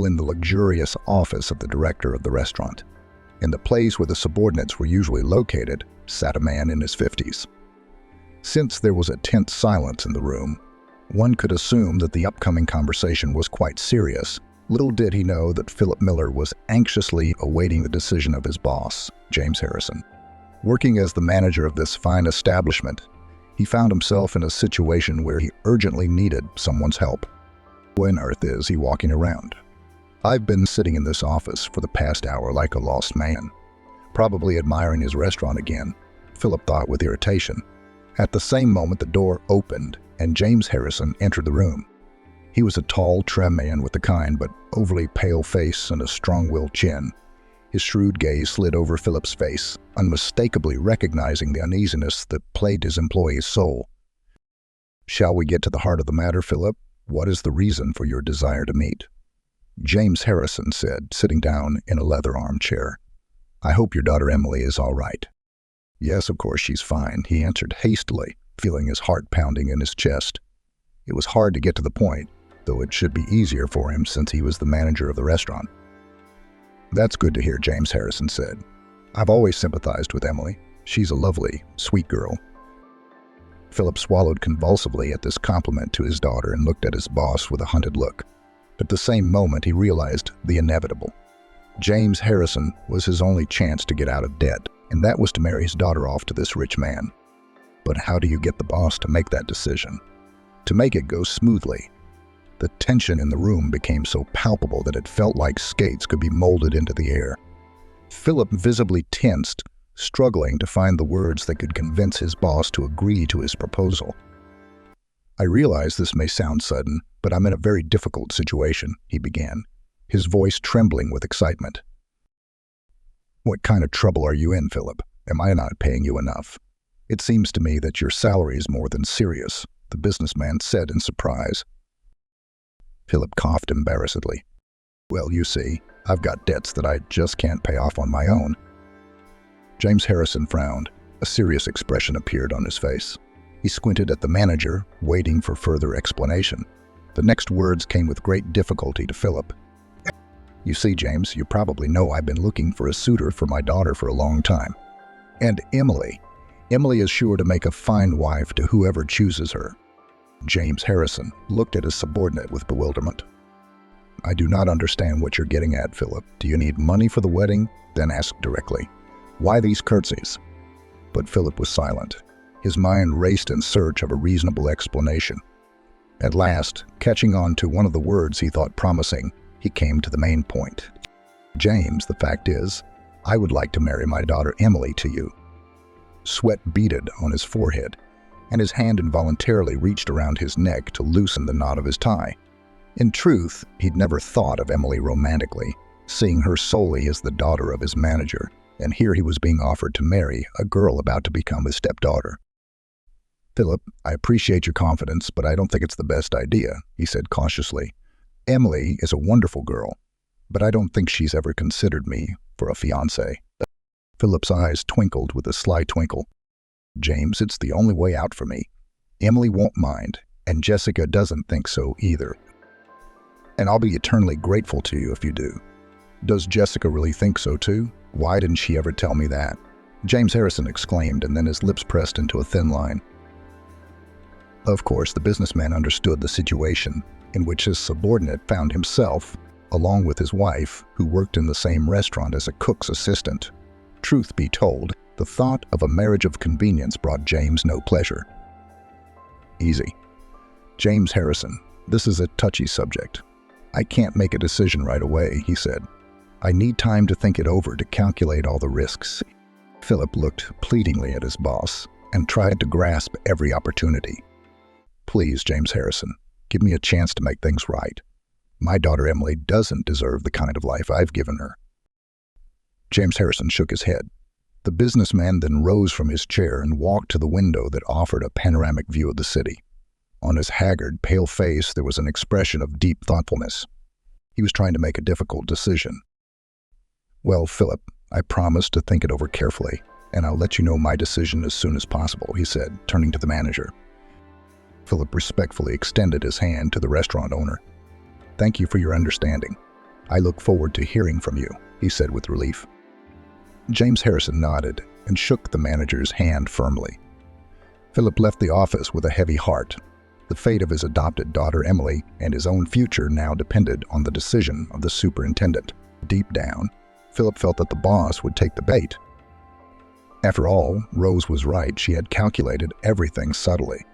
in the luxurious office of the director of the restaurant. In the place where the subordinates were usually located sat a man in his 50s. Since there was a tense silence in the room, one could assume that the upcoming conversation was quite serious. Little did he know that Philip Miller was anxiously awaiting the decision of his boss, James Harrison. Working as the manager of this fine establishment, he found himself in a situation where he urgently needed someone's help. Why on earth is he walking around? I've been sitting in this office for the past hour like a lost man, probably admiring his restaurant again, Philip thought with irritation. At the same moment, the door opened and James Harrison entered the room. He was a tall, trim man with a kind but overly pale face and a strong-willed chin. His shrewd gaze slid over Philip's face, unmistakably recognizing the uneasiness that plagued his employee's soul. "Shall we get to the heart of the matter, Philip? What is the reason for your desire to meet?" James Harrison said, sitting down in a leather armchair. "I hope your daughter Emily is all right." "Yes, of course she's fine," he answered hastily, feeling his heart pounding in his chest. It was hard to get to the point, though it should be easier for him since he was the manager of the restaurant. "That's good to hear," James Harrison said. "I've always sympathized with Emily. She's a lovely, sweet girl." Philip swallowed convulsively at this compliment to his daughter and looked at his boss with a hunted look. At the same moment, he realized the inevitable. James Harrison was his only chance to get out of debt, and that was to marry his daughter off to this rich man. But how do you get the boss to make that decision? To make it go smoothly? The tension in the room became so palpable that it felt like skates could be molded into the air. Philip visibly tensed, struggling to find the words that could convince his boss to agree to his proposal. "I realize this may sound sudden, but I'm in a very difficult situation," he began, his voice trembling with excitement. "What kind of trouble are you in, Philip? Am I not paying you enough? It seems to me that your salary is more than serious," the businessman said in surprise. Philip coughed embarrassedly. "Well, you see, I've got debts that I just can't pay off on my own." James Harrison frowned. A serious expression appeared on his face. He squinted at the manager, waiting for further explanation. The next words came with great difficulty to Philip. "You see, James, you probably know I've been looking for a suitor for my daughter for a long time. And Emily is sure to make a fine wife to whoever chooses her." James Harrison looked at his subordinate with bewilderment. "I do not understand what you're getting at, Philip. Do you need money for the wedding?" Then asked directly, "Why these curtsies?" But Philip was silent. His mind raced in search of a reasonable explanation. At last, catching on to one of the words he thought promising, he came to the main point. "James, the fact is, I would like to marry my daughter Emily to you." Sweat beaded on his forehead, and his hand involuntarily reached around his neck to loosen the knot of his tie. In truth, he'd never thought of Emily romantically, seeing her solely as the daughter of his manager, and here he was being offered to marry a girl about to become his stepdaughter. "Philip, I appreciate your confidence, but I don't think it's the best idea," he said cautiously. "Emily is a wonderful girl, but I don't think she's ever considered me for a fiancé." Philip's eyes twinkled with a sly twinkle. "James, it's the only way out for me. Emily won't mind, and Jessica doesn't think so either. And I'll be eternally grateful to you if you do." "Does Jessica really think so too? Why didn't she ever tell me that?" James Harrison exclaimed, and then his lips pressed into a thin line. Of course, the businessman understood the situation in which his subordinate found himself, along with his wife, who worked in the same restaurant as a cook's assistant. Truth be told, the thought of a marriage of convenience brought James no pleasure. "Easy. James Harrison, this is a touchy subject. I can't make a decision right away," he said. "I need time to think it over, to calculate all the risks." Philip looked pleadingly at his boss and tried to grasp every opportunity. "Please, James Harrison, give me a chance to make things right. My daughter Emily doesn't deserve the kind of life I've given her." James Harrison shook his head. The businessman then rose from his chair and walked to the window that offered a panoramic view of the city. On his haggard, pale face there was an expression of deep thoughtfulness. He was trying to make a difficult decision. "Well, Philip, I promise to think it over carefully, and I'll let you know my decision as soon as possible," he said, turning to the manager. Philip respectfully extended his hand to the restaurant owner. "Thank you for your understanding. "I look forward to hearing from you," he said with relief. James Harrison nodded and shook the manager's hand firmly. Philip left the office with a heavy heart. The fate of his adopted daughter Emily and his own future now depended on the decision of the superintendent. Deep down, Philip felt that the boss would take the bait. After all, Rose was right. She had calculated everything subtly,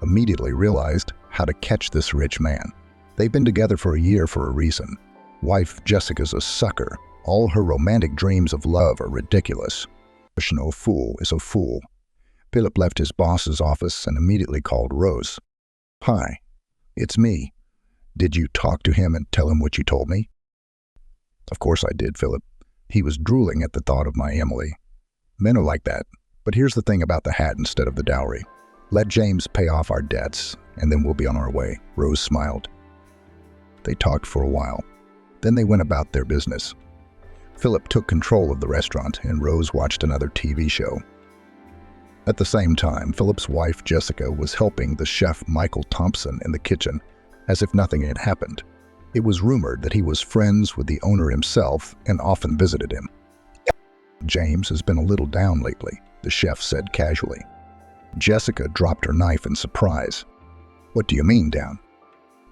immediately realized how to catch this rich man. They've been together for a year for a reason. Wife Jessica's a sucker. All her romantic dreams of love are ridiculous. No fool is a fool. Philip left his boss's office and immediately called Rose. "Hi, it's me. Did you talk to him and tell him what you told me?" "Of course I did, Philip. He was drooling at the thought of my Emily. Men are like that. But here's the thing about the hat instead of the dowry. Let James pay off our debts, and then we'll be on our way." Rose smiled. They talked for a while. Then they went about their business. Philip took control of the restaurant, and Rose watched another TV show. At the same time, Philip's wife Jessica was helping the chef Michael Thompson in the kitchen, as if nothing had happened. It was rumored that he was friends with the owner himself and often visited him. "James has been a little down lately," the chef said casually. Jessica dropped her knife in surprise. "What do you mean, down?"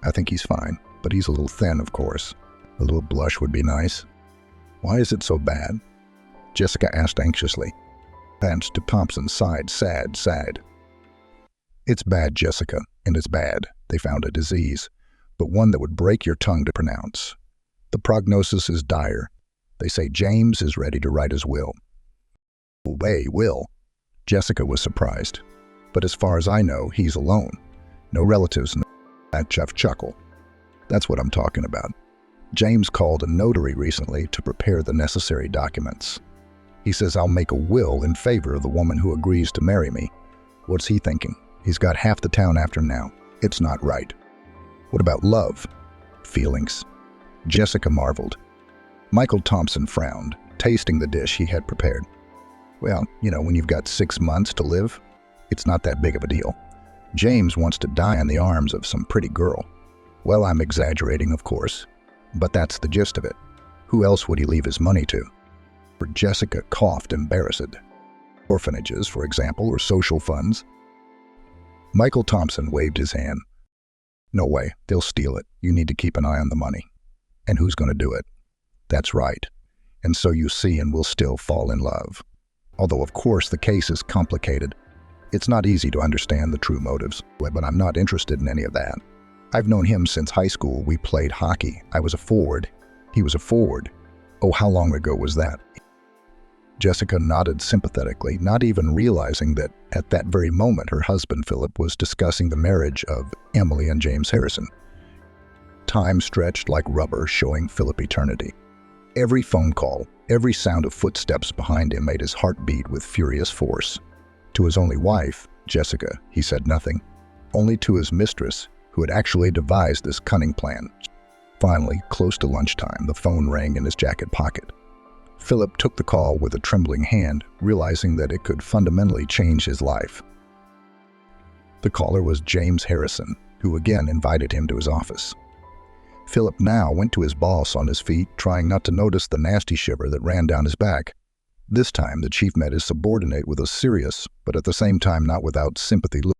"I think he's fine, but he's a little thin, of course. A little blush would be nice." "Why is it so bad?" Jessica asked anxiously. Vance to Thompson's side, sad. "It's bad, Jessica, and it's bad. They found a disease, but one that would break your tongue to pronounce. The prognosis is dire. They say James is ready to write his will." "Way, will?" Jessica was surprised. "But as far as I know, he's alone. No relatives." That chef chuckled. "That's what I'm talking about. James called a notary recently to prepare the necessary documents. He says I'll make a will in favor of the woman who agrees to marry me. What's he thinking? He's got half the town after him now. It's not right." "What about love? Feelings?" Jessica marveled. Michael Thompson frowned, tasting the dish he had prepared. "Well, when you've got 6 months to live, it's not that big of a deal. James wants to die in the arms of some pretty girl." "Well, I'm exaggerating, of course, but that's the gist of it. Who else would he leave his money to?" Jessica coughed, embarrassed. "Orphanages, for example, or social funds." Michael Thompson waved his hand. "No way, they'll steal it. You need to keep an eye on the money." "And who's going to do it?" "That's right. And so you see, and we'll still fall in love. Although, of course, the case is complicated. It's not easy to understand the true motives, but I'm not interested in any of that. I've known him since high school. We played hockey. I was a forward. He was a forward. Oh, how long ago was that?" Jessica nodded sympathetically, not even realizing that at that very moment her husband Philip was discussing the marriage of Emily and James Harrison. Time stretched like rubber, showing Philip eternity. Every phone call, every sound of footsteps behind him made his heart beat with furious force. To his only wife, Jessica, he said nothing. Only to his mistress, who had actually devised this cunning plan. Finally, close to lunchtime, the phone rang in his jacket pocket. Philip took the call with a trembling hand, realizing that it could fundamentally change his life. The caller was James Harrison, who again invited him to his office. Philip now went to his boss on his feet, trying not to notice the nasty shiver that ran down his back. This time, the chief met his subordinate with a serious, but at the same time not without sympathy look.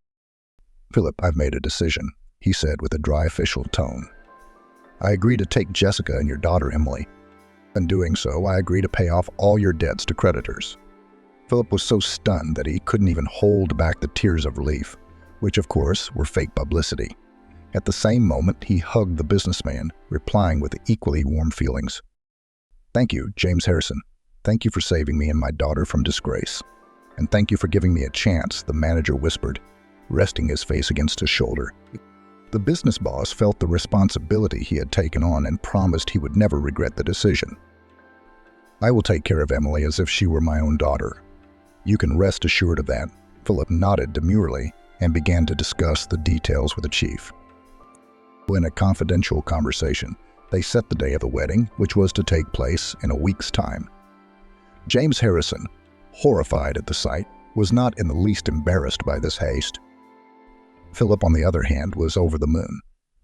"Philip, I've made a decision," he said with a dry official tone. "I agree to take Jessica and your daughter Emily. In doing so, I agree to pay off all your debts to creditors." Philip was so stunned that he couldn't even hold back the tears of relief, which of course were fake publicity. At the same moment, he hugged the businessman, replying with equally warm feelings. "Thank you, James Harrison. Thank you for saving me and my daughter from disgrace. And thank you for giving me a chance," the manager whispered, resting his face against his shoulder. The business boss felt the responsibility he had taken on and promised he would never regret the decision. "I will take care of Emily as if she were my own daughter. You can rest assured of that." Philip nodded demurely and began to discuss the details with the chief. In a confidential conversation, they set the day of the wedding, which was to take place in a week's time. James Harrison, horrified at the sight, was not in the least embarrassed by this haste. Philip, on the other hand, was over the moon.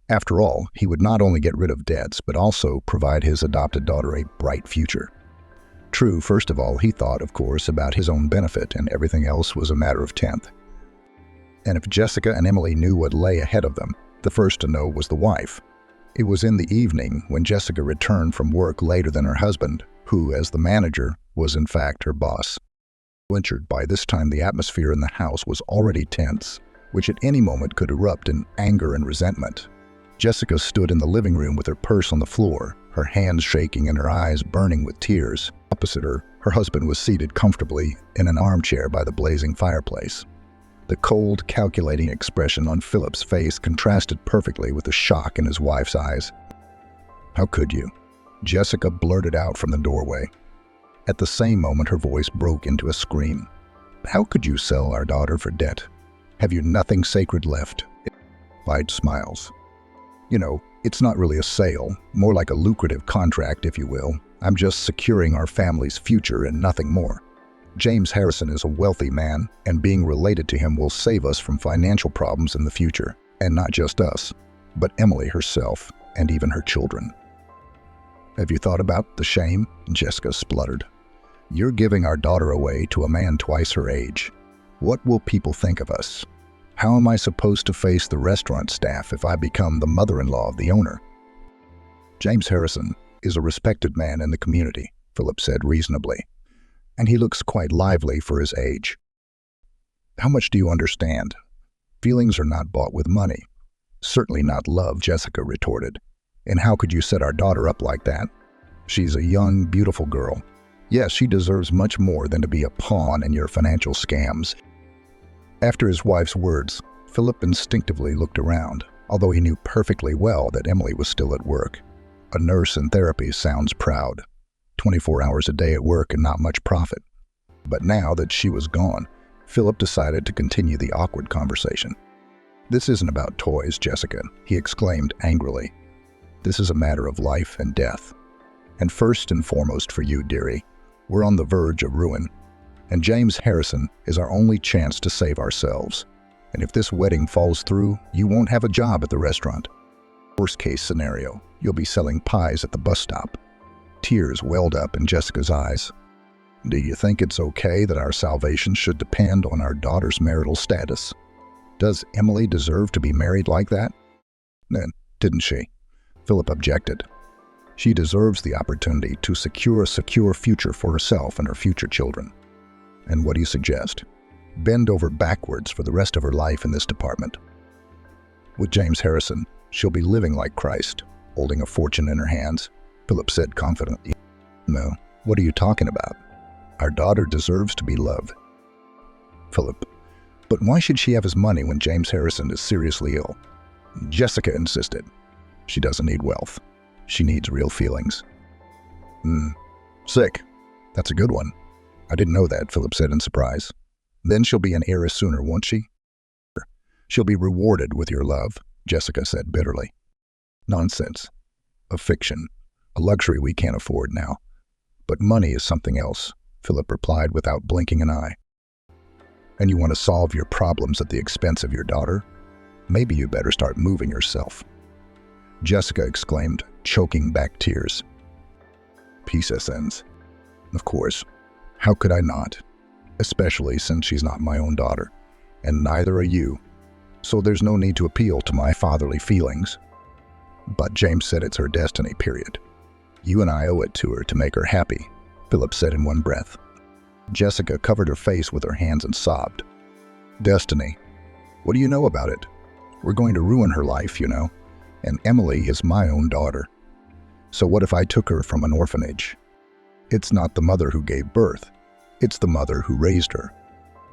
After all, he would not only get rid of debts, but also provide his adopted daughter a bright future. True, first of all, he thought, of course, about his own benefit, and everything else was a matter of tenth. And if Jessica and Emily knew what lay ahead of them, the first to know was the wife. It was in the evening when Jessica returned from work later than her husband, who, as the manager, was in fact her boss. By this time, the atmosphere in the house was already tense, which at any moment could erupt in anger and resentment. Jessica stood in the living room with her purse on the floor, her hands shaking and her eyes burning with tears. Opposite her, her husband was seated comfortably in an armchair by the blazing fireplace. The cold, calculating expression on Philip's face contrasted perfectly with the shock in his wife's eyes. "How could you?" Jessica blurted out from the doorway. At the same moment, her voice broke into a scream. "How could you sell our daughter for debt? Have you nothing sacred left?" Wide smiles. "You know, it's not really a sale, more like a lucrative contract, if you will. I'm just securing our family's future and nothing more. James Harrison is a wealthy man, and being related to him will save us from financial problems in the future. And not just us, but Emily herself, and even her children." "Have you thought about the shame?" Jessica spluttered. "You're giving our daughter away to a man twice her age. What will people think of us? How am I supposed to face the restaurant staff if I become the mother-in-law of the owner?" "James Harrison is a respected man in the community," Philip said reasonably, "and he looks quite lively for his age." "How much do you understand? Feelings are not bought with money." "Certainly not love," Jessica retorted. "And how could you set our daughter up like that? She's a young, beautiful girl. Yes, she deserves much more than to be a pawn in your financial scams." After his wife's words, Philip instinctively looked around, although he knew perfectly well that Emily was still at work. A nurse in therapy sounds proud. 24 hours a day at work and not much profit. But now that she was gone, Philip decided to continue the awkward conversation. "This isn't about toys, Jessica," he exclaimed angrily. "This is a matter of life and death. And first and foremost for you, dearie, we're on the verge of ruin. And James Harrison is our only chance to save ourselves. And if this wedding falls through, you won't have a job at the restaurant. Worst case scenario, you'll be selling pies at the bus stop." Tears welled up in Jessica's eyes. "Do you think it's okay that our salvation should depend on our daughter's marital status? Does Emily deserve to be married like that?" Didn't she?" Philip objected. "She deserves the opportunity to secure a secure future for herself and her future children. And what do you suggest? Bend over backwards for the rest of her life in this department. With James Harrison, she'll be living like Christ, holding a fortune in her hands," Philip said confidently. "No, what are you talking about? Our daughter deserves to be loved." "Philip, but why should she have his money when James Harrison is seriously ill?" Jessica insisted. "She doesn't need wealth. She needs real feelings." Sick. That's a good one. I didn't know that," Philip said in surprise. "Then she'll be an heiress sooner, won't she?" "She'll be rewarded with your love," Jessica said bitterly. "Nonsense. A fiction. A luxury we can't afford now. But money is something else," Philip replied without blinking an eye. "And you want to solve your problems at the expense of your daughter? Maybe you better start moving yourself," Jessica exclaimed, choking back tears. "Peace ends. Of course. How could I not? Especially since she's not my own daughter, and neither are you. So there's no need to appeal to my fatherly feelings. But James said it's her destiny, period. You and I owe it to her to make her happy," Philip said in one breath. Jessica covered her face with her hands and sobbed. "Destiny? What do you know about it? We're going to ruin her life, you know, and Emily is my own daughter. So what if I took her from an orphanage? It's not the mother who gave birth. It's the mother who raised her."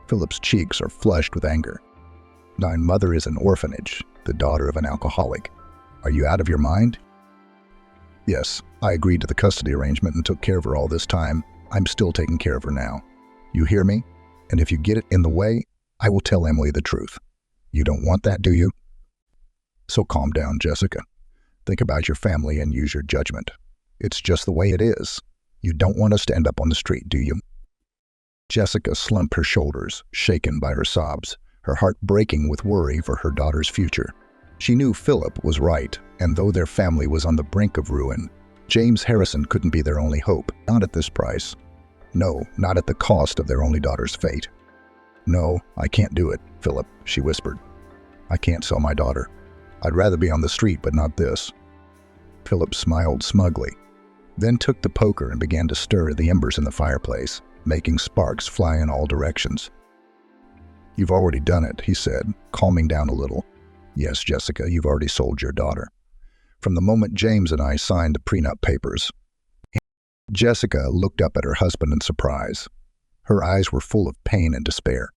Philip's cheeks are flushed with anger. "My mother is an orphanage, the daughter of an alcoholic. Are you out of your mind?" "Yes, I agreed to the custody arrangement and took care of her all this time. I'm still taking care of her now. You hear me? And if you get it in the way, I will tell Emily the truth. You don't want that, do you?" "So calm down, Jessica. Think about your family and use your judgment. It's just the way it is. You don't want us to end up on the street, do you?" Jessica slumped her shoulders, shaken by her sobs, her heart breaking with worry for her daughter's future. She knew Philip was right, and though their family was on the brink of ruin, James Harrison couldn't be their only hope, not at this price. No, not at the cost of their only daughter's fate. "No, I can't do it, Philip," she whispered. "I can't sell my daughter. I'd rather be on the street, but not this." Philip smiled smugly, then took the poker and began to stir the embers in the fireplace, making sparks fly in all directions. "You've already done it," he said, calming down a little. "Yes, Jessica, you've already sold your daughter. From the moment James and I signed the prenup papers." Jessica looked up at her husband in surprise. Her eyes were full of pain and despair.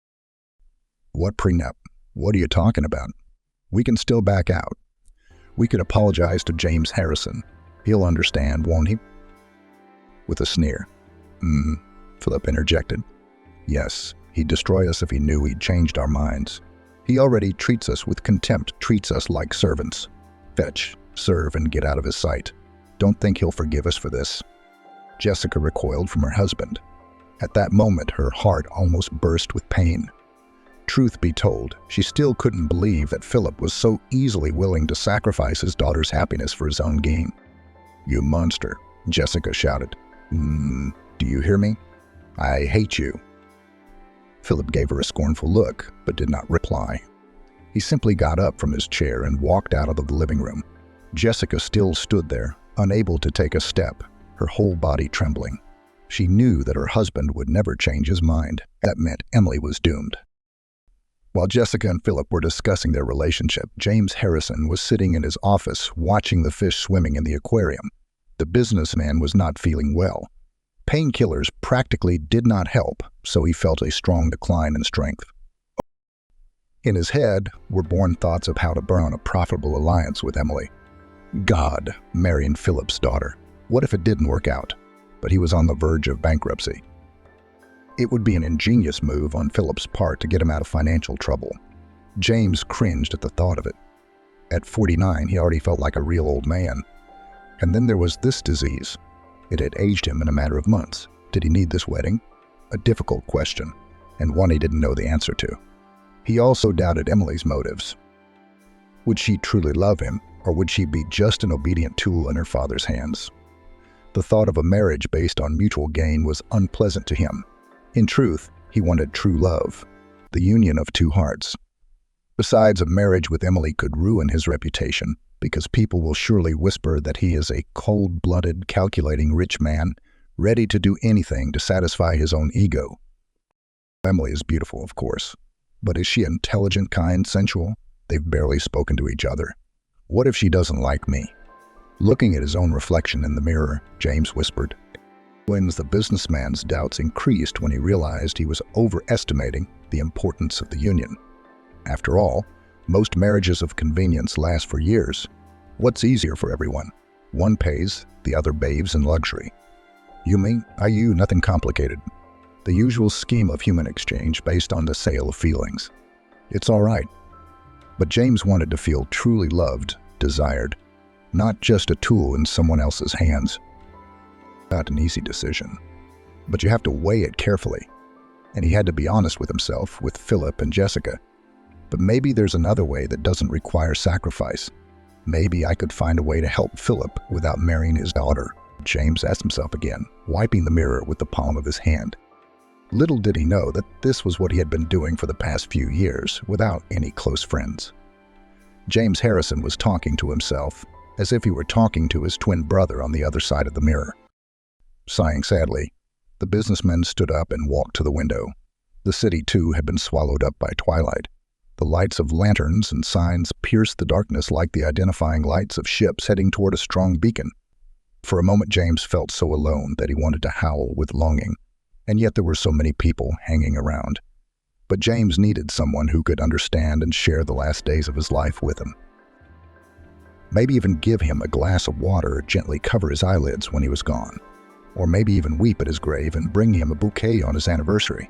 "What prenup? What are you talking about? We can still back out. We could apologize to James Harrison. He'll understand, won't he?" With a sneer. Philip interjected. "Yes, he'd destroy us if he knew we'd changed our minds. He already treats us with contempt, treats us like servants. Fetch, serve, and get out of his sight. Don't think he'll forgive us for this." Jessica recoiled from her husband. At that moment, her heart almost burst with pain. Truth be told, she still couldn't believe that Philip was so easily willing to sacrifice his daughter's happiness for his own gain. "You monster," Jessica shouted. Do you hear me? I hate you." Philip gave her a scornful look, but did not reply. He simply got up from his chair and walked out of the living room. Jessica still stood there, unable to take a step, her whole body trembling. She knew that her husband would never change his mind. That meant Emily was doomed. While Jessica and Philip were discussing their relationship, James Harrison was sitting in his office watching the fish swimming in the aquarium. The businessman was not feeling well. Painkillers practically did not help, so he felt a strong decline in strength. In his head were born thoughts of how to burn a profitable alliance with Emily. God, marrying Philip's daughter. What if it didn't work out? But he was on the verge of bankruptcy. It would be an ingenious move on Philip's part to get him out of financial trouble. James cringed at the thought of it. At 49, he already felt like a real old man. And then there was this disease. It had aged him in a matter of months. Did he need this wedding? A difficult question, and one he didn't know the answer to. He also doubted Emily's motives. Would she truly love him, or would she be just an obedient tool in her father's hands? The thought of a marriage based on mutual gain was unpleasant to him. In truth, he wanted true love, the union of two hearts. Besides, a marriage with Emily could ruin his reputation, because people will surely whisper that he is a cold-blooded, calculating rich man, ready to do anything to satisfy his own ego. Emily is beautiful, of course, but is she intelligent, kind, sensual? They've barely spoken to each other. What if she doesn't like me? Looking at his own reflection in the mirror, James whispered. The businessman's doubts increased when he realized he was overestimating the importance of the union. After all, most marriages of convenience last for years. What's easier for everyone? One pays, the other bathes in luxury. You me, I you, nothing complicated. The usual scheme of human exchange based on the sale of feelings. It's all right. But James wanted to feel truly loved, desired, not just a tool in someone else's hands. Not an easy decision, but you have to weigh it carefully. And he had to be honest with himself, with Philip and Jessica. But maybe there's another way that doesn't require sacrifice. Maybe I could find a way to help Philip without marrying his daughter. James asked himself again, wiping the mirror with the palm of his hand. Little did he know that this was what he had been doing for the past few years, without any close friends. James Harrison was talking to himself, as if he were talking to his twin brother on the other side of the mirror. Sighing sadly, the businessman stood up and walked to the window. The city, too, had been swallowed up by twilight. The lights of lanterns and signs pierced the darkness like the identifying lights of ships heading toward a strong beacon. For a moment, James felt so alone that he wanted to howl with longing, and yet there were so many people hanging around. But James needed someone who could understand and share the last days of his life with him. Maybe even give him a glass of water or gently cover his eyelids when he was gone. Or maybe even weep at his grave and bring him a bouquet on his anniversary.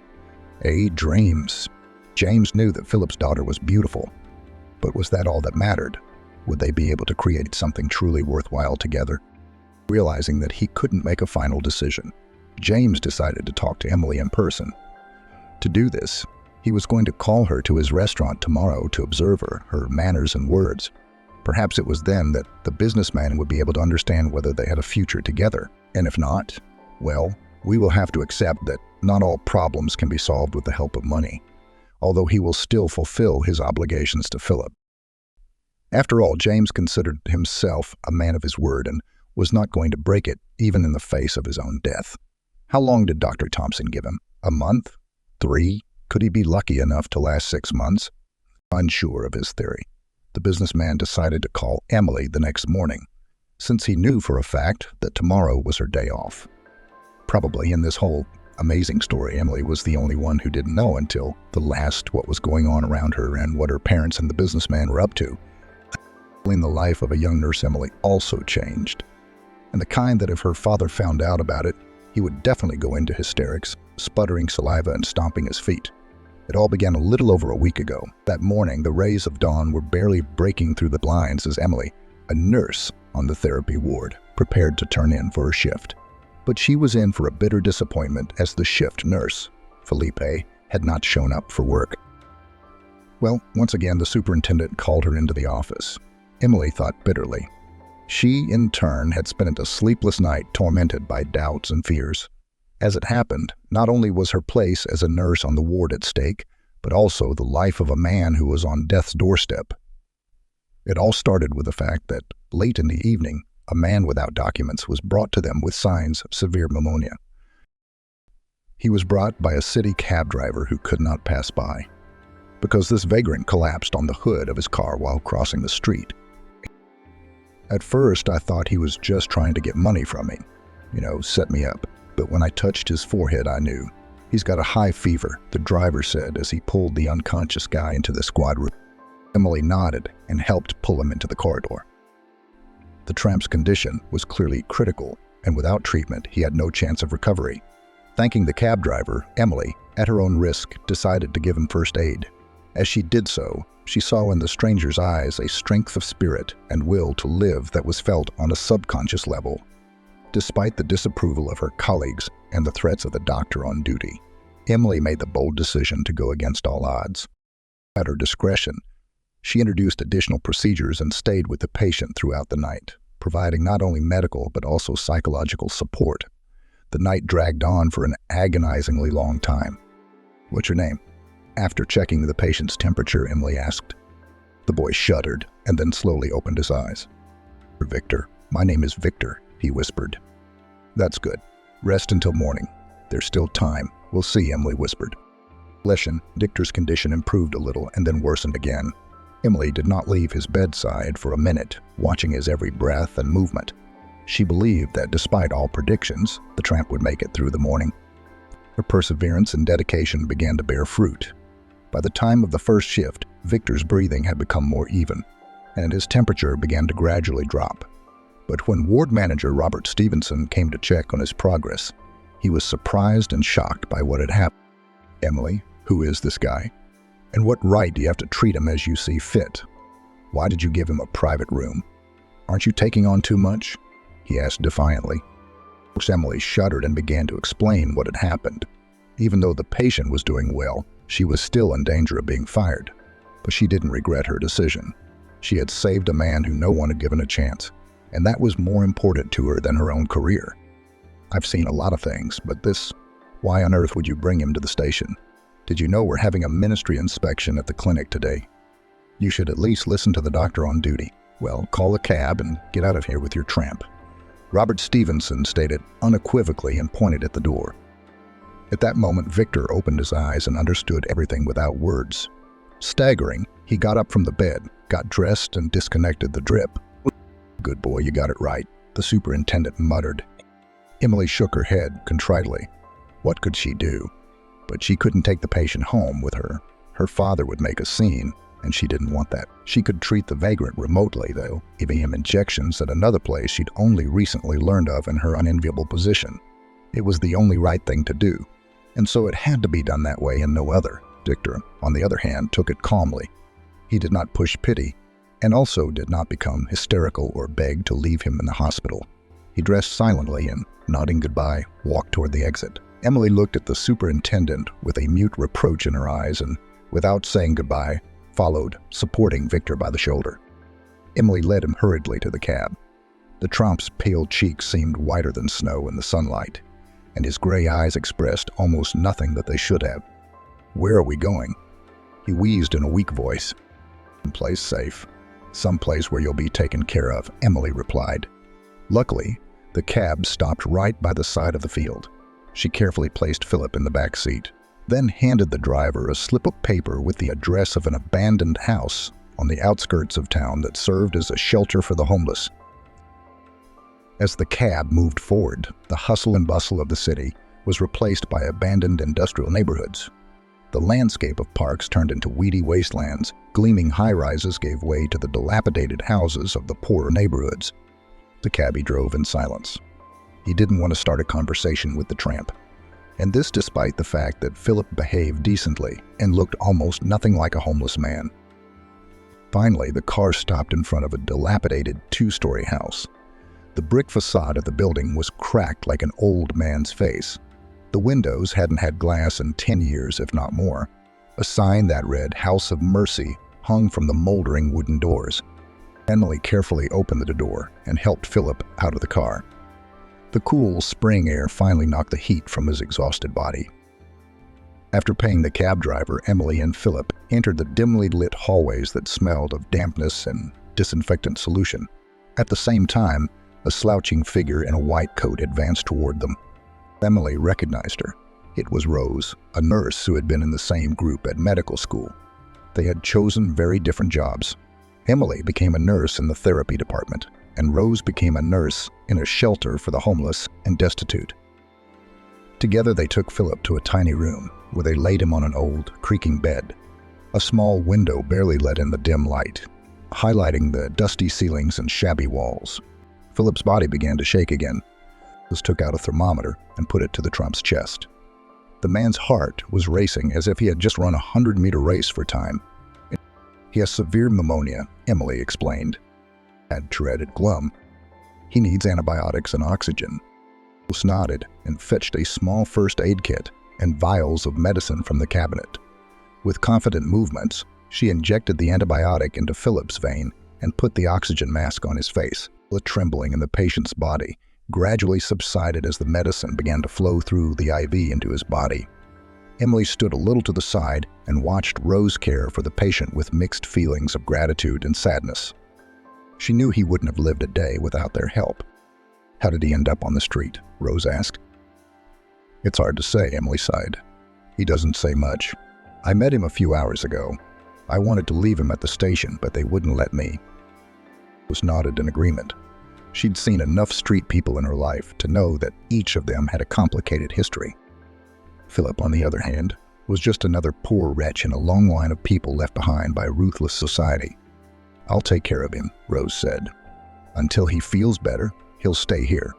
Dreams. James knew that Philip's daughter was beautiful, but was that all that mattered? Would they be able to create something truly worthwhile together? Realizing that he couldn't make a final decision, James decided to talk to Emily in person. To do this, He was going to call her to his restaurant tomorrow to observe her manners and words. Perhaps it was then that the businessman would be able to understand whether they had a future together. And if not, well, we will have to accept that not all problems can be solved with the help of money, although he will still fulfill his obligations to Philip. After all, James considered himself a man of his word and was not going to break it, even in the face of his own death. How long did Dr. Thompson give him? A month? 3? Could he be lucky enough to last 6 months? Unsure of his theory, the businessman decided to call Emily the next morning, since he knew for a fact that tomorrow was her day off. Probably in this whole amazing story, Emily was the only one who didn't know until the last what was going on around her and what her parents and the businessman were up to. In the life of a young nurse, Emily also changed, and the kind that if her father found out about it, he would definitely go into hysterics, sputtering saliva and stomping his feet. It all began a little over a week ago. That morning, the rays of dawn were barely breaking through the blinds as Emily, a nurse on the therapy ward, prepared to turn in for her shift. But she was in for a bitter disappointment as the shift nurse, Felipe, had not shown up for work. Well, once again, the superintendent called her into the office. Emily thought bitterly. She, in turn, had spent a sleepless night tormented by doubts and fears. As it happened, not only was her place as a nurse on the ward at stake, but also the life of a man who was on death's doorstep. It all started with the fact that, late in the evening, a man without documents was brought to them with signs of severe pneumonia. He was brought by a city cab driver who could not pass by, because this vagrant collapsed on the hood of his car while crossing the street. At first, I thought he was just trying to get money from me, set me up. But when I touched his forehead, I knew. He's got a high fever, the driver said as he pulled the unconscious guy into the squad room. Emily nodded and helped pull him into the corridor. The tramp's condition was clearly critical, and without treatment, he had no chance of recovery. Thanking the cab driver, Emily, at her own risk, decided to give him first aid. As she did so, she saw in the stranger's eyes a strength of spirit and will to live that was felt on a subconscious level. Despite the disapproval of her colleagues and the threats of the doctor on duty, Emily made the bold decision to go against all odds. At her discretion, she introduced additional procedures and stayed with the patient throughout the night, providing not only medical but also psychological support. The night dragged on for an agonizingly long time. "What's your name?" After checking the patient's temperature, Emily asked. The boy shuddered and then slowly opened his eyes. "Victor. My name is Victor," he whispered. "That's good. Rest until morning. There's still time. We'll see," Emily whispered. Victor's condition improved a little and then worsened again. Emily did not leave his bedside for a minute, watching his every breath and movement. She believed that despite all predictions, the tramp would make it through the morning. Her perseverance and dedication began to bear fruit. By the time of the first shift, Victor's breathing had become more even, and his temperature began to gradually drop. But when ward manager Robert Stevenson came to check on his progress, he was surprised and shocked by what had happened. "Emily, who is this guy? And what right do you have to treat him as you see fit? Why did you give him a private room? Aren't you taking on too much?" he asked defiantly. Emily shuddered and began to explain what had happened. Even though the patient was doing well, she was still in danger of being fired. But she didn't regret her decision. She had saved a man who no one had given a chance, and that was more important to her than her own career. "I've seen a lot of things, but this, why on earth would you bring him to the station? Did you know we're having a ministry inspection at the clinic today? You should at least listen to the doctor on duty. Well, call a cab and get out of here with your tramp." Robert Stevenson stated unequivocally and pointed at the door. At that moment, Victor opened his eyes and understood everything without words. Staggering, he got up from the bed, got dressed, and disconnected the drip. "Good boy, you got it right," the superintendent muttered. Emily shook her head contritely. What could she do? But she couldn't take the patient home with her. Her father would make a scene, and she didn't want that. She could treat the vagrant remotely, though, giving him injections at another place she'd only recently learned of in her unenviable position. It was the only right thing to do, and so it had to be done that way and no other. Victor, on the other hand, took it calmly. He did not push pity, and also did not become hysterical or beg to leave him in the hospital. He dressed silently and, nodding goodbye, walked toward the exit. Emily looked at the superintendent with a mute reproach in her eyes and, without saying goodbye, followed, supporting Victor by the shoulder. Emily led him hurriedly to the cab. The tramp's pale cheeks seemed whiter than snow in the sunlight, and his gray eyes expressed almost nothing that they should have. "Where are we going?" He wheezed in a weak voice. "Someplace safe. Someplace where you'll be taken care of," Emily replied. Luckily, the cab stopped right by the side of the field. She carefully placed Philip in the back seat, then handed the driver a slip of paper with the address of an abandoned house on the outskirts of town that served as a shelter for the homeless. As the cab moved forward, the hustle and bustle of the city was replaced by abandoned industrial neighborhoods. The landscape of parks turned into weedy wastelands. Gleaming high-rises gave way to the dilapidated houses of the poorer neighborhoods. The cabbie drove in silence. He didn't want to start a conversation with the tramp, and this despite the fact that Philip behaved decently and looked almost nothing like a homeless man. Finally, the car stopped in front of a dilapidated two-story house. The brick facade of the building was cracked like an old man's face. The windows hadn't had glass in 10 years, if not more. A sign that read "House of Mercy" hung from the moldering wooden doors. Emily carefully opened the door and helped Philip out of the car. The cool spring air finally knocked the heat from his exhausted body. After paying the cab driver, Emily and Philip entered the dimly lit hallways that smelled of dampness and disinfectant solution. At the same time, a slouching figure in a white coat advanced toward them. Emily recognized her. It was Rose, a nurse who had been in the same group at medical school. They had chosen very different jobs. Emily became a nurse in the therapy department, and Rose became a nurse in a shelter for the homeless and destitute. Together they took Philip to a tiny room where they laid him on an old, creaking bed. A small window barely let in the dim light, highlighting the dusty ceilings and shabby walls. Philip's body began to shake again. Rose took out a thermometer and put it to the tramp's chest. The man's heart was racing as if he had just run a 100-meter race for time. "He has severe pneumonia," Emily explained. Had treaded glum. "He needs antibiotics and oxygen." Rose nodded and fetched a small first aid kit and vials of medicine from the cabinet. With confident movements, she injected the antibiotic into Philip's vein and put the oxygen mask on his face. The trembling in the patient's body gradually subsided as the medicine began to flow through the IV into his body. Emily stood a little to the side and watched Rose care for the patient with mixed feelings of gratitude and sadness. She knew he wouldn't have lived a day without their help. "How did he end up on the street?" Rose asked. "It's hard to say," Emily sighed. "He doesn't say much. I met him a few hours ago. I wanted to leave him at the station, but they wouldn't let me." Rose nodded in agreement. She'd seen enough street people in her life to know that each of them had a complicated history. Philip, on the other hand, was just another poor wretch in a long line of people left behind by ruthless society. "I'll take care of him," Rose said. "Until he feels better, he'll stay here."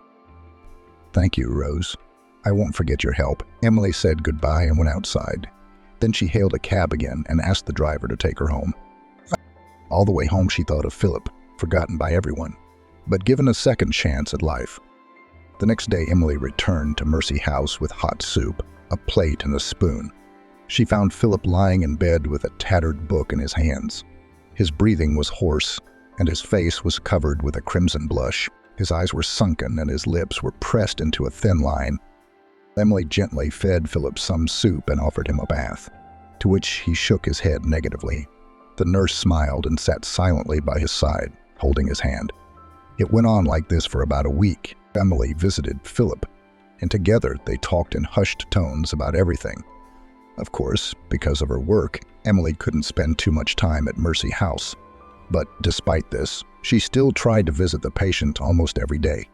"Thank you, Rose. I won't forget your help." Emily said goodbye and went outside. Then she hailed a cab again and asked the driver to take her home. All the way home she thought of Philip, forgotten by everyone, but given a second chance at life. The next day Emily returned to Mercy House with hot soup, a plate and a spoon. She found Philip lying in bed with a tattered book in his hands. His breathing was hoarse, and his face was covered with a crimson blush. His eyes were sunken and his lips were pressed into a thin line. Emily gently fed Philip some soup and offered him a bath, to which he shook his head negatively. The nurse smiled and sat silently by his side, holding his hand. It went on like this for about a week. Emily visited Philip, and together they talked in hushed tones about everything. Of course, because of her work, Emily couldn't spend too much time at Mercy House. But despite this, she still tried to visit the patient almost every day.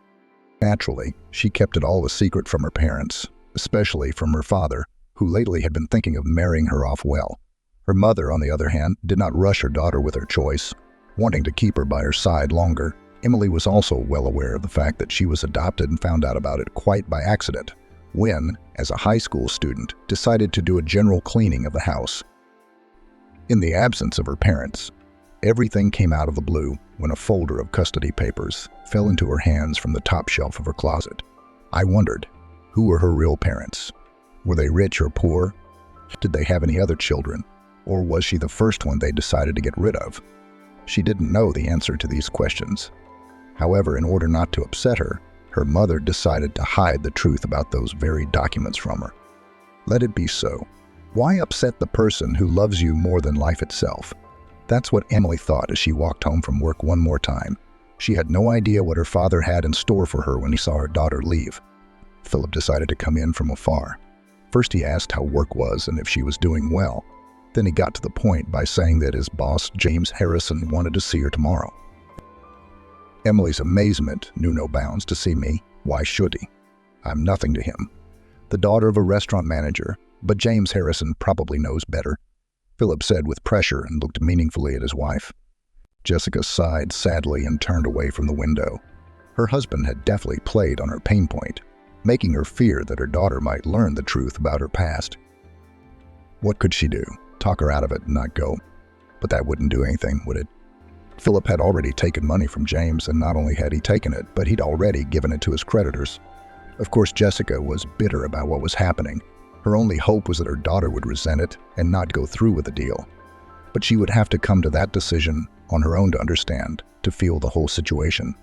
Naturally, she kept it all a secret from her parents, especially from her father, who lately had been thinking of marrying her off well. Her mother, on the other hand, did not rush her daughter with her choice, wanting to keep her by her side longer. Emily was also well aware of the fact that she was adopted and found out about it quite by accident, when, as a high school student, decided to do a general cleaning of the house. In the absence of her parents, everything came out of the blue when a folder of custody papers fell into her hands from the top shelf of her closet. I wondered, who were her real parents? Were they rich or poor? Did they have any other children? Or was she the first one they decided to get rid of? She didn't know the answer to these questions. However, in order not to upset her, her mother decided to hide the truth about those very documents from her. Let it be so. Why upset the person who loves you more than life itself? That's what Emily thought as she walked home from work one more time. She had no idea what her father had in store for her when he saw her daughter leave. Philip decided to come in from afar. First he asked how work was and if she was doing well. Then he got to the point by saying that his boss, James Harrison, wanted to see her tomorrow. Emily's amazement knew no bounds. To see me? Why should he? I'm nothing to him. The daughter of a restaurant manager, but James Harrison probably knows better, Philip said with pressure and looked meaningfully at his wife. Jessica sighed sadly and turned away from the window. Her husband had definitely played on her pain point, making her fear that her daughter might learn the truth about her past. What could she do? Talk her out of it and not go? But that wouldn't do anything, would it? Philip had already taken money from James, and not only had he taken it, but he'd already given it to his creditors. Of course, Jessica was bitter about what was happening. Her only hope was that her daughter would resent it and not go through with the deal. But she would have to come to that decision on her own to understand, to feel the whole situation.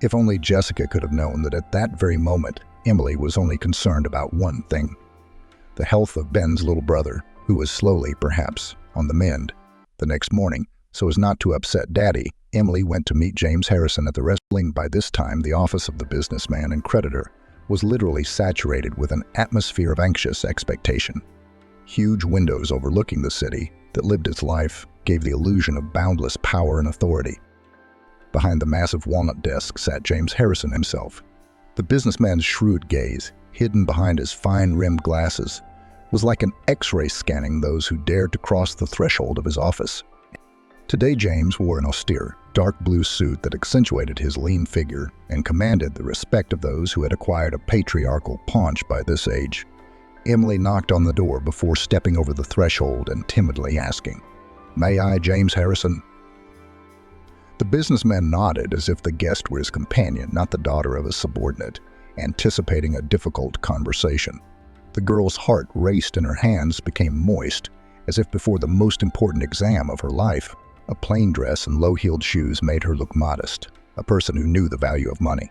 If only Jessica could have known that at that very moment, Emily was only concerned about one thing: the health of Ben's little brother, who was slowly, perhaps, on the mend. The next morning, so as not to upset Daddy, Emily went to meet James Harrison at the wrestling. By this time, the office of the businessman and creditor was literally saturated with an atmosphere of anxious expectation. Huge windows overlooking the city that lived its life gave the illusion of boundless power and authority. Behind the massive walnut desk sat James Harrison himself. The businessman's shrewd gaze, hidden behind his fine-rimmed glasses, was like an X-ray scanning those who dared to cross the threshold of his office. Today James wore an austere, dark blue suit that accentuated his lean figure and commanded the respect of those who had acquired a patriarchal paunch by this age. Emily knocked on the door before stepping over the threshold and timidly asking, "May I, James Harrison?" The businessman nodded as if the guest were his companion, not the daughter of a subordinate, anticipating a difficult conversation. The girl's heart raced and her hands became moist, as if before the most important exam of her life. A plain dress and low-heeled shoes made her look modest, a person who knew the value of money.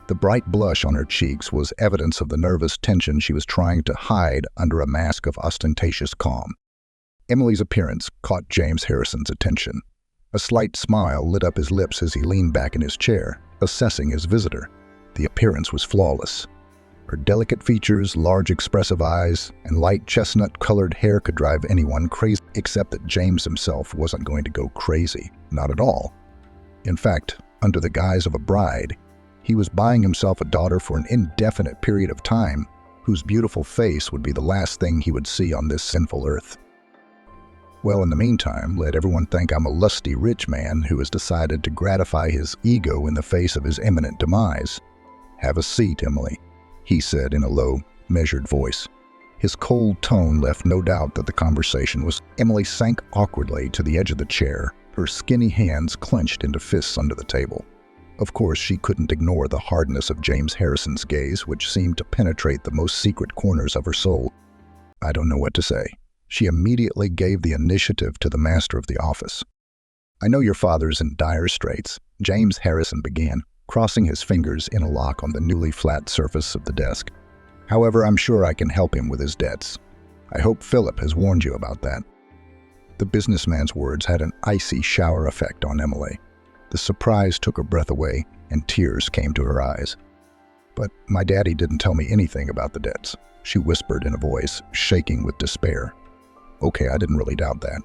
The bright blush on her cheeks was evidence of the nervous tension she was trying to hide under a mask of ostentatious calm. Emily's appearance caught James Harrison's attention. A slight smile lit up his lips as he leaned back in his chair, assessing his visitor. The appearance was flawless. Her delicate features, large expressive eyes, and light chestnut-colored hair could drive anyone crazy, except that James himself wasn't going to go crazy. Not at all. In fact, under the guise of a bride, he was buying himself a daughter for an indefinite period of time, whose beautiful face would be the last thing he would see on this sinful earth. Well, in the meantime, let everyone think I'm a lusty rich man who has decided to gratify his ego in the face of his imminent demise. "Have a seat, Emily," he said in a low, measured voice. His cold tone left no doubt that the conversation was. Emily sank awkwardly to the edge of the chair, her skinny hands clenched into fists under the table. Of course, she couldn't ignore the hardness of James Harrison's gaze, which seemed to penetrate the most secret corners of her soul. "I don't know what to say." She immediately gave the initiative to the master of the office. "I know your father's in dire straits," James Harrison began, crossing his fingers in a lock on the newly flat surface of the desk. "However, I'm sure I can help him with his debts. I hope Philip has warned you about that." The businessman's words had an icy shower effect on Emily. The surprise took her breath away, and tears came to her eyes. "But my daddy didn't tell me anything about the debts," she whispered in a voice shaking with despair. "Okay, I didn't really doubt that.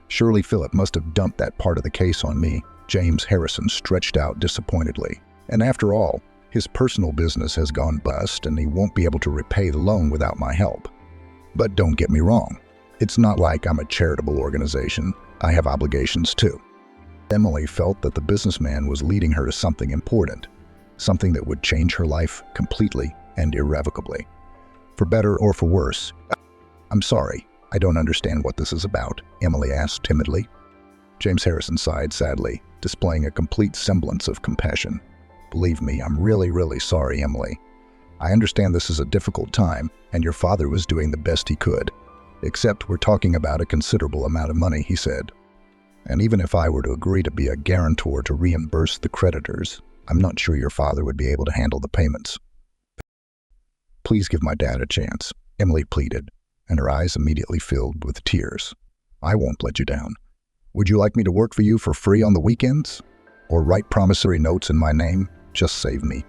Surely Philip must have dumped that part of the case on me," James Harrison stretched out disappointedly. "And after all, his personal business has gone bust and he won't be able to repay the loan without my help. But don't get me wrong. It's not like I'm a charitable organization. I have obligations too." Emily felt that the businessman was leading her to something important, something that would change her life completely and irrevocably. For better or for worse. "I'm sorry, I don't understand what this is about," Emily asked timidly. James Harrison sighed sadly, displaying a complete semblance of compassion. "Believe me, I'm really, really sorry, Emily. I understand this is a difficult time, and your father was doing the best he could. Except we're talking about a considerable amount of money, he said. And even if I were to agree to be a guarantor to reimburse the creditors, I'm not sure your father would be able to handle the payments. Please give my dad a chance, Emily pleaded, and her eyes immediately filled with tears. I won't let you down. Would you like me to work for you for free on the weekends? Or write promissory notes in my name? Just save me.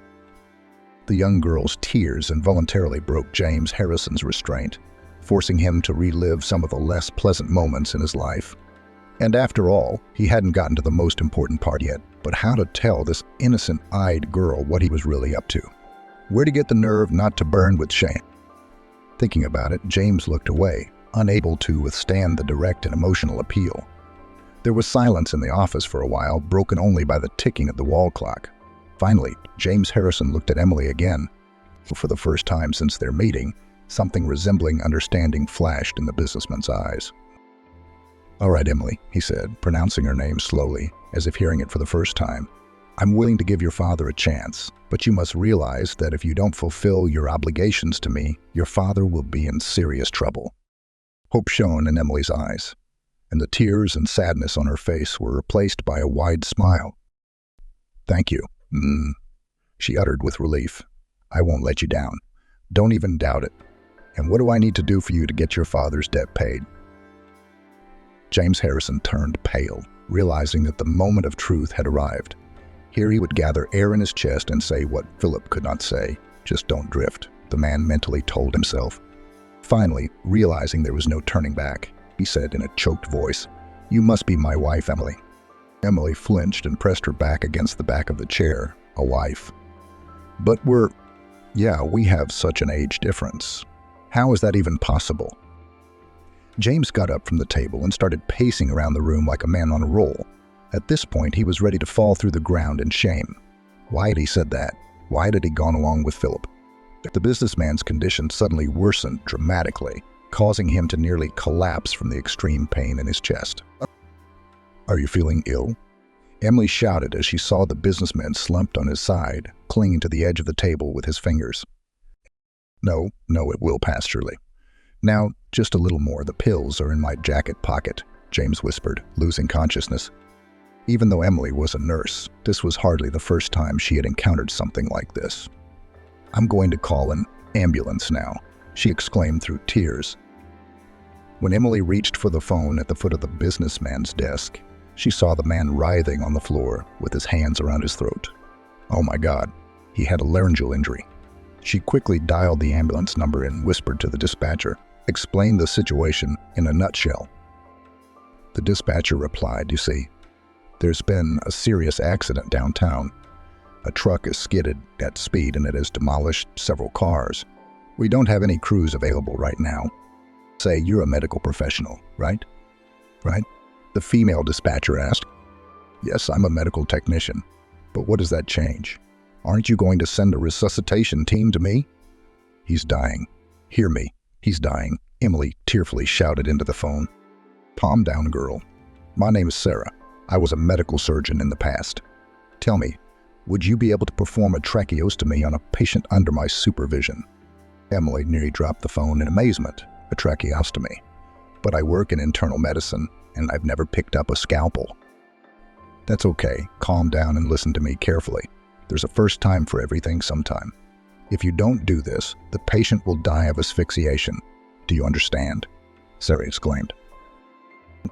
The young girl's tears involuntarily broke James Harrison's restraint, forcing him to relive some of the less pleasant moments in his life. And after all, he hadn't gotten to the most important part yet, but how to tell this innocent-eyed girl what he was really up to. Where to get the nerve not to burn with shame? Thinking about it, James looked away, unable to withstand the direct and emotional appeal. There was silence in the office for a while, broken only by the ticking of the wall clock. Finally, James Harrison looked at Emily again. For the first time since their meeting, something resembling understanding flashed in the businessman's eyes. All right, Emily, he said, pronouncing her name slowly, as if hearing it for the first time. I'm willing to give your father a chance, but you must realize that if you don't fulfill your obligations to me, your father will be in serious trouble. Hope shone in Emily's eyes, and the tears and sadness on her face were replaced by a wide smile. Thank you, she uttered with relief. I won't let you down. Don't even doubt it. And what do I need to do for you to get your father's debt paid? James Harrison turned pale, realizing that the moment of truth had arrived. Here he would gather air in his chest and say what Philip could not say. Just don't drift, the man mentally told himself. Finally, realizing there was no turning back, he said in a choked voice, You must be my wife, Emily. Emily flinched and pressed her back against the back of the chair. A wife. But we have such an age difference. How is that even possible? James got up from the table and started pacing around the room like a man on a roll. At this point, he was ready to fall through the ground in shame. Why had he said that? Why had he gone along with Philip? The businessman's condition suddenly worsened dramatically, causing him to nearly collapse from the extreme pain in his chest. Are you feeling ill? Emily shouted as she saw the businessman slumped on his side, clinging to the edge of the table with his fingers. No, it will pass surely. Now, just a little more. The pills are in my jacket pocket, James whispered, losing consciousness. Even though Emily was a nurse, this was hardly the first time she had encountered something like this. I'm going to call an ambulance now, she exclaimed through tears. When Emily reached for the phone at the foot of the businessman's desk, she saw the man writhing on the floor with his hands around his throat. Oh my God, he had a laryngeal injury. She quickly dialed the ambulance number and whispered to the dispatcher, explained the situation in a nutshell. The dispatcher replied, You see, there's been a serious accident downtown. A truck is skidded at speed and it has demolished several cars. We don't have any crews available right now. Say you're a medical professional, right? Right? The female dispatcher asked. Yes, I'm a medical technician. But what does that change? Aren't you going to send a resuscitation team to me? He's dying. Hear me. He's dying, Emily tearfully shouted into the phone. Calm down, girl. My name is Sarah. I was a medical surgeon in the past. Tell me, would you be able to perform a tracheostomy on a patient under my supervision? Emily nearly dropped the phone in amazement. A tracheostomy. But I work in internal medicine, and I've never picked up a scalpel. That's okay. Calm down and listen to me carefully. There's a first time for everything sometime. If you don't do this, the patient will die of asphyxiation. Do you understand? Sarah exclaimed.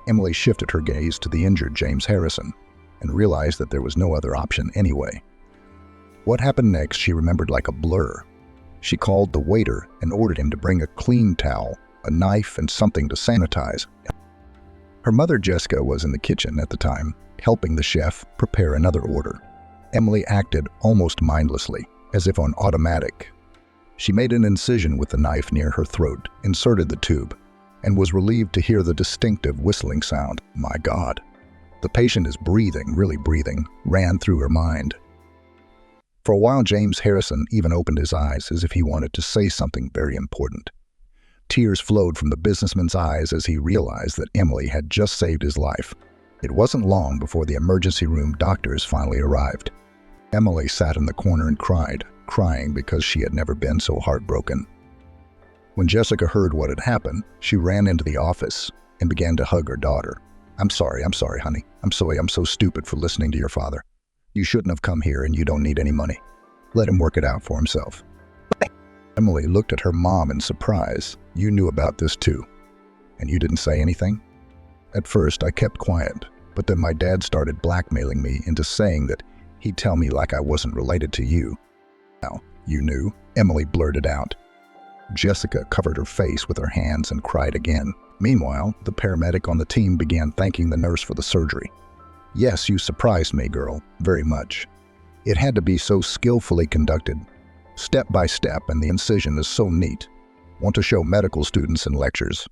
Emily shifted her gaze to the injured James Harrison and realized that there was no other option anyway. What happened next she remembered like a blur. She called the waiter and ordered him to bring a clean towel, a knife, and something to sanitize. Her mother Jessica was in the kitchen at the time, helping the chef prepare another order. Emily acted almost mindlessly, as if on automatic. She made an incision with the knife near her throat, inserted the tube, and was relieved to hear the distinctive whistling sound. My God. The patient is breathing, really breathing, ran through her mind. For a while, James Harrison even opened his eyes as if he wanted to say something very important. Tears flowed from the businessman's eyes as he realized that Emily had just saved his life. It wasn't long before the emergency room doctors finally arrived. Emily sat in the corner and cried, crying because she had never been so heartbroken. When Jessica heard what had happened, she ran into the office and began to hug her daughter. I'm sorry, honey. I'm sorry, I'm so stupid for listening to your father. You shouldn't have come here and you don't need any money. Let him work it out for himself. Emily looked at her mom in surprise. You knew about this too. And you didn't say anything? At first, I kept quiet, but then my dad started blackmailing me into saying that he'd tell me like I wasn't related to you. Now, you knew? Emily blurted out. Jessica covered her face with her hands and cried again. Meanwhile, the paramedic on the team began thanking the nurse for the surgery. Yes, you surprised me, girl, very much. It had to be so skillfully conducted, step by step, and the incision is so neat. Want to show medical students in lectures.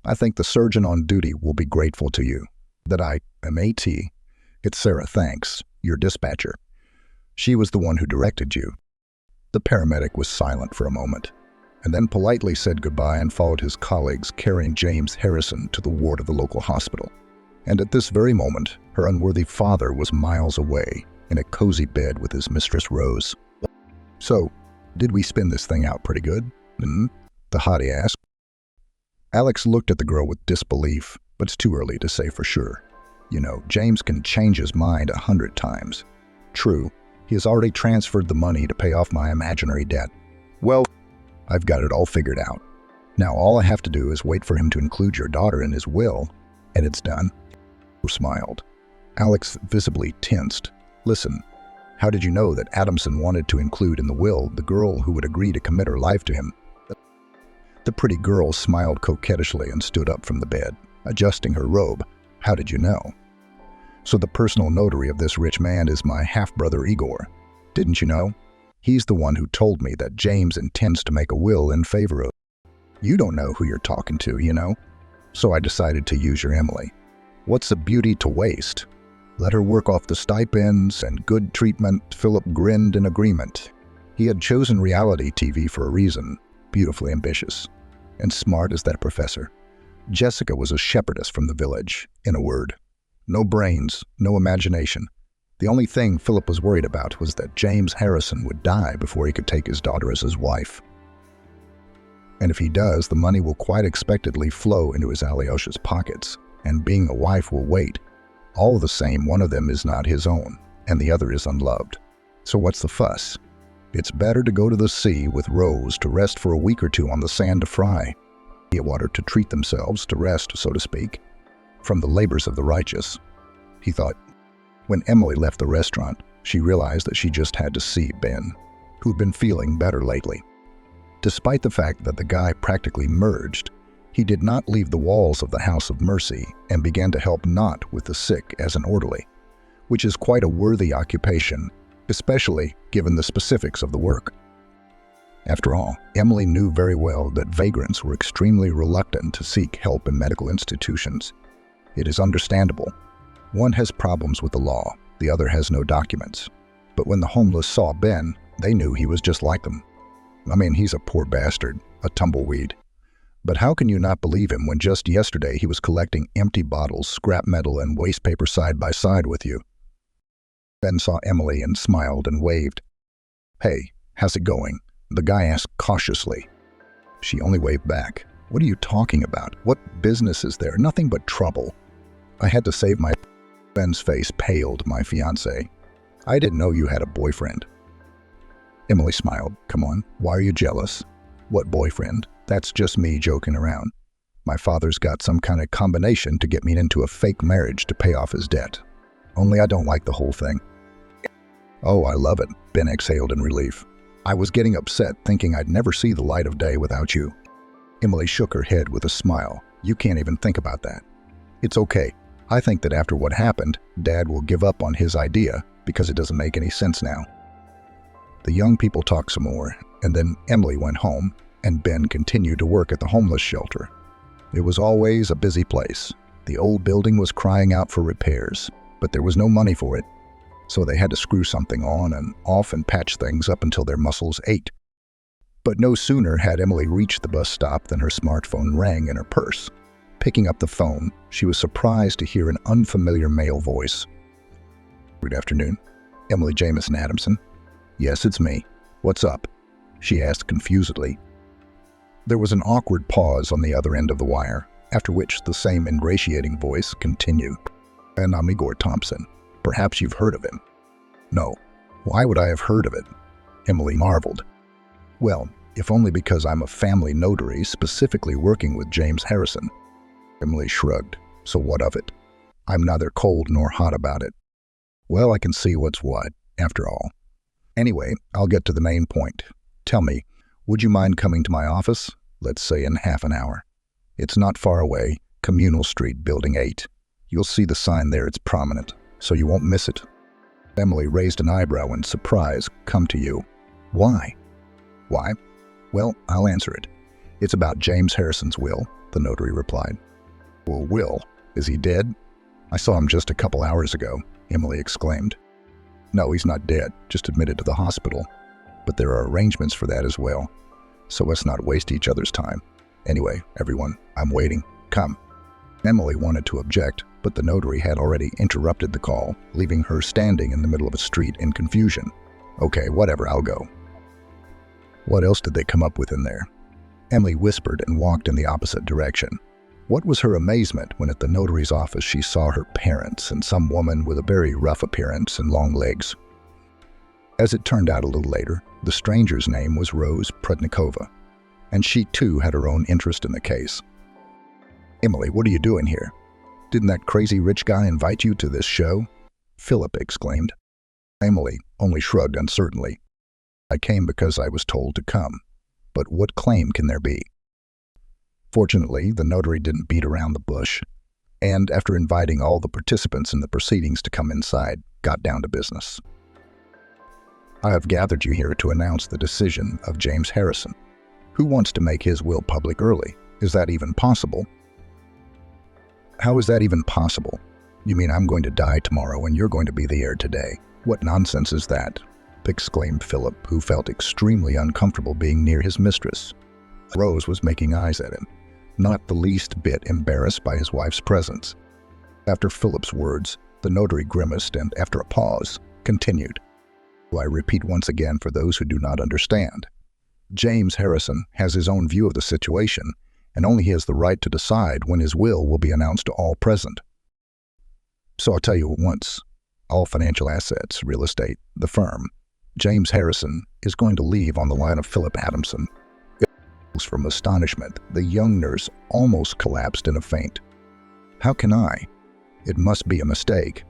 I think the surgeon on duty will be grateful to you. That I am AT. It's Sarah, thanks, your dispatcher. She was the one who directed you. The paramedic was silent for a moment, and then politely said goodbye and followed his colleagues, carrying James Harrison to the ward of the local hospital. And at this very moment, her unworthy father was miles away, in a cozy bed with his mistress Rose. So, did we spin this thing out pretty good? The hottie asked. Alex looked at the girl with disbelief, but it's too early to say for sure. You know, James can change his mind 100 times. True, he has already transferred the money to pay off my imaginary debt. Well, I've got it all figured out. Now all I have to do is wait for him to include your daughter in his will, and it's done. He smiled. Alex visibly tensed. Listen, how did you know that Adamson wanted to include in the will the girl who would agree to commit her life to him? The pretty girl smiled coquettishly and stood up from the bed, adjusting her robe. How did you know? So the personal notary of this rich man is my half-brother Igor. Didn't you know? He's the one who told me that James intends to make a will in favor of. You don't know who you're talking to, you know? So I decided to use your Emily. What's a beauty to waste? Let her work off the stipends and good treatment. Philip grinned in agreement. He had chosen reality TV for a reason, beautifully ambitious, and smart as that professor. Jessica was a shepherdess from the village, in a word. No brains, no imagination. The only thing Philip was worried about was that James Harrison would die before he could take his daughter as his wife. And if he does, the money will quite expectedly flow into his Alyosha's pockets, and being a wife will wait. All the same, one of them is not his own, and the other is unloved. So what's the fuss? It's better to go to the sea with Rose to rest for a week or two on the sand to fry. Water to treat themselves, to rest, so to speak, from the labors of the righteous, he thought. When Emily left the restaurant, she realized that she just had to see Ben, who'd been feeling better lately. Despite the fact that the guy practically merged, he did not leave the walls of the House of Mercy and began to help not with the sick as an orderly, which is quite a worthy occupation, especially given the specifics of the work. After all, Emily knew very well that vagrants were extremely reluctant to seek help in medical institutions. It is understandable. One has problems with the law, the other has no documents. But when the homeless saw Ben, they knew he was just like them. I mean, he's a poor bastard, a tumbleweed. But how can you not believe him when just yesterday he was collecting empty bottles, scrap metal, and waste paper side by side with you? Ben saw Emily and smiled and waved. Hey, how's it going? The guy asked cautiously. She only waved back. What are you talking about? What business is there? Nothing but trouble. I had to save my... Ben's face paled, my fiancé. I didn't know you had a boyfriend. Emily smiled. Come on, why are you jealous? What boyfriend? That's just me joking around. My father's got some kind of combination to get me into a fake marriage to pay off his debt. Only I don't like the whole thing. Oh, I love it, Ben exhaled in relief. I was getting upset, thinking I'd never see the light of day without you. Emily shook her head with a smile. You can't even think about that. It's okay. I think that after what happened, Dad will give up on his idea because it doesn't make any sense now. The young people talked some more, and then Emily went home, and Ben continued to work at the homeless shelter. It was always a busy place. The old building was crying out for repairs, but there was no money for it. So they had to screw something on and off and patch things up until their muscles ached. But no sooner had Emily reached the bus stop than her smartphone rang in her purse. Picking up the phone, she was surprised to hear an unfamiliar male voice. Good afternoon. Emily Jamison Adamson. Yes, it's me. "What's up?" she asked confusedly. There was an awkward pause on the other end of the wire, after which the same ingratiating voice continued. "And I'm Igor Thompson. Perhaps you've heard of him." "No. Why would I have heard of it?" Emily marveled. "Well, if only because I'm a family notary specifically working with James Harrison." Emily shrugged. "So what of it? I'm neither cold nor hot about it." "Well, I can see what's what, after all. Anyway, I'll get to the main point. Tell me, would you mind coming to my office? Let's say in half an hour. It's not far away, Communal Street, Building 8. You'll see the sign there, it's prominent, so you won't miss it." Emily raised an eyebrow in surprise. "Come to you. Why?" "Why? Well, I'll answer it. It's about James Harrison's will," the notary replied. "Well, will? Is he dead? I saw him just a couple hours ago," Emily exclaimed. "No, he's not dead, just admitted to the hospital. But there are arrangements for that as well. So let's not waste each other's time. Anyway, everyone, I'm waiting. Come." Emily wanted to object, but the notary had already interrupted the call, leaving her standing in the middle of a street in confusion. "Okay, whatever, I'll go." What else did they come up with in there? Emily whispered and walked in the opposite direction. What was her amazement when at the notary's office she saw her parents and some woman with a very rough appearance and long legs. As it turned out a little later, the stranger's name was Rose Prudnikova, and she too had her own interest in the case. "Emily, what are you doing here? Didn't that crazy rich guy invite you to this show?" Philip exclaimed. Emily only shrugged uncertainly. "I came because I was told to come. But what claim can there be?" Fortunately, the notary didn't beat around the bush, and after inviting all the participants in the proceedings to come inside, got down to business. "I have gathered you here to announce the decision of James Harrison. Who wants to make his will public early? Is that even possible?" "How is that even possible? You mean I'm going to die tomorrow and you're going to be the heir today? What nonsense is that?" exclaimed Philip, who felt extremely uncomfortable being near his mistress. Rose was making eyes at him, not the least bit embarrassed by his wife's presence. After Philip's words, the notary grimaced and, after a pause, continued. "I repeat once again for those who do not understand. James Harrison has his own view of the situation, and only he has the right to decide when his will be announced to all present. So I'll tell you at once, all financial assets, real estate, the firm, James Harrison is going to leave on the line of Philip Adamson." From astonishment, the young nurse almost collapsed in a faint. "How can I? It must be a mistake.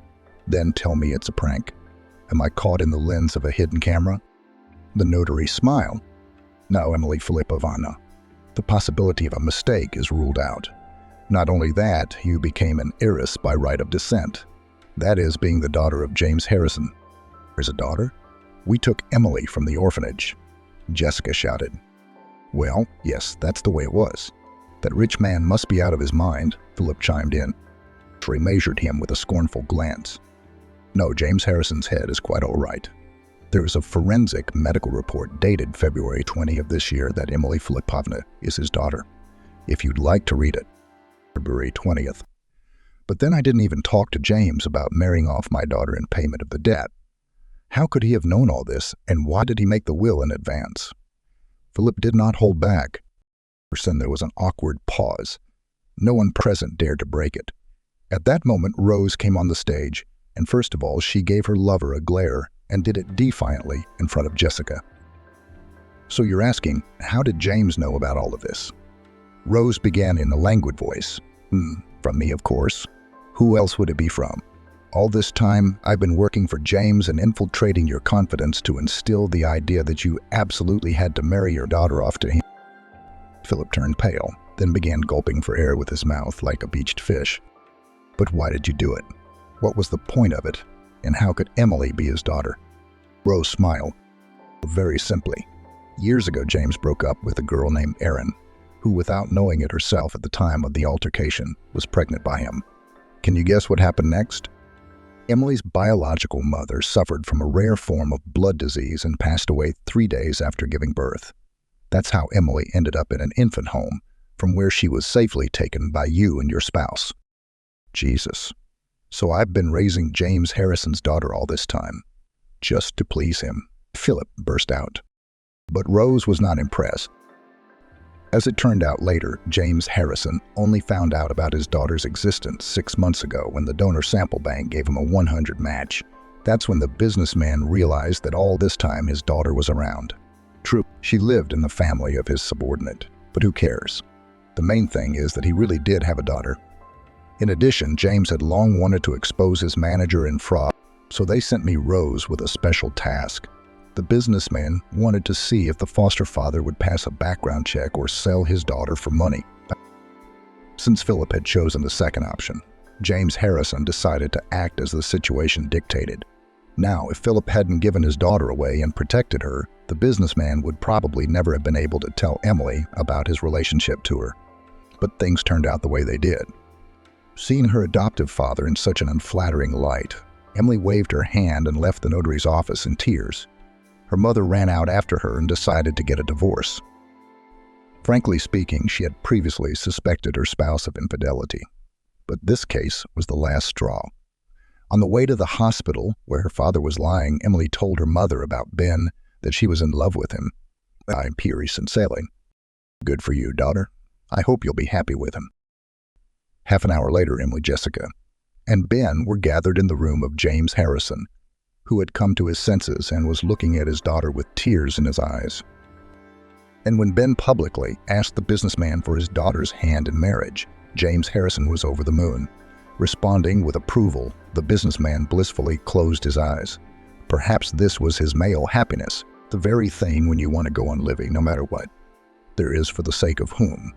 Then tell me it's a prank. Am I caught in the lens of a hidden camera?" The notary smiled. "No, Emily Filipovna. The possibility of a mistake is ruled out. Not only that, you became an heiress by right of descent. That is, being the daughter of James Harrison." "There's a daughter? We took Emily from the orphanage," Jessica shouted. "Well, yes, that's the way it was. That rich man must be out of his mind," Philip chimed in. Trey measured him with a scornful glance. "No, James Harrison's head is quite all right. There is a forensic medical report dated February 20 of this year that Emily Filipovna is his daughter. If you'd like to read it, February 20th. But then I didn't even talk to James about marrying off my daughter in payment of the debt. How could he have known all this, and why did he make the will in advance?" Philip did not hold back. Then there was an awkward pause. No one present dared to break it. At that moment, Rose came on the stage, and first of all, she gave her lover a glare and did it defiantly in front of Jessica. "So you're asking, how did James know about all of this?" Rose began in a languid voice. From me, of course. Who else would it be from? All this time, I've been working for James and infiltrating your confidence to instill the idea that you absolutely had to marry your daughter off to him." Philip turned pale, then began gulping for air with his mouth like a beached fish. "But why did you do it? What was the point of it? And how could Emily be his daughter?" Rose smiled. "Very simply. Years ago, James broke up with a girl named Erin, who, without knowing it herself at the time of the altercation, was pregnant by him. Can you guess what happened next? Emily's biological mother suffered from a rare form of blood disease and passed away 3 days after giving birth. That's how Emily ended up in an infant home, from where she was safely taken by you and your spouse." "Jesus. So I've been raising James Harrison's daughter all this time, just to please him," Philip burst out. But Rose was not impressed. As it turned out later, James Harrison only found out about his daughter's existence 6 months ago when the donor sample bank gave him a 100 match. That's when the businessman realized that all this time his daughter was around. True, she lived in the family of his subordinate, but who cares? The main thing is that he really did have a daughter. In addition, James had long wanted to expose his manager in fraud, so they sent me Rose with a special task. The businessman wanted to see if the foster father would pass a background check or sell his daughter for money. Since Philip had chosen the second option, James Harrison decided to act as the situation dictated. Now, if Philip hadn't given his daughter away and protected her, the businessman would probably never have been able to tell Emily about his relationship to her. But things turned out the way they did. Seeing her adoptive father in such an unflattering light, Emily waved her hand and left the notary's office in tears. Her mother ran out after her and decided to get a divorce. Frankly speaking, she had previously suspected her spouse of infidelity, but this case was the last straw. On the way to the hospital where her father was lying, Emily told her mother about Ben, that she was in love with him. I'm furious and sailing. Good for you, daughter. I hope you'll be happy with him. Half an hour later, Emily, Jessica, and Ben were gathered in the room of James Harrison, who had come to his senses and was looking at his daughter with tears in his eyes. And when Ben publicly asked the businessman for his daughter's hand in marriage, James Harrison was over the moon. Responding with approval, the businessman blissfully closed his eyes. Perhaps this was his male happiness, the very thing when you want to go on living no matter what. There is for the sake of whom.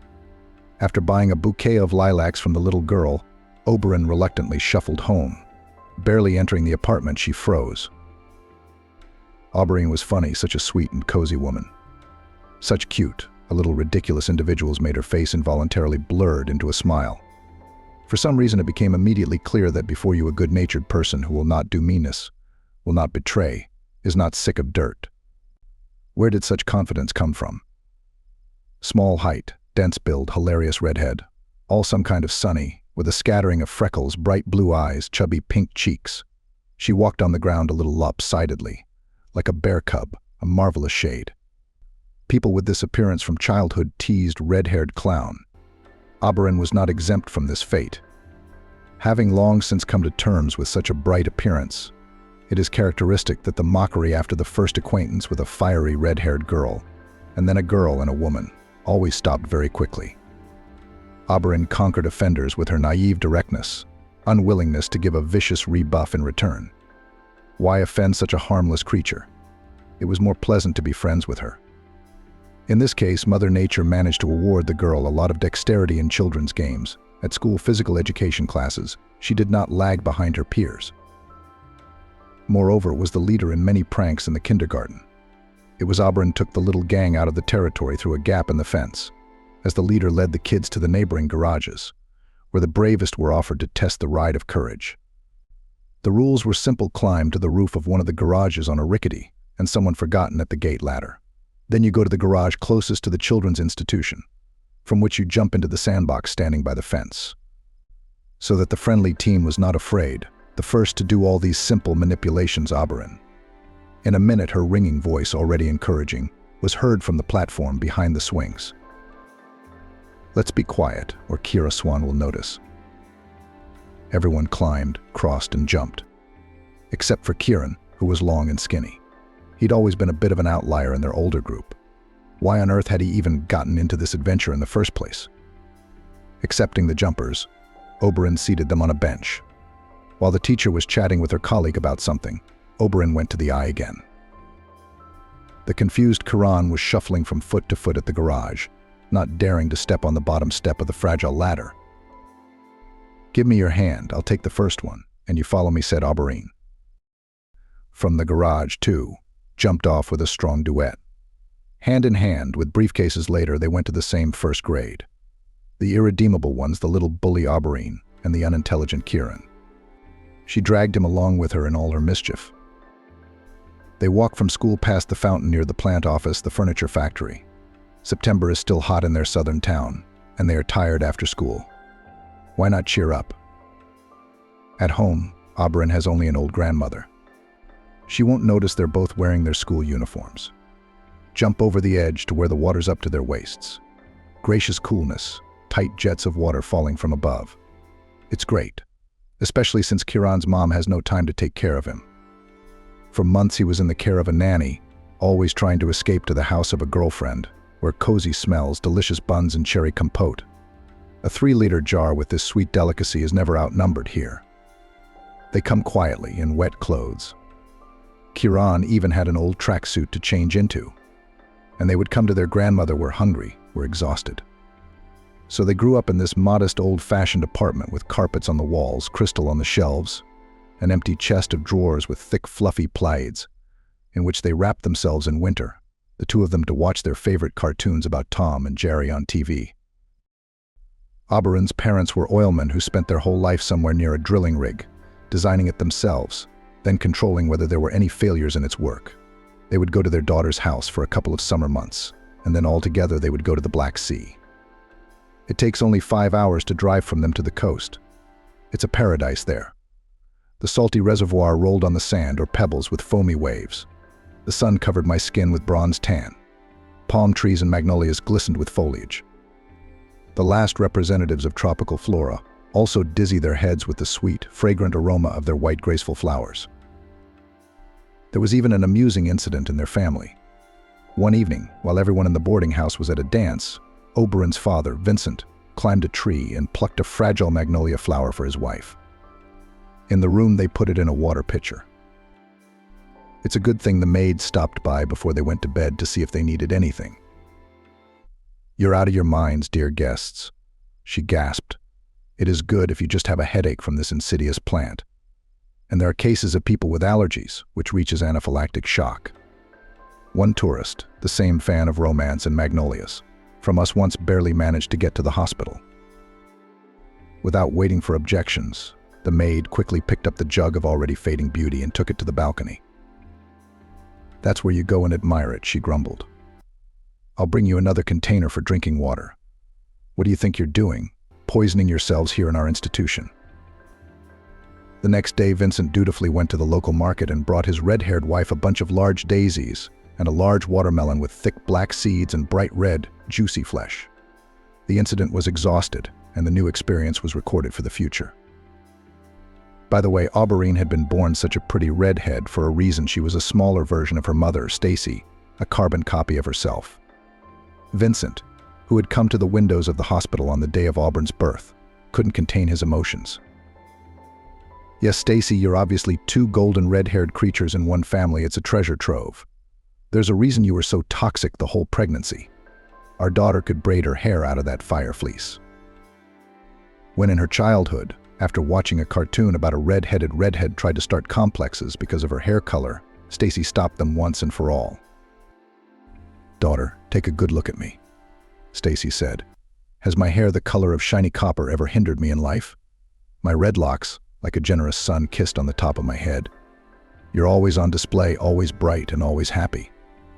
After buying a bouquet of lilacs from the little girl, Oberon reluctantly shuffled home. Barely entering the apartment, she froze. Aubrey was funny, such a sweet and cozy woman. Such cute, a little ridiculous individuals made her face involuntarily blurred into a smile. For some reason, it became immediately clear that before you a good-natured person who will not do meanness, will not betray, is not sick of dirt. Where did such confidence come from? Small height, dense build, hilarious redhead, all some kind of sunny, with a scattering of freckles, bright blue eyes, chubby pink cheeks. She walked on the ground a little lopsidedly, like a bear cub, a marvelous shade. People with this appearance from childhood teased red-haired clown. Oberon was not exempt from this fate. Having long since come to terms with such a bright appearance, it is characteristic that the mockery after the first acquaintance with a fiery red-haired girl, and then a girl and a woman, always stopped very quickly. Oberon conquered offenders with her naive directness, unwillingness to give a vicious rebuff in return. Why offend such a harmless creature? It was more pleasant to be friends with her. In this case, Mother Nature managed to award the girl a lot of dexterity in children's games. At school physical education classes, she did not lag behind her peers. Moreover, was the leader in many pranks in the kindergarten. It was Oberon took the little gang out of the territory through a gap in the fence, as the leader led the kids to the neighboring garages, where the bravest were offered to test the ride of courage. The rules were simple: climb to the roof of one of the garages on a rickety, and someone forgotten at the gate ladder. Then you go to the garage closest to the children's institution, from which you jump into the sandbox standing by the fence. So that the friendly team was not afraid, the first to do all these simple manipulations, Oberon. In a minute, her ringing voice, already encouraging, was heard from the platform behind the swings. Let's be quiet, or Kira Swan will notice. Everyone climbed, crossed, and jumped, except for Kieran, who was long and skinny. He'd always been a bit of an outlier in their older group. Why on earth had he even gotten into this adventure in the first place? Accepting the jumpers, Oberon seated them on a bench. While the teacher was chatting with her colleague about something, Oberon went to the eye again. The confused Kiran was shuffling from foot to foot at the garage, not daring to step on the bottom step of the fragile ladder. Give me your hand, I'll take the first one, and you follow me, said Oberon. From the garage, too, jumped off with a strong duet. Hand in hand, with briefcases later, they went to the same first grade. The irredeemable ones, the little bully Oberon, and the unintelligent Kieran. She dragged him along with her in all her mischief. They walked from school past the fountain near the plant office, the furniture factory. September is still hot in their southern town, and they are tired after school. Why not cheer up? At home, Oberon has only an old grandmother. She won't notice they're both wearing their school uniforms. jump over the edge to where the water's up to their waists. Gracious coolness, tight jets of water falling from above. It's great, especially since Kieran's mom has no time to take care of him. For months he was in the care of a nanny, always trying to escape to the house of a girlfriend, where cozy smells, delicious buns and cherry compote. A 3-liter jar with this sweet delicacy is never outnumbered here. They come quietly in wet clothes. Kieran even had an old tracksuit to change into. And they would come to their grandmother were hungry, were exhausted. So they grew up in this modest old-fashioned apartment with carpets on the walls, crystal on the shelves, an empty chest of drawers with thick fluffy plaids, in which they wrapped themselves in winter, the two of them to watch their favorite cartoons about Tom and Jerry on TV. Oberon's parents were oilmen who spent their whole life somewhere near a drilling rig, designing it themselves, then controlling whether there were any failures in its work. They would go to their daughter's house for a couple of summer months, and then all together they would go to the Black Sea. It takes only 5 hours to drive from them to the coast. It's a paradise there. The salty reservoir rolled on the sand or pebbles with foamy waves. The sun covered my skin with bronze tan. Palm trees and magnolias glistened with foliage. The last representatives of tropical flora also dizzy their heads with the sweet, fragrant aroma of their white, graceful flowers. There was even an amusing incident in their family. One evening, while everyone in the boarding house was at a dance, Oberon's father, Vincent, climbed a tree and plucked a fragile magnolia flower for his wife. In the room, they put it in a water pitcher. It's a good thing the maid stopped by before they went to bed to see if they needed anything. "You're out of your minds, dear guests," she gasped. "It is good if you just have a headache from this insidious plant. And there are cases of people with allergies, which reaches anaphylactic shock." One tourist, the same fan of romance and magnolias, from us once barely managed to get to the hospital. Without waiting for objections, the maid quickly picked up the jug of already fading beauty and took it to the balcony. "That's where you go and admire it," she grumbled. "I'll bring you another container for drinking water. What do you think you're doing, poisoning yourselves here in our institution?" The next day, Vincent dutifully went to the local market and brought his red-haired wife a bunch of large daisies and a large watermelon with thick black seeds and bright red, juicy flesh. The incident was exhausted, and the new experience was recorded for the future. By the way, Oberyn had been born such a pretty redhead for a reason. She was a smaller version of her mother, Stacy, a carbon copy of herself. Vincent, who had come to the windows of the hospital on the day of Auburn's birth, couldn't contain his emotions. "Yes, Stacy, you're obviously two golden red-haired creatures in one family. It's a treasure trove. There's a reason you were so toxic the whole pregnancy. Our daughter could braid her hair out of that fire fleece." When in her childhood, after watching a cartoon about a red-headed redhead tried to start complexes because of her hair color, Stacy stopped them once and for all. "Daughter, take a good look at me," Stacy said. "Has my hair the color of shiny copper ever hindered me in life? My red locks, like a generous sun kissed on the top of my head. You're always on display, always bright and always happy.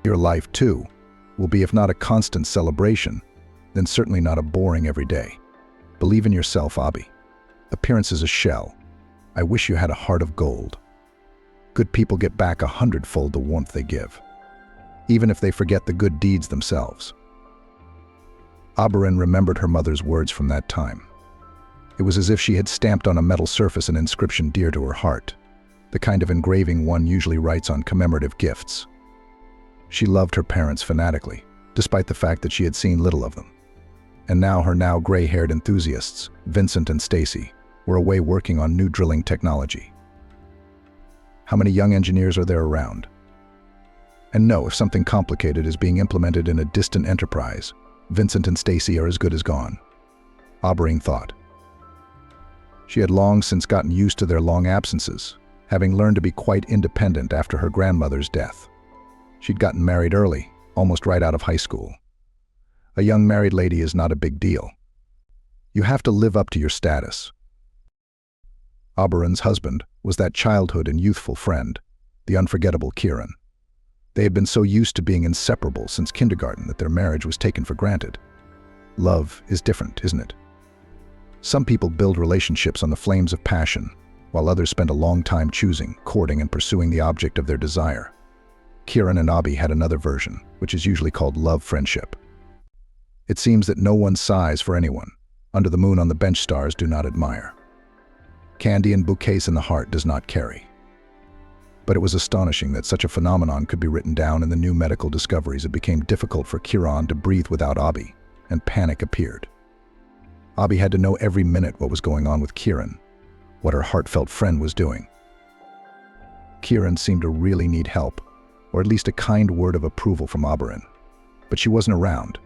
Your life, too, will be if not a constant celebration, then certainly not a boring every day. Believe in yourself, Abby. Appearance is a shell. I wish you had a heart of gold. Good people get back 100-fold the warmth they give, even if they forget the good deeds themselves." Oberyn remembered her mother's words from that time. It was as if she had stamped on a metal surface an inscription dear to her heart, the kind of engraving one usually writes on commemorative gifts. She loved her parents fanatically, despite the fact that she had seen little of them. And now her now gray-haired enthusiasts, Vincent and Stacy, were away working on new drilling technology. How many young engineers are there around? And no, if something complicated is being implemented in a distant enterprise, Vincent and Stacy are as good as gone, Oberyn thought. She had long since gotten used to their long absences, having learned to be quite independent after her grandmother's death. She'd gotten married early, almost right out of high school. A young married lady is not a big deal. You have to live up to your status. Oberyn's husband was that childhood and youthful friend, the unforgettable Kieran. They had been so used to being inseparable since kindergarten that their marriage was taken for granted. Love is different, isn't it? Some people build relationships on the flames of passion, while others spend a long time choosing, courting, and pursuing the object of their desire. Kieran and Abby had another version, which is usually called love friendship. It seems that no one sighs for anyone. Under the moon on the bench stars do not admire. Candy and bouquets in the heart does not carry. But it was astonishing that such a phenomenon could be written down in the new medical discoveries. It became difficult for Kieran to breathe without Abby, and panic appeared. Abby had to know every minute what was going on with Kieran, what her heartfelt friend was doing. Kieran seemed to really need help, or at least a kind word of approval from Oberon. But she wasn't around.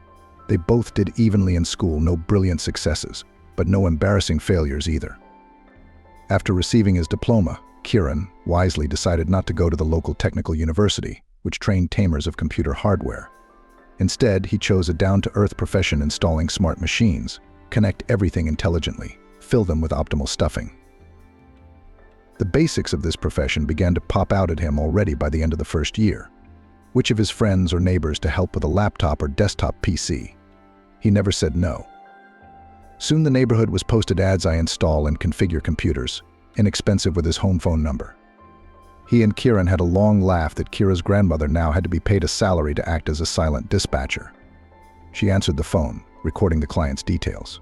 They both did evenly in school, no brilliant successes, but no embarrassing failures either. After receiving his diploma, Kieran wisely decided not to go to the local technical university, which trained tamers of computer hardware. Instead, he chose a down-to-earth profession installing smart machines, connect everything intelligently, fill them with optimal stuffing. The basics of this profession began to pop out at him already by the end of the first year. Which of his friends or neighbors to help with a laptop or desktop PC? He never said no. Soon the neighborhood was posted ads I install and configure computers, inexpensive with his home phone number. He and Kieran had a long laugh that Kira's grandmother now had to be paid a salary to act as a silent dispatcher. She answered the phone, recording the client's details.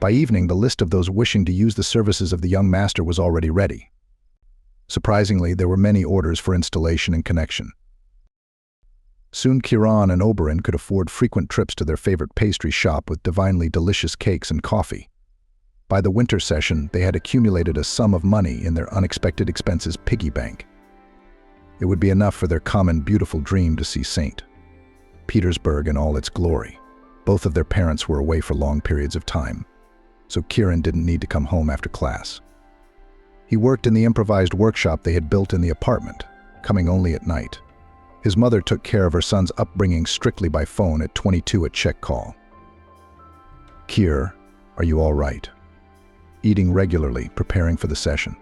By evening, the list of those wishing to use the services of the young master was already ready. Surprisingly, there were many orders for installation and connection. Soon Kieran and Oberon could afford frequent trips to their favorite pastry shop with divinely delicious cakes and coffee. By the winter session, they had accumulated a sum of money in their unexpected expenses piggy bank. It would be enough for their common beautiful dream to see St. Petersburg in all its glory. Both of their parents were away for long periods of time, so Kieran didn't need to come home after class. He worked in the improvised workshop they had built in the apartment, coming only at night. His mother took care of her son's upbringing strictly by phone at 22 at check call. "Kier, are you all right?" Eating regularly, preparing for the session.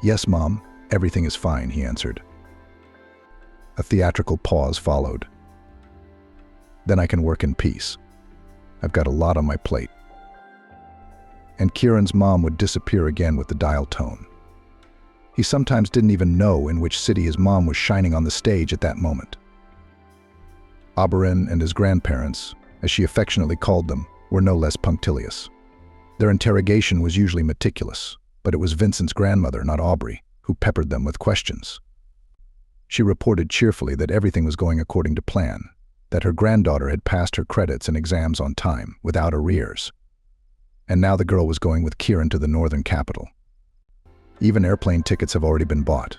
"Yes, Mom, everything is fine," he answered. A theatrical pause followed. "Then I can work in peace. I've got a lot on my plate." And Kieran's mom would disappear again with the dial tone. He sometimes didn't even know in which city his mom was shining on the stage at that moment. Oberon and his grandparents, as she affectionately called them, were no less punctilious. Their interrogation was usually meticulous, but it was Vincent's grandmother, not Aubrey, who peppered them with questions. She reported cheerfully that everything was going according to plan, that her granddaughter had passed her credits and exams on time, without arrears. And now the girl was going with Kieran to the northern capital. Even airplane tickets have already been bought.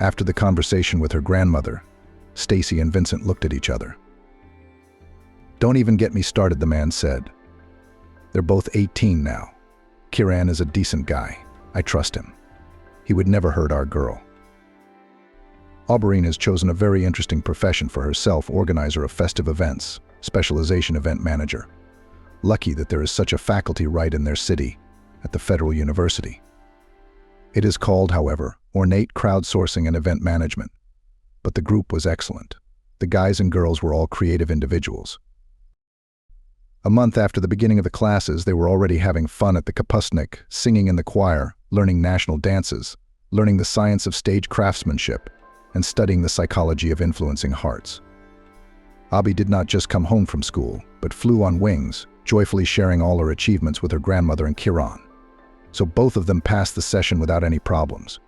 After the conversation with her grandmother, Stacy and Vincent looked at each other. "Don't even get me started," the man said. "They're both 18 now. Kieran is a decent guy. I trust him. He would never hurt our girl." Auberine has chosen a very interesting profession for herself, organizer of festive events, specialization event manager. Lucky that there is such a faculty right in their city, at the Federal University. It is called, however, ornate crowdsourcing and event management. But the group was excellent. The guys and girls were all creative individuals. A month after the beginning of the classes, they were already having fun at the kapustnik, singing in the choir, learning national dances, learning the science of stage craftsmanship, and studying the psychology of influencing hearts. Abby did not just come home from school, but flew on wings, joyfully sharing all her achievements with her grandmother and Kieran. So both of them passed the session without any problems.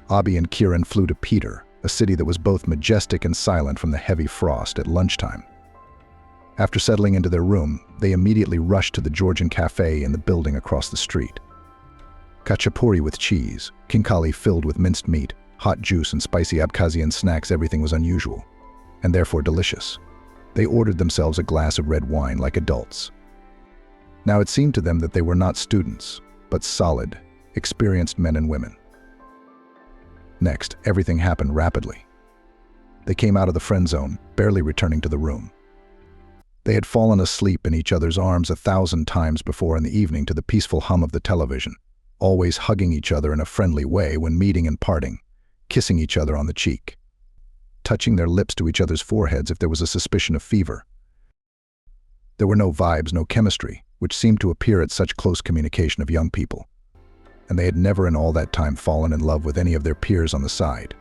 Abby and Kieran flew to Peter, a city that was both majestic and silent from the heavy frost, at lunchtime. After settling into their room, they immediately rushed to the Georgian cafe in the building across the street. Khachapuri with cheese, khinkali filled with minced meat, hot juice and spicy Abkhazian snacks. Everything was unusual, and therefore delicious. They ordered themselves a glass of red wine like adults. Now it seemed to them that they were not students, but solid, experienced men and women. Next, everything happened rapidly. They came out of the friend zone, barely returning to the room. They had fallen asleep in each other's arms 1,000 times before in the evening to the peaceful hum of the television, always hugging each other in a friendly way when meeting and parting, kissing each other on the cheek, touching their lips to each other's foreheads if there was a suspicion of fever. There were no vibes, no chemistry, which seemed to appear at such close communication of young people. and they had never in all that time fallen in love with any of their peers on the side.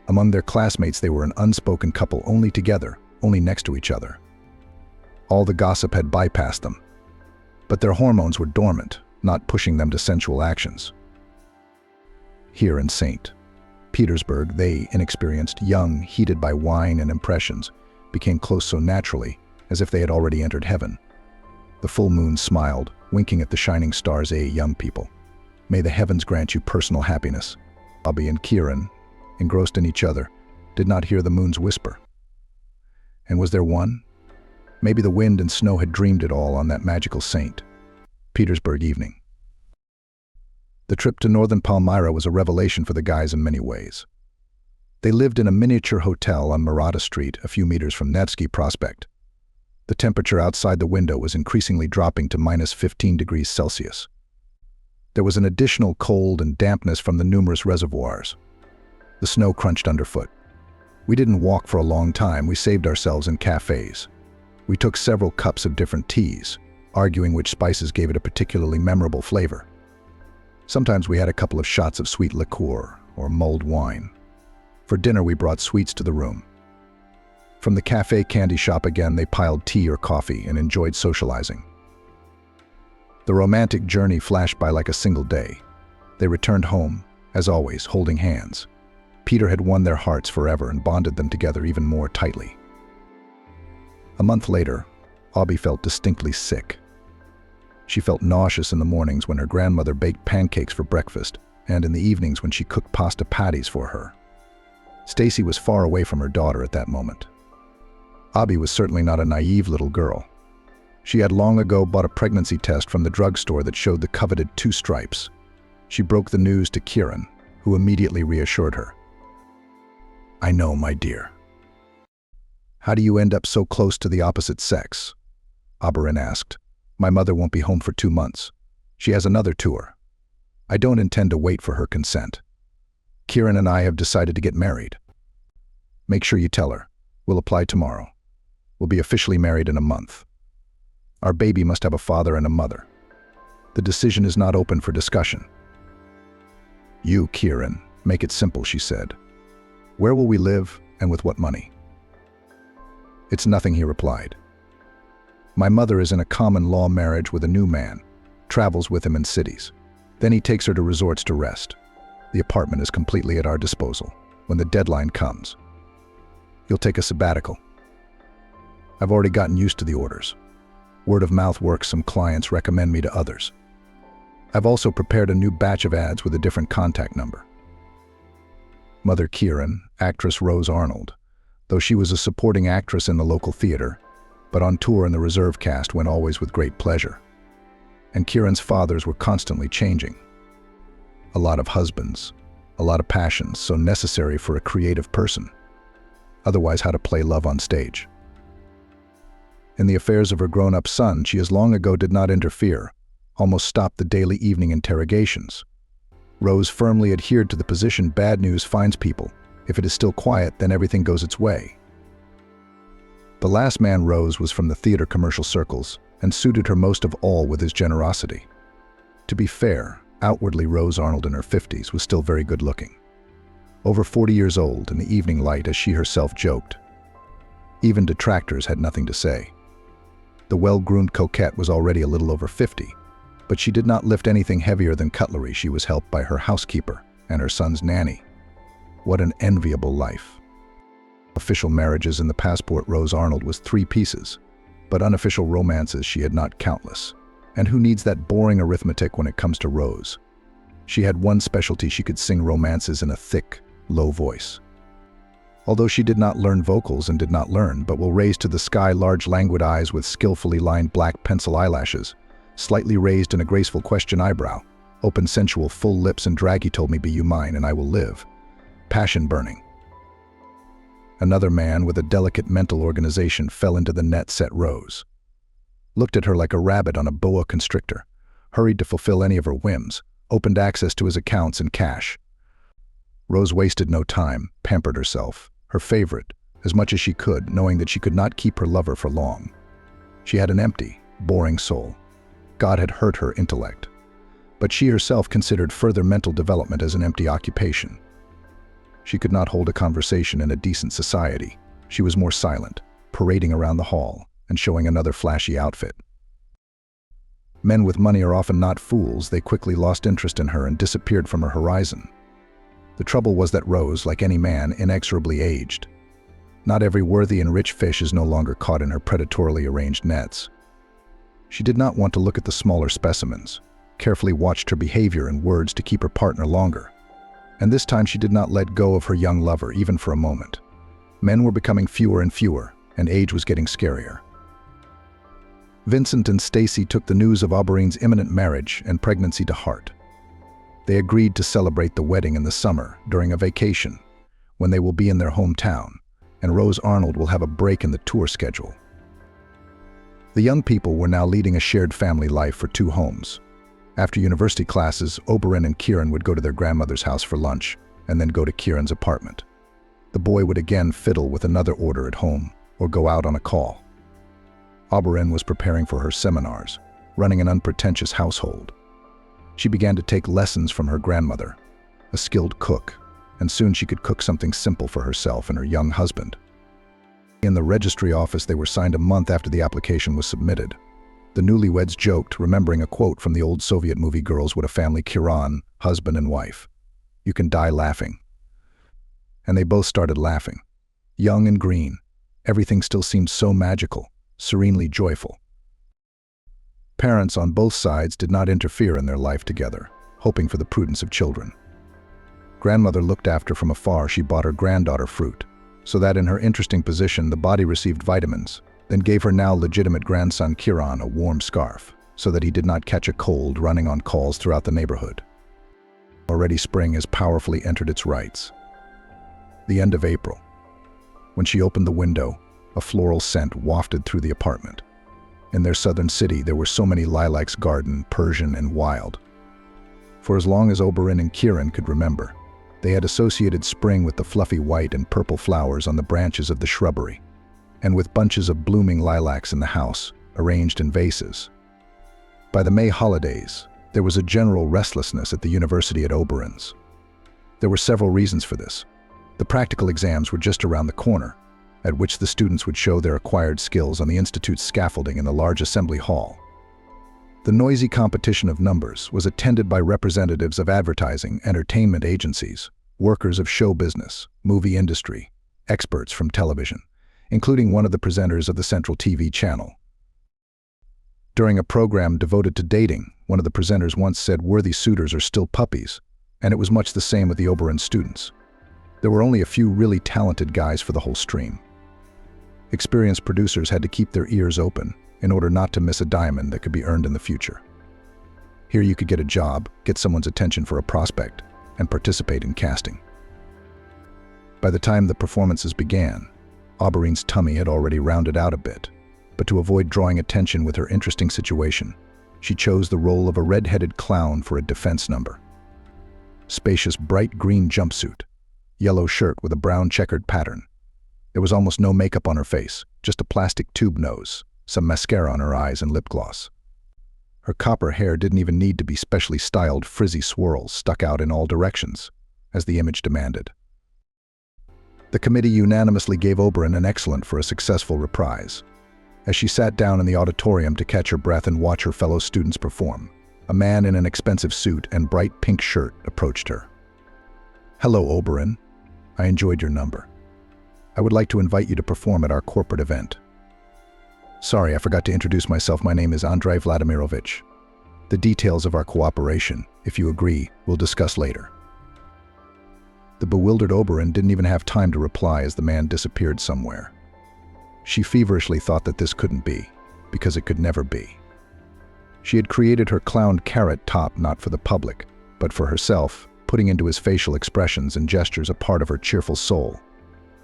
Among their classmates, they were an unspoken couple, only together, only next to each other. All the gossip had bypassed them, but their hormones were dormant, not pushing them to sensual actions. Here in St. Petersburg, they, inexperienced, young, heated by wine and impressions, became close so naturally, as if they had already entered heaven. The full moon smiled, winking at the shining stars. Young people, may the heavens grant you personal happiness. Bobby and Kieran, engrossed in each other, did not hear the moon's whisper. And was there one? Maybe the wind and snow had dreamed it all on that magical St. Petersburg evening. The trip to northern Palmyra was a revelation for the guys in many ways. They lived in a miniature hotel on Maratha Street, a few meters from Nevsky Prospect. The temperature outside the window was increasingly dropping to -15 degrees Celsius. There was an additional cold and dampness from the numerous reservoirs. The snow crunched underfoot. We didn't walk for a long time. We saved ourselves in cafes. We took several cups of different teas, arguing which spices gave it a particularly memorable flavor. Sometimes we had a couple of shots of sweet liqueur or mulled wine. For dinner, we brought sweets to the room. From the cafe candy shop again, they piled tea or coffee and enjoyed socializing. The romantic journey flashed by like a single day. They returned home, as always, holding hands. Peter had won their hearts forever and bonded them together even more tightly. A month later, Abby felt distinctly sick. She felt nauseous in the mornings when her grandmother baked pancakes for breakfast, and in the evenings when she cooked pasta patties for her. Stacy was far away from her daughter at that moment. Abby was certainly not a naive little girl. She had long ago bought a pregnancy test from the drugstore that showed the coveted 2 stripes. She broke the news to Kieran, who immediately reassured her. "I know, my dear." "How do you end up so close to the opposite sex?" Oberon asked. "My mother won't be home for 2 months. She has another tour. I don't intend to wait for her consent. Kieran and I have decided to get married." "Make sure you tell her. We'll apply tomorrow. We'll be officially married in a month. Our baby must have a father and a mother. The decision is not open for discussion." "You, Kieran, make it simple," she said. "Where will we live, and with what money?" "It's nothing," he replied. "My mother is in a common law marriage with a new man, travels with him in cities. Then he takes her to resorts to rest. The apartment is completely at our disposal when the deadline comes. You'll take a sabbatical. I've already gotten used to the orders. Word of mouth works. Some clients recommend me to others. I've also prepared a new batch of ads with a different contact number." Mother Kieran, actress Rose Arnold, though she was a supporting actress in the local theater, but on tour in the reserve cast, went always with great pleasure. And Kieran's fathers were constantly changing. A lot of husbands, a lot of passions, so necessary for a creative person. Otherwise, how to play love on stage? In the affairs of her grown-up son, she as long ago did not interfere, almost stopped the daily evening interrogations. Rose firmly adhered to the position bad news finds people. If it is still quiet, then everything goes its way. The last man, Rose, was from the theater commercial circles and suited her most of all with his generosity. To be fair, outwardly Rose Arnold in her 50s was still very good-looking. Over 40 years old in the evening light, as she herself joked. Even detractors had nothing to say. The well-groomed coquette was already a little over 50, but she did not lift anything heavier than cutlery. She was helped by her housekeeper and her son's nanny. What an enviable life. Official marriages in the passport Rose Arnold was 3 pieces, but unofficial romances she had not countless. And who needs that boring arithmetic when it comes to Rose? She had one specialty: she could sing romances in a thick, low voice. Although she did not learn vocals and did not learn, but will raise to the sky large languid eyes with skillfully lined black pencil eyelashes, slightly raised in a graceful question eyebrow, open sensual full lips, and draggy told me, "Be you mine and I will live." Passion burning. Another man with a delicate mental organization fell into the net set Rose. Looked at her like a rabbit on a boa constrictor, hurried to fulfill any of her whims, opened access to his accounts and cash. Rose wasted no time, pampered herself, her favorite, as much as she could, knowing that she could not keep her lover for long. She had an empty, boring soul. God had hurt her intellect. but she herself considered further mental development as an empty occupation. She could not hold a conversation in a decent society. She was more silent, parading around the hall and showing another flashy outfit. Men with money are often not fools. They quickly lost interest in her and disappeared from her horizon. The trouble was that Rose, like any man, inexorably aged. Not every worthy and rich fish is no longer caught in her predatorily arranged nets. She did not want to look at the smaller specimens, carefully watched her behavior and words to keep her partner longer. And this time she did not let go of her young lover, even for a moment. Men were becoming fewer and fewer, and age was getting scarier. Vincent and Stacy took the news of Auberine's imminent marriage and pregnancy to heart. They agreed to celebrate the wedding in the summer, during a vacation, when they will be in their hometown, and Rose Arnold will have a break in the tour schedule. The young people were now leading a shared family life for two homes. After university classes, Oberyn and Kieran would go to their grandmother's house for lunch, and then go to Kieran's apartment. The boy would again fiddle with another order at home, or go out on a call. Oberyn was preparing for her seminars, running an unpretentious household. She began to take lessons from her grandmother, a skilled cook, and soon she could cook something simple for herself and her young husband. In the registry office, they were signed a month after the application was submitted. The newlyweds joked, remembering a quote from the old Soviet movie Girls With a Family: Kieran, husband and wife. "You can die laughing." And they both started laughing. Young and green, everything still seemed so magical, serenely joyful. Parents on both sides did not interfere in their life together, hoping for the prudence of children. Grandmother looked after from afar. She bought her granddaughter fruit, so that in her interesting position the body received vitamins, then gave her now legitimate grandson Kieran a warm scarf, so that he did not catch a cold running on calls throughout the neighborhood. Already spring has powerfully entered its rights. The end of April. When she opened the window, a floral scent wafted through the apartment. In their southern city, there were so many lilacs, garden, Persian, and wild. For as long as Oberyn and Kieran could remember, they had associated spring with the fluffy white and purple flowers on the branches of the shrubbery, and with bunches of blooming lilacs in the house, arranged in vases. By the May holidays, there was a general restlessness at the university at Oberyn's. There were several reasons for this. The practical exams were just around the corner, at which the students would show their acquired skills on the institute's scaffolding in the large assembly hall. The noisy competition of numbers was attended by representatives of advertising, entertainment agencies, workers of show business, movie industry, experts from television, including one of the presenters of the Central TV channel. During a program devoted to dating, one of the presenters once said worthy suitors are still puppies, and it was much the same with the Oberyn students. There were only a few really talented guys for the whole stream. Experienced producers had to keep their ears open in order not to miss a diamond that could be earned in the future. Here you could get a job, get someone's attention for a prospect, and participate in casting. By the time the performances began, Oberyn's tummy had already rounded out a bit, but to avoid drawing attention with her interesting situation, she chose the role of a red-headed clown for a defense number. Spacious bright green jumpsuit, yellow shirt with a brown checkered pattern. There was almost no makeup on her face, just a plastic tube nose, some mascara on her eyes and lip gloss. Her copper hair didn't even need to be specially styled. Frizzy swirls stuck out in all directions, as the image demanded. The committee unanimously gave Oberyn an excellent for a successful reprise. As she sat down in the auditorium to catch her breath and watch her fellow students perform, a man in an expensive suit and bright pink shirt approached her. "Hello, Oberyn. I enjoyed your number. I would like to invite you to perform at our corporate event." "Sorry, I forgot to introduce myself. My name is Andrei Vladimirovich. The details of our cooperation, if you agree, we'll discuss later." The bewildered Oberyn didn't even have time to reply as the man disappeared somewhere. She feverishly thought that this couldn't be, because it could never be. She had created her clown carrot top not for the public, but for herself, putting into his facial expressions and gestures a part of her cheerful soul.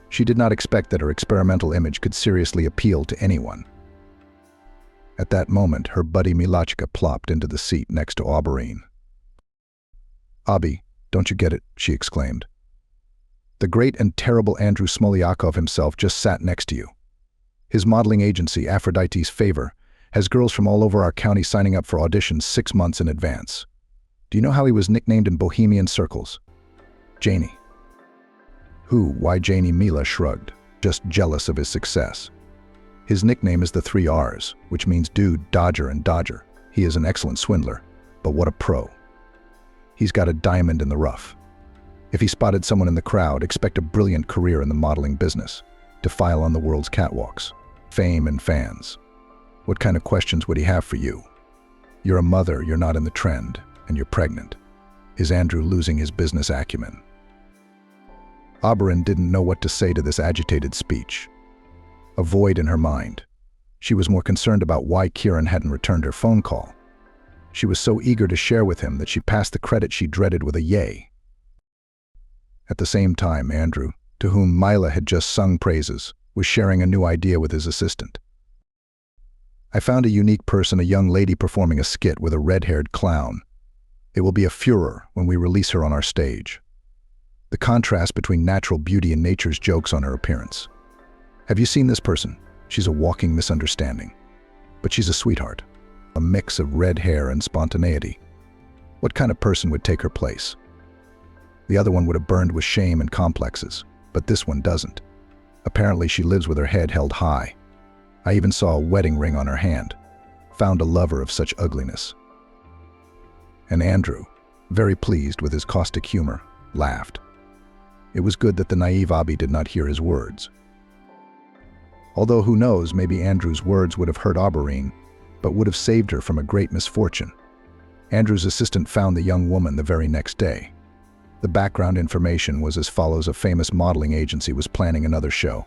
She did not expect that her experimental image could seriously appeal to anyone. At that moment, her buddy Milachka plopped into the seat next to Oberyn. "Abi, don't you get it?" she exclaimed. "The great and terrible Andrew Smolyakov himself just sat next to you. His modeling agency, Aphrodite's Favor, has girls from all over our county signing up for auditions 6 months in advance. Do you know how he was nicknamed in bohemian circles? Janie. Who? Why Janie? Mila shrugged, just jealous of his success. His nickname is the 3 R's, which means dude, dodger, and dodger. He is an excellent swindler, but what a pro. He's got a diamond in the rough. If he spotted someone in the crowd, expect a brilliant career in the modeling business, to file on the world's catwalks, fame and fans. What kind of questions would he have for you? You're a mother, you're not in the trend, and you're pregnant. Is Andrew losing his business acumen? Oberon didn't know what to say to this agitated speech. A void in her mind. She was more concerned about why Kieran hadn't returned her phone call. She was so eager to share with him that she passed the credit she dreaded with a yay. At the same time, Andrew, to whom Mila had just sung praises, was sharing a new idea with his assistant. I found a unique person, a young lady performing a skit with a red-haired clown. It will be a furor when we release her on our stage. The contrast between natural beauty and nature's jokes on her appearance. Have you seen this person? She's a walking misunderstanding. But she's a sweetheart. A mix of red hair and spontaneity. What kind of person would take her place? The other one would have burned with shame and complexes, but this one doesn't. Apparently she lives with her head held high. I even saw a wedding ring on her hand. Found a lover of such ugliness. And Andrew, very pleased with his caustic humor, laughed. It was good that the naive Abby did not hear his words. Although who knows, maybe Andrew's words would have hurt Oberyn, but would have saved her from a great misfortune. Andrew's assistant found the young woman the very next day. The background information was as follows: a famous modeling agency was planning another show.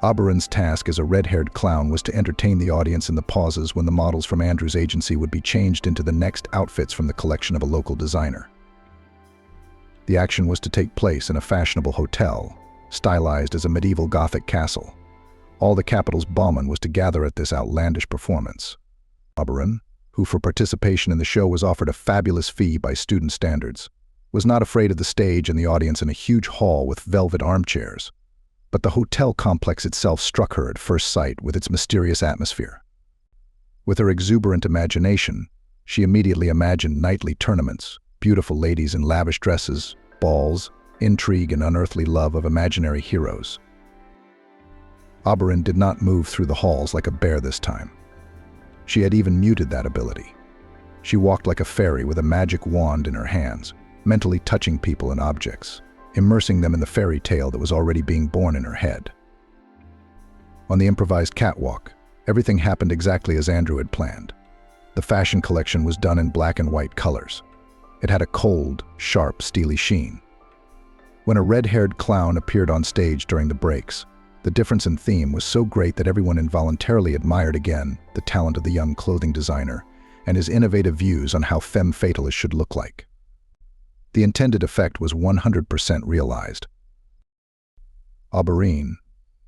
Oberyn's task as a red-haired clown was to entertain the audience in the pauses when the models from Andrew's agency would be changed into the next outfits from the collection of a local designer. The action was to take place in a fashionable hotel, stylized as a medieval Gothic castle. All the capital's bowmen was to gather at this outlandish performance. Oberyn, who for participation in the show was offered a fabulous fee by student standards, was not afraid of the stage and the audience in a huge hall with velvet armchairs. But the hotel complex itself struck her at first sight with its mysterious atmosphere. With her exuberant imagination, she immediately imagined nightly tournaments, beautiful ladies in lavish dresses, balls, intrigue and unearthly love of imaginary heroes. Oberyn did not move through the halls like a bear this time. She had even muted that ability. She walked like a fairy with a magic wand in her hands, mentally touching people and objects, immersing them in the fairy tale that was already being born in her head. On the improvised catwalk, everything happened exactly as Andrew had planned. The fashion collection was done in black and white colors. It had a cold, sharp, steely sheen. When a red-haired clown appeared on stage during the breaks, the difference in theme was so great that everyone involuntarily admired again the talent of the young clothing designer and his innovative views on how femme fatalists should look like. The intended effect was 100% realized. Oberyn,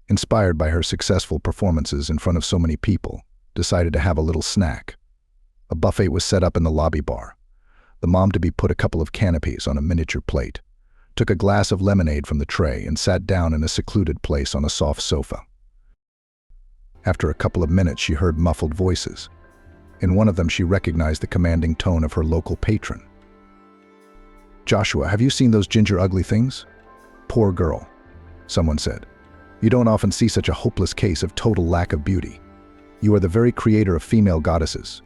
inspired by her successful performances in front of so many people, decided to have a little snack. A buffet was set up in the lobby bar. The mom-to-be put a couple of canopies on a miniature plate, took a glass of lemonade from the tray and sat down in a secluded place on a soft sofa. After a couple of minutes, she heard muffled voices. In one of them, she recognized the commanding tone of her local patron. "Joshua, have you seen those ginger ugly things?" "Poor girl," someone said. "You don't often see such a hopeless case of total lack of beauty. You are the very creator of female goddesses,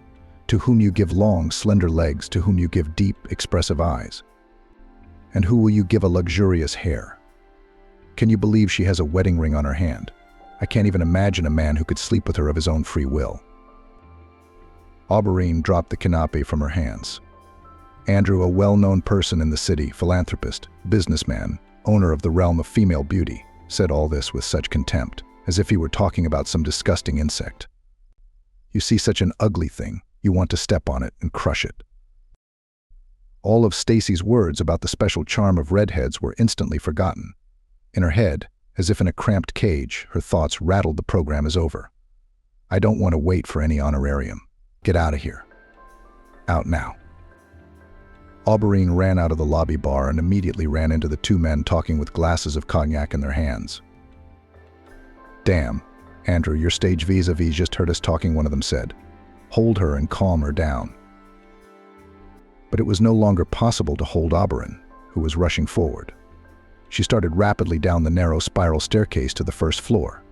to whom you give long, slender legs, to whom you give deep, expressive eyes. And who will you give a luxurious hair? Can you believe she has a wedding ring on her hand? I can't even imagine a man who could sleep with her of his own free will." Oberyn dropped the canapé from her hands. Andrew, a well-known person in the city, philanthropist, businessman, owner of the realm of female beauty, said all this with such contempt, as if he were talking about some disgusting insect. "You see such an ugly thing, you want to step on it and crush it." All of Stacy's words about the special charm of redheads were instantly forgotten. In her head, as if in a cramped cage, her thoughts rattled. The program is over. I don't want to wait for any honorarium. Get out of here. Out now. Oberyn ran out of the lobby bar and immediately ran into the two men talking with glasses of cognac in their hands. "Damn, Andrew, your stage vis-a-vis just heard us talking," one of them said. "Hold her and calm her down." But it was no longer possible to hold Oberon, who was rushing forward. She started rapidly down the narrow spiral staircase to the first floor.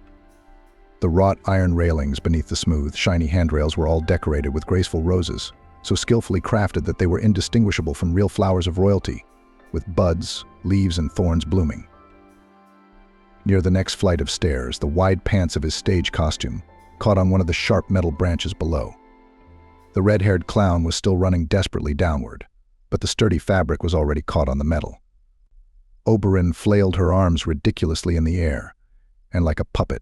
The wrought iron railings beneath the smooth, shiny handrails were all decorated with graceful roses, so skillfully crafted that they were indistinguishable from real flowers of royalty, with buds, leaves, and thorns blooming. Near the next flight of stairs, the wide pants of his stage costume caught on one of the sharp metal branches below. The red-haired clown was still running desperately downward, but the sturdy fabric was already caught on the metal. Oberon flailed her arms ridiculously in the air, and like a puppet,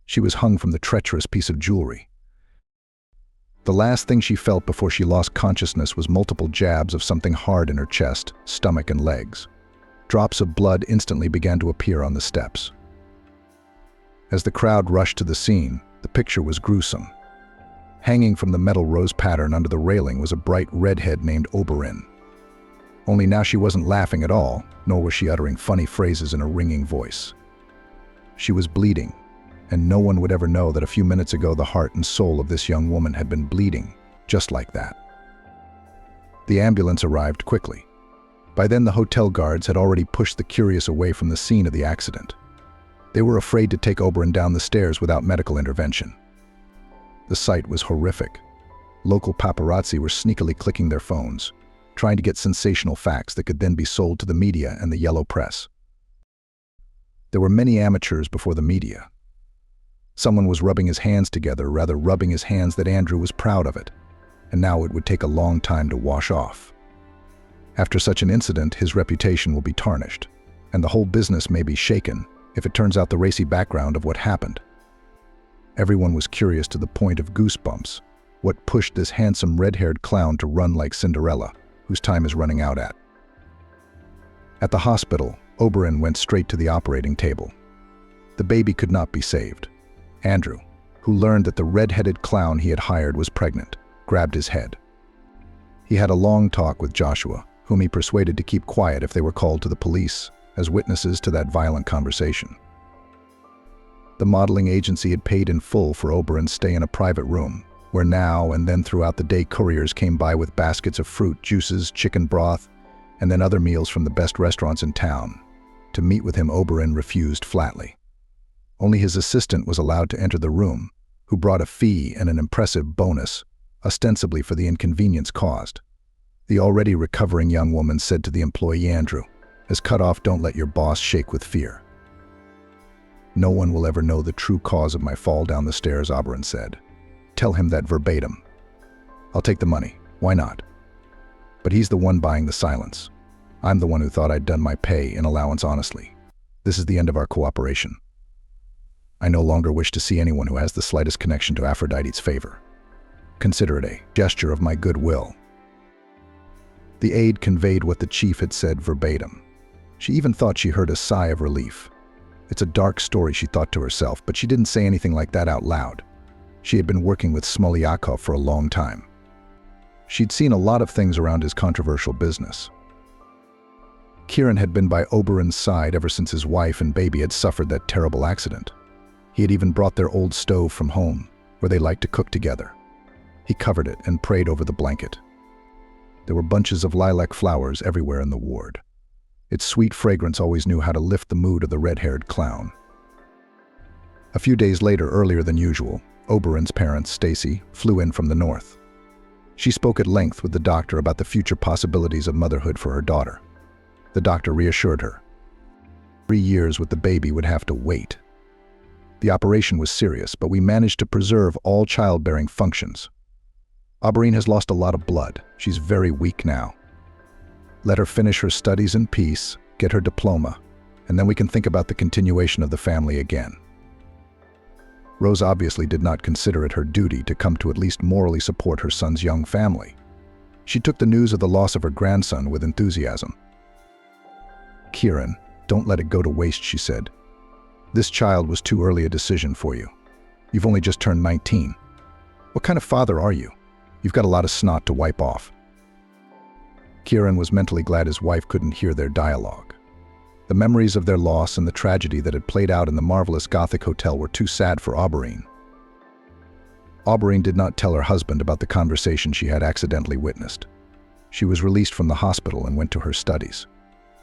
she was hung from the treacherous piece of jewelry. The last thing she felt before she lost consciousness was multiple jabs of something hard in her chest, stomach, and legs. Drops of blood instantly began to appear on the steps. As the crowd rushed to the scene, the picture was gruesome. Hanging from the metal rose pattern under the railing was a bright redhead named Oberon. Only now she wasn't laughing at all, nor was she uttering funny phrases in a ringing voice. She was bleeding, and no one would ever know that a few minutes ago the heart and soul of this young woman had been bleeding, just like that. The ambulance arrived quickly. By then the hotel guards had already pushed the curious away from the scene of the accident. They were afraid to take Oberon down the stairs without medical intervention. The sight was horrific. Local paparazzi were sneakily clicking their phones, trying to get sensational facts that could then be sold to the media and the yellow press. There were many amateurs before the media. Someone was rubbing his hands together, rather rubbing his hands that Andrew was proud of it, and now it would take a long time to wash off. After such an incident, his reputation will be tarnished, and the whole business may be shaken if it turns out the racy background of what happened. Everyone was curious to the point of goosebumps, what pushed this handsome red-haired clown to run like Cinderella, whose time is running out at. At the hospital, Oberon went straight to the operating table. The baby could not be saved. Andrew, who learned that the red-headed clown he had hired was pregnant, grabbed his head. He had a long talk with Joshua, whom he persuaded to keep quiet if they were called to the police as witnesses to that violent conversation. The modeling agency had paid in full for Oberon's stay in a private room, where now and then throughout the day couriers came by with baskets of fruit, juices, chicken broth, and then other meals from the best restaurants in town. To meet with him, Oberon refused flatly. Only his assistant was allowed to enter the room, who brought a fee and an impressive bonus, ostensibly for the inconvenience caused. The already recovering young woman said to the employee Andrew, "As cut off, don't let your boss shake with fear." "No one will ever know the true cause of my fall down the stairs," Oberon said. "Tell him that verbatim. I'll take the money. Why not? But he's the one buying the silence. I'm the one who thought I'd done my pay and allowance honestly. This is the end of our cooperation. I no longer wish to see anyone who has the slightest connection to Aphrodite's favor. Consider it a gesture of my goodwill." The aide conveyed what the chief had said verbatim. She even thought she heard a sigh of relief. It's a dark story, she thought to herself, but she didn't say anything like that out loud. She had been working with Smolyakov for a long time. She'd seen a lot of things around his controversial business. Kieran had been by Oberon's side ever since his wife and baby had suffered that terrible accident. He had even brought their old stove from home, where they liked to cook together. He covered it and prayed over the blanket. There were bunches of lilac flowers everywhere in the ward. Its sweet fragrance always knew how to lift the mood of the red-haired clown. A few days later, earlier than usual, Oberon's parents, Stacy, flew in from the north. She spoke at length with the doctor about the future possibilities of motherhood for her daughter. The doctor reassured her. 3 years with the baby would have to wait. The operation was serious, but we managed to preserve all childbearing functions. Oberon has lost a lot of blood. She's very weak now. Let her finish her studies in peace, get her diploma, and then we can think about the continuation of the family again. Rose obviously did not consider it her duty to come to at least morally support her son's young family. She took the news of the loss of her grandson with enthusiasm. "Kieran, don't let it go to waste," she said. "This child was too early a decision for you. You've only just turned 19. What kind of father are you? You've got a lot of snot to wipe off." Kieran was mentally glad his wife couldn't hear their dialogue. The memories of their loss and the tragedy that had played out in the marvelous Gothic hotel were too sad for Oberon. Oberon did not tell her husband about the conversation she had accidentally witnessed. She was released from the hospital and went to her studies.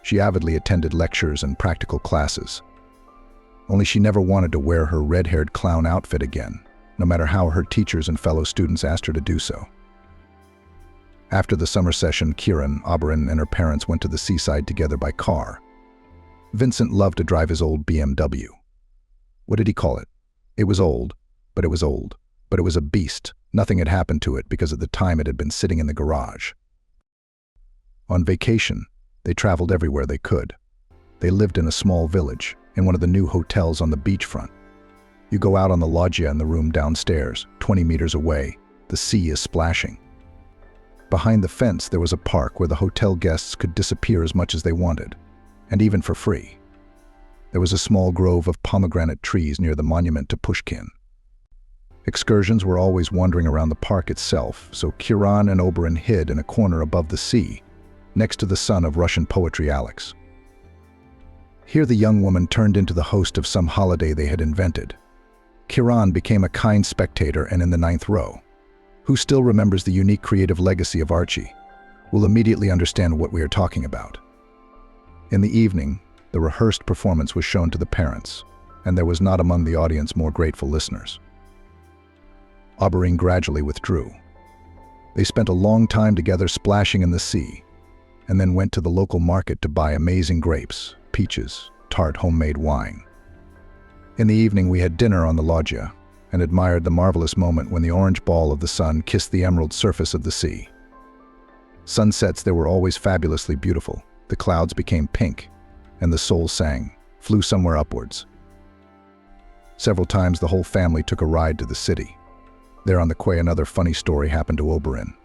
She avidly attended lectures and practical classes. Only she never wanted to wear her red-haired clown outfit again, no matter how her teachers and fellow students asked her to do so. After the summer session, Kieran, Oberon, and her parents went to the seaside together by car. Vincent loved to drive his old BMW. What did he call it? It was old, but it was old. But it was a beast. Nothing had happened to it because at the time it had been sitting in the garage. On vacation, they traveled everywhere they could. They lived in a small village, in one of the new hotels on the beachfront. You go out on the loggia in the room downstairs, 20 meters away. The sea is splashing. Behind the fence, there was a park where the hotel guests could disappear as much as they wanted, and even for free. There was a small grove of pomegranate trees near the monument to Pushkin. Excursions were always wandering around the park itself, so Kieran and Oberon hid in a corner above the sea, next to the son of Russian poetry Alex. Here the young woman turned into the host of some holiday they had invented. Kieran became a kind spectator and in the 9th row. Who still remembers the unique creative legacy of Archie will immediately understand what we are talking about. In the evening, the rehearsed performance was shown to the parents, and there was not among the audience more grateful listeners. Oberon gradually withdrew. They spent a long time together splashing in the sea, and then went to the local market to buy amazing grapes, peaches, tart homemade wine. In the evening we had dinner on the loggia, and admired the marvelous moment when the orange ball of the sun kissed the emerald surface of the sea. Sunsets there were always fabulously beautiful. The clouds became pink, and the soul sang, flew somewhere upwards. Several times the whole family took a ride to the city. There on the quay another funny story happened to Oberon.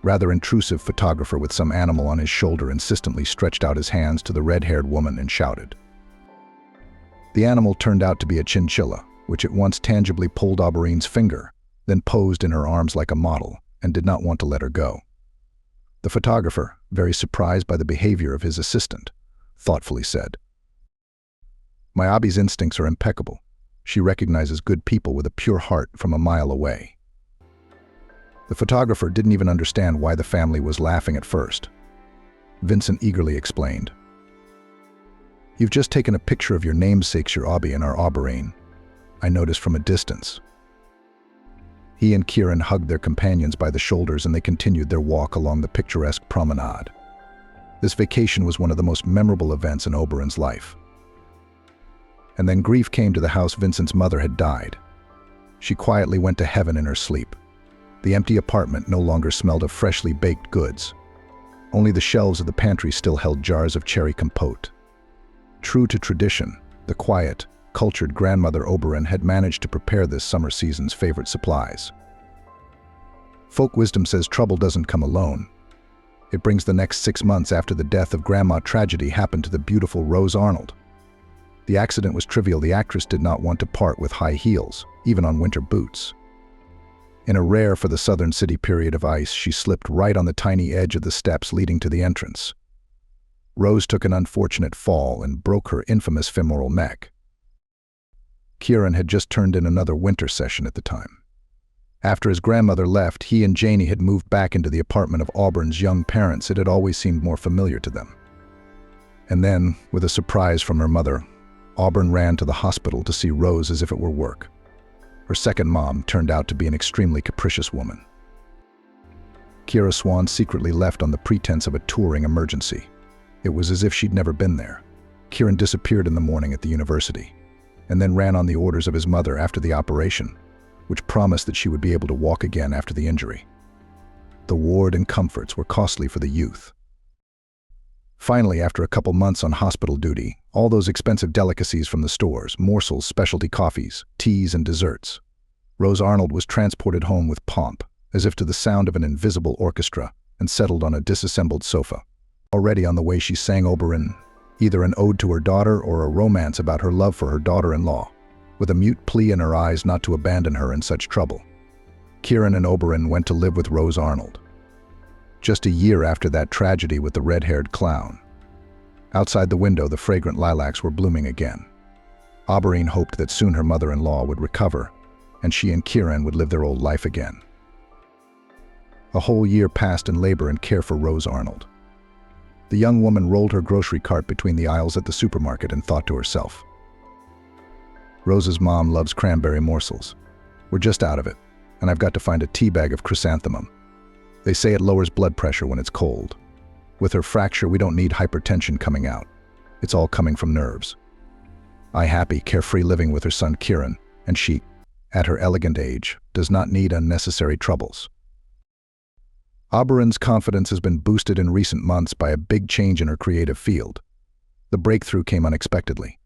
Rather intrusive photographer with some animal on his shoulder insistently stretched out his hands to the red-haired woman and shouted. The animal turned out to be a chinchilla, which at once tangibly pulled Oberon's finger, then posed in her arms like a model, and did not want to let her go. The photographer, very surprised by the behavior of his assistant, thoughtfully said, "My Abby's instincts are impeccable. She recognizes good people with a pure heart from a mile away." The photographer didn't even understand why the family was laughing at first. Vincent eagerly explained, "You've just taken a picture of your namesakes, your Abby and our Oberon. I noticed from a distance." He and Kieran hugged their companions by the shoulders and they continued their walk along the picturesque promenade. This vacation was one of the most memorable events in Oberon's life. And then grief came to the house. Vincent's mother had died. She quietly went to heaven in her sleep. The empty apartment no longer smelled of freshly baked goods. Only the shelves of the pantry still held jars of cherry compote. True to tradition, the quiet, cultured grandmother Oberon had managed to prepare this summer season's favorite supplies. Folk wisdom says trouble doesn't come alone. It brings. The next 6 months after the death of Grandma, tragedy happened to the beautiful Rose Arnold. The accident was trivial. The actress did not want to part with high heels, even on winter boots. In a rare for the southern city period of ice, she slipped right on the tiny edge of the steps leading to the entrance. Rose took an unfortunate fall and broke her infamous femoral neck. Kieran had just turned in another winter session at the time. After his grandmother left, he and Janie had moved back into the apartment of Auburn's young parents. It had always seemed more familiar to them. And then, with a surprise from her mother, Auburn ran to the hospital to see Rose as if it were work. Her second mom turned out to be an extremely capricious woman. Kira Swan secretly left on the pretense of a touring emergency. It was as if she'd never been there. Kieran disappeared in the morning at the university, and then ran on the orders of his mother after the operation, which promised that she would be able to walk again after the injury. The ward and comforts were costly for the youth. Finally, after a couple months on hospital duty, all those expensive delicacies from the stores, morsels, specialty coffees, teas, and desserts, Rose Arnold was transported home with pomp, as if to the sound of an invisible orchestra, and settled on a disassembled sofa. Already on the way she sang Oberon, either an ode to her daughter or a romance about her love for her daughter-in-law, with a mute plea in her eyes not to abandon her in such trouble. Kieran and Oberon went to live with Rose Arnold. Just a year after that tragedy with the red-haired clown. Outside the window, the fragrant lilacs were blooming again. Oberon hoped that soon her mother-in-law would recover, and she and Kieran would live their old life again. A whole year passed in labor and care for Rose Arnold. The young woman rolled her grocery cart between the aisles at the supermarket and thought to herself, Rose's mom loves cranberry morsels. We're just out of it, and I've got to find a tea bag of chrysanthemum. They say it lowers blood pressure when it's cold. With her fracture, we don't need hypertension coming out. It's all coming from nerves. I happy, carefree living with her son Kieran, and she, at her elegant age, does not need unnecessary troubles. Oberon's confidence has been boosted in recent months by a big change in her creative field. The breakthrough came unexpectedly.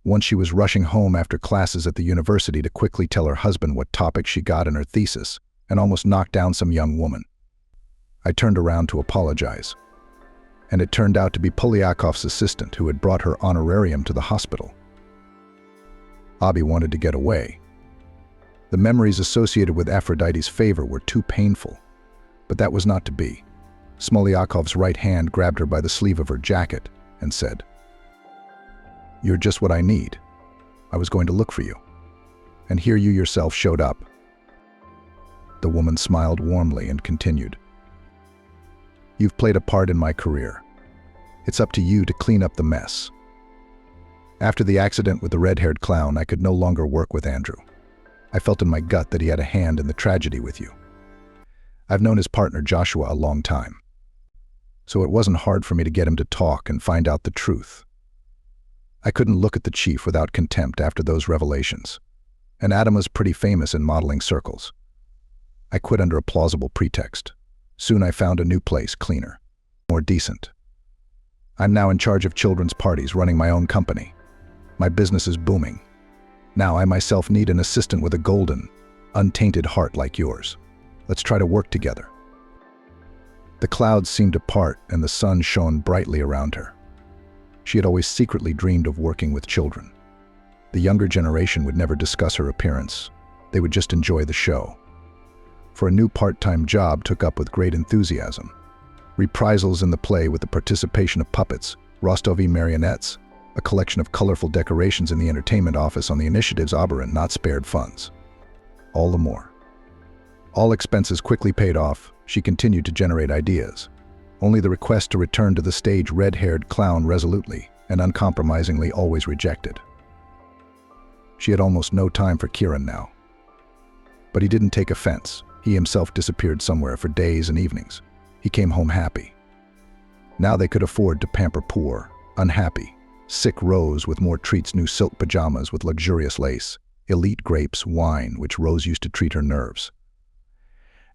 Once she was rushing home after classes at the university to quickly tell her husband what topic she got in her thesis, and almost knocked down some young woman. I turned around to apologize. And it turned out to be Polyakov's assistant who had brought her honorarium to the hospital. Abi wanted to get away. The memories associated with Aphrodite's favor were too painful. But that was not to be. Smolyakov's right hand grabbed her by the sleeve of her jacket and said, "You're just what I need. I was going to look for you. And here you yourself showed up." The woman smiled warmly and continued, "You've played a part in my career. It's up to you to clean up the mess. After the accident with the red-haired clown, I could no longer work with Andrew. I felt in my gut that he had a hand in the tragedy with you. I've known his partner Joshua a long time. So it wasn't hard for me to get him to talk and find out the truth. I couldn't look at the chief without contempt after those revelations. And Adam was pretty famous in modeling circles. I quit under a plausible pretext. Soon I found a new place, cleaner, more decent. I'm now in charge of children's parties, running my own company. My business is booming. Now I myself need an assistant with a golden, untainted heart like yours. Let's try to work together." The clouds seemed to part and the sun shone brightly around her. She had always secretly dreamed of working with children. The younger generation would never discuss her appearance. They would just enjoy the show. For a new part-time job took up with great enthusiasm. Reprisals in the play with the participation of puppets, Rostovi marionettes, a collection of colorful decorations in the entertainment office on the initiatives Oberon not spared funds. All the more. All expenses quickly paid off, she continued to generate ideas. Only the request to return to the stage red-haired clown resolutely and uncompromisingly always rejected. She had almost no time for Kieran now. But he didn't take offense. He himself disappeared somewhere for days and evenings. He came home happy. Now they could afford to pamper poor, unhappy, sick Rose with more treats, new silk pajamas with luxurious lace, elite grapes, wine, which Rose used to treat her nerves.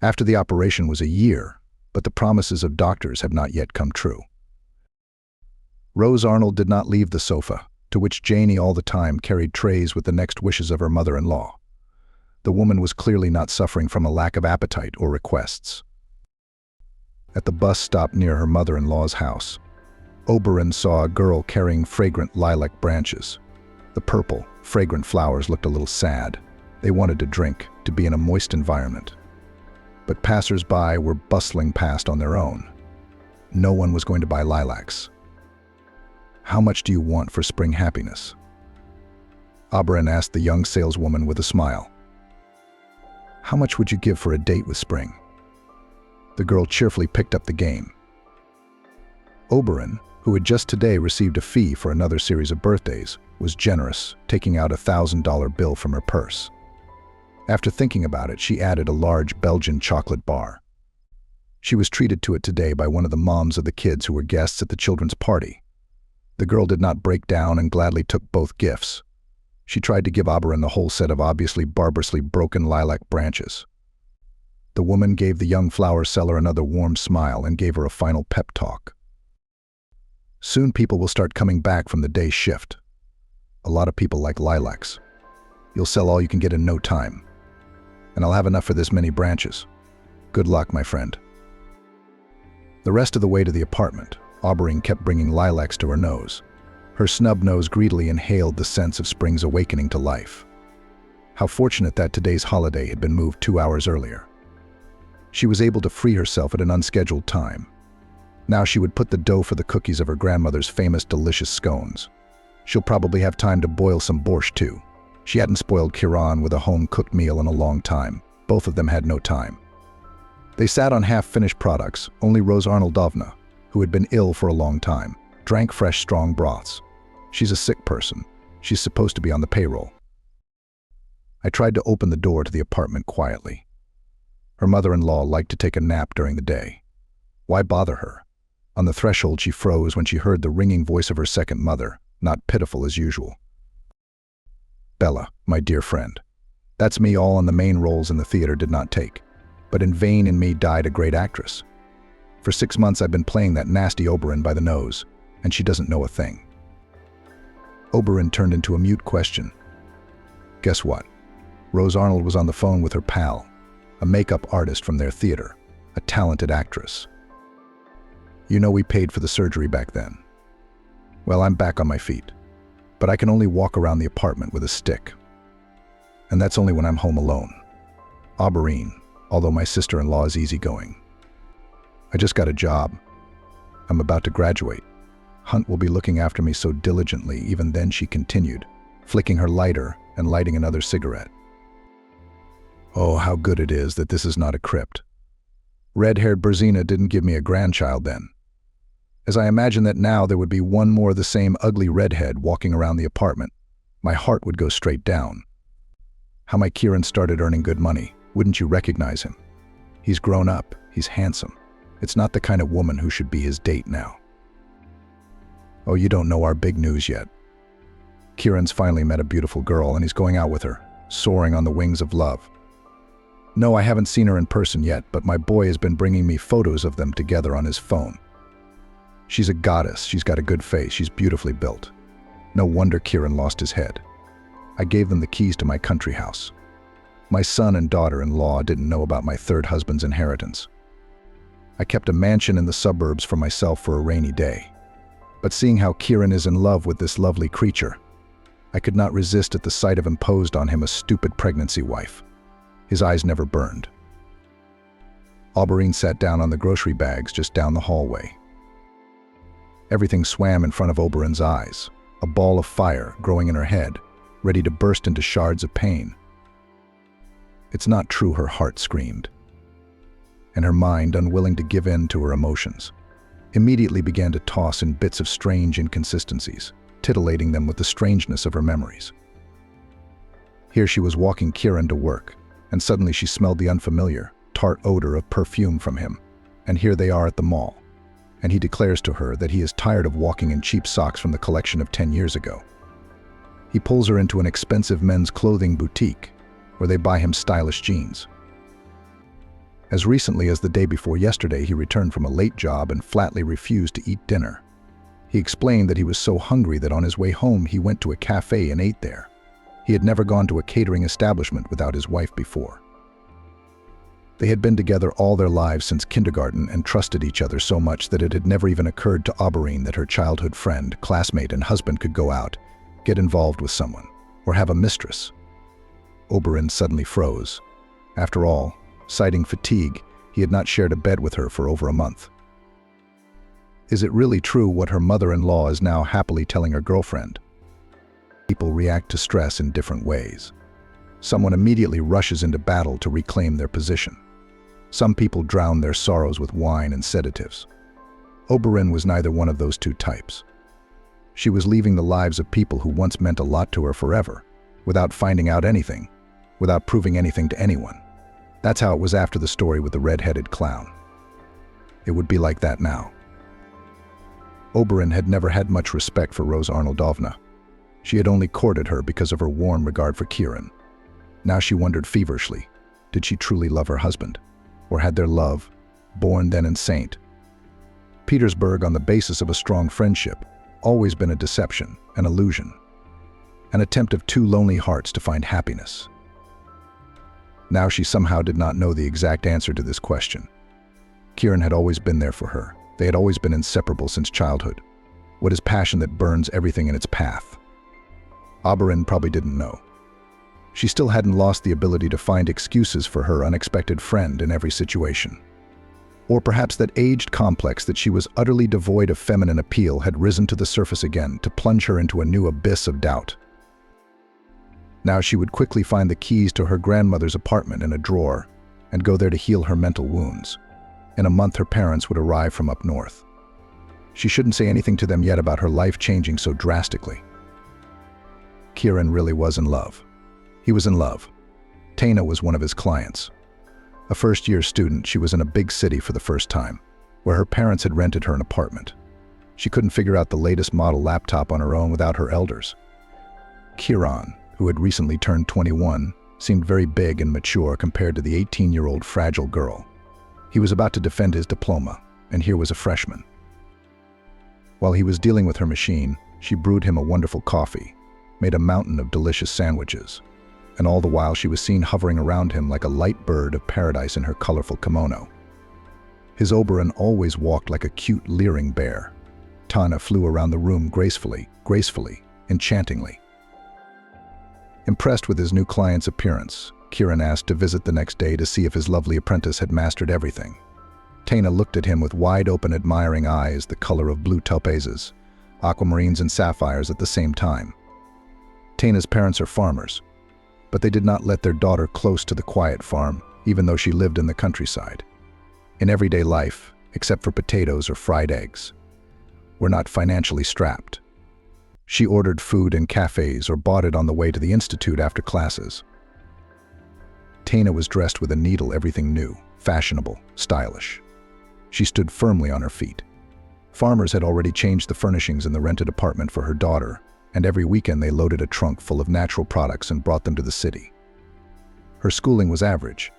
After the operation was a year, but the promises of doctors have not yet come true. Rose Arnold did not leave the sofa, to which Janie all the time carried trays with the next wishes of her mother-in-law. The woman was clearly not suffering from a lack of appetite or requests. At the bus stop near her mother-in-law's house, Oberon saw a girl carrying fragrant lilac branches. The purple, fragrant flowers looked a little sad. They wanted to drink, to be in a moist environment. But passers-by were bustling past on their own. No one was going to buy lilacs. "How much do you want for spring happiness?" Oberon asked the young saleswoman with a smile. "How much would you give for a date with spring?" The girl cheerfully picked up the game. Oberon, who had just today received a fee for another series of birthdays, was generous, taking out a $1,000 bill from her purse. After thinking about it, she added a large Belgian chocolate bar. She was treated to it today by one of the moms of the kids who were guests at the children's party. The girl did not break down and gladly took both gifts. She tried to give Oberon the whole set of obviously barbarously broken lilac branches. The woman gave the young flower seller another warm smile and gave her a final pep talk. "Soon people will start coming back from the day shift. A lot of people like lilacs. You'll sell all you can get in no time. And I'll have enough for this many branches. Good luck, my friend." The rest of the way to the apartment, Oberon kept bringing lilacs to her nose. Her snub nose greedily inhaled the sense of spring's awakening to life. How fortunate that today's holiday had been moved 2 hours earlier. She was able to free herself at an unscheduled time. Now she would put the dough for the cookies of her grandmother's famous delicious scones. She'll probably have time to boil some borscht too. She hadn't spoiled Kieran with a home-cooked meal in a long time. Both of them had no time. They sat on half-finished products. Only Rose Arnoldovna, who had been ill for a long time, drank fresh, strong broths. She's a sick person. She's supposed to be on the payroll. I tried to open the door to the apartment quietly. Her mother-in-law liked to take a nap during the day. Why bother her? On the threshold, she froze when she heard the ringing voice of her second mother, not pitiful as usual. Bella, my dear friend. That's me. All on the main roles in the theater did not take. But in vain in me died a great actress. For 6 months I've been playing that nasty Oberon by the nose, and she doesn't know a thing. Oberon turned into a mute question. Guess what? Rose Arnold was on the phone with her pal, a makeup artist from their theater, a talented actress. You know, we paid for the surgery back then. Well, I'm back on my feet, but I can only walk around the apartment with a stick. And that's only when I'm home alone. Oberyn, although my sister-in-law is easygoing. I just got a job. I'm about to graduate. Hunt will be looking after me so diligently. Even then, she continued, flicking her lighter and lighting another cigarette. Oh, how good it is that this is not a crypt. Red-haired Berzina didn't give me a grandchild then. As I imagine that now there would be one more of the same ugly redhead walking around the apartment, my heart would go straight down. How my Kieran started earning good money. Wouldn't you recognize him? He's grown up. He's handsome. It's not the kind of woman who should be his date now. Oh, you don't know our big news yet. Kieran's finally met a beautiful girl and he's going out with her, soaring on the wings of love. No, I haven't seen her in person yet, but my boy has been bringing me photos of them together on his phone. She's a goddess. She's got a good face. She's beautifully built. No wonder Kieran lost his head. I gave them the keys to my country house. My son and daughter-in-law didn't know about my third husband's inheritance. I kept a mansion in the suburbs for myself for a rainy day. But seeing how Kieran is in love with this lovely creature, I could not resist at the sight of imposed on him a stupid pregnancy wife. His eyes never burned. Oberyn sat down on the grocery bags just down the hallway. Everything swam in front of Oberyn's eyes, a ball of fire growing in her head, ready to burst into shards of pain. It's not true, her heart screamed. And her mind, unwilling to give in to her emotions, immediately began to toss in bits of strange inconsistencies, titillating them with the strangeness of her memories. Here she was walking Kieran to work, and suddenly she smelled the unfamiliar, tart odor of perfume from him. And here they are at the mall, and he declares to her that he is tired of walking in cheap socks from the collection of 10 years ago. He pulls her into an expensive men's clothing boutique, where they buy him stylish jeans. As recently as the day before yesterday, he returned from a late job and flatly refused to eat dinner. He explained that he was so hungry that on his way home he went to a cafe and ate there. He had never gone to a catering establishment without his wife before. They had been together all their lives since kindergarten and trusted each other so much that it had never even occurred to Oberyn that her childhood friend, classmate, and husband could go out, get involved with someone, or have a mistress. Oberyn suddenly froze. After all, citing fatigue, he had not shared a bed with her for over a month. Is it really true what her mother-in-law is now happily telling her girlfriend? People react to stress in different ways. Someone immediately rushes into battle to reclaim their position. Some people drown their sorrows with wine and sedatives. Oberyn was neither one of those two types. She was leaving the lives of people who once meant a lot to her forever, without finding out anything, without proving anything to anyone. That's how it was after the story with the red-headed clown. It would be like that now. Oberyn had never had much respect for Rose Arnoldovna. She had only courted her because of her warm regard for Kieran. Now she wondered feverishly, did she truly love her husband? Or had their love, born then in St. Petersburg on the basis of a strong friendship, always been a deception, an illusion, an attempt of two lonely hearts to find happiness? Now she somehow did not know the exact answer to this question. Kieran had always been there for her. They had always been inseparable since childhood. What is passion that burns everything in its path? Oberyn probably didn't know. She still hadn't lost the ability to find excuses for her unexpected friend in every situation. Or perhaps that aged complex that she was utterly devoid of feminine appeal had risen to the surface again to plunge her into a new abyss of doubt. Now she would quickly find the keys to her grandmother's apartment in a drawer and go there to heal her mental wounds. In a month, her parents would arrive from up north. She shouldn't say anything to them yet about her life changing so drastically. Kieran really was in love. He was in love. Tana was one of his clients. A first-year student, she was in a big city for the first time, where her parents had rented her an apartment. She couldn't figure out the latest model laptop on her own without her elders. Kieran, who had recently turned 21, seemed very big and mature compared to the 18-year-old fragile girl. He was about to defend his diploma, and here was a freshman. While he was dealing with her machine, she brewed him a wonderful coffee, made a mountain of delicious sandwiches, and all the while she was seen hovering around him like a light bird of paradise in her colorful kimono. His Oberon always walked like a cute, leering bear. Tana flew around the room gracefully, enchantingly. Impressed with his new client's appearance, Kieran asked to visit the next day to see if his lovely apprentice had mastered everything. Tana looked at him with wide-open, admiring eyes, the color of blue topazes, aquamarines and sapphires at the same time. Tana's parents are farmers, but they did not let their daughter close to the quiet farm, even though she lived in the countryside. In everyday life, except for potatoes or fried eggs, were not financially strapped. She ordered food in cafes or bought it on the way to the institute after classes. Tana was dressed with a needle, everything new, fashionable, stylish. She stood firmly on her feet. Farmers had already changed the furnishings in the rented apartment for her daughter, and every weekend they loaded a trunk full of natural products and brought them to the city. Her schooling was average.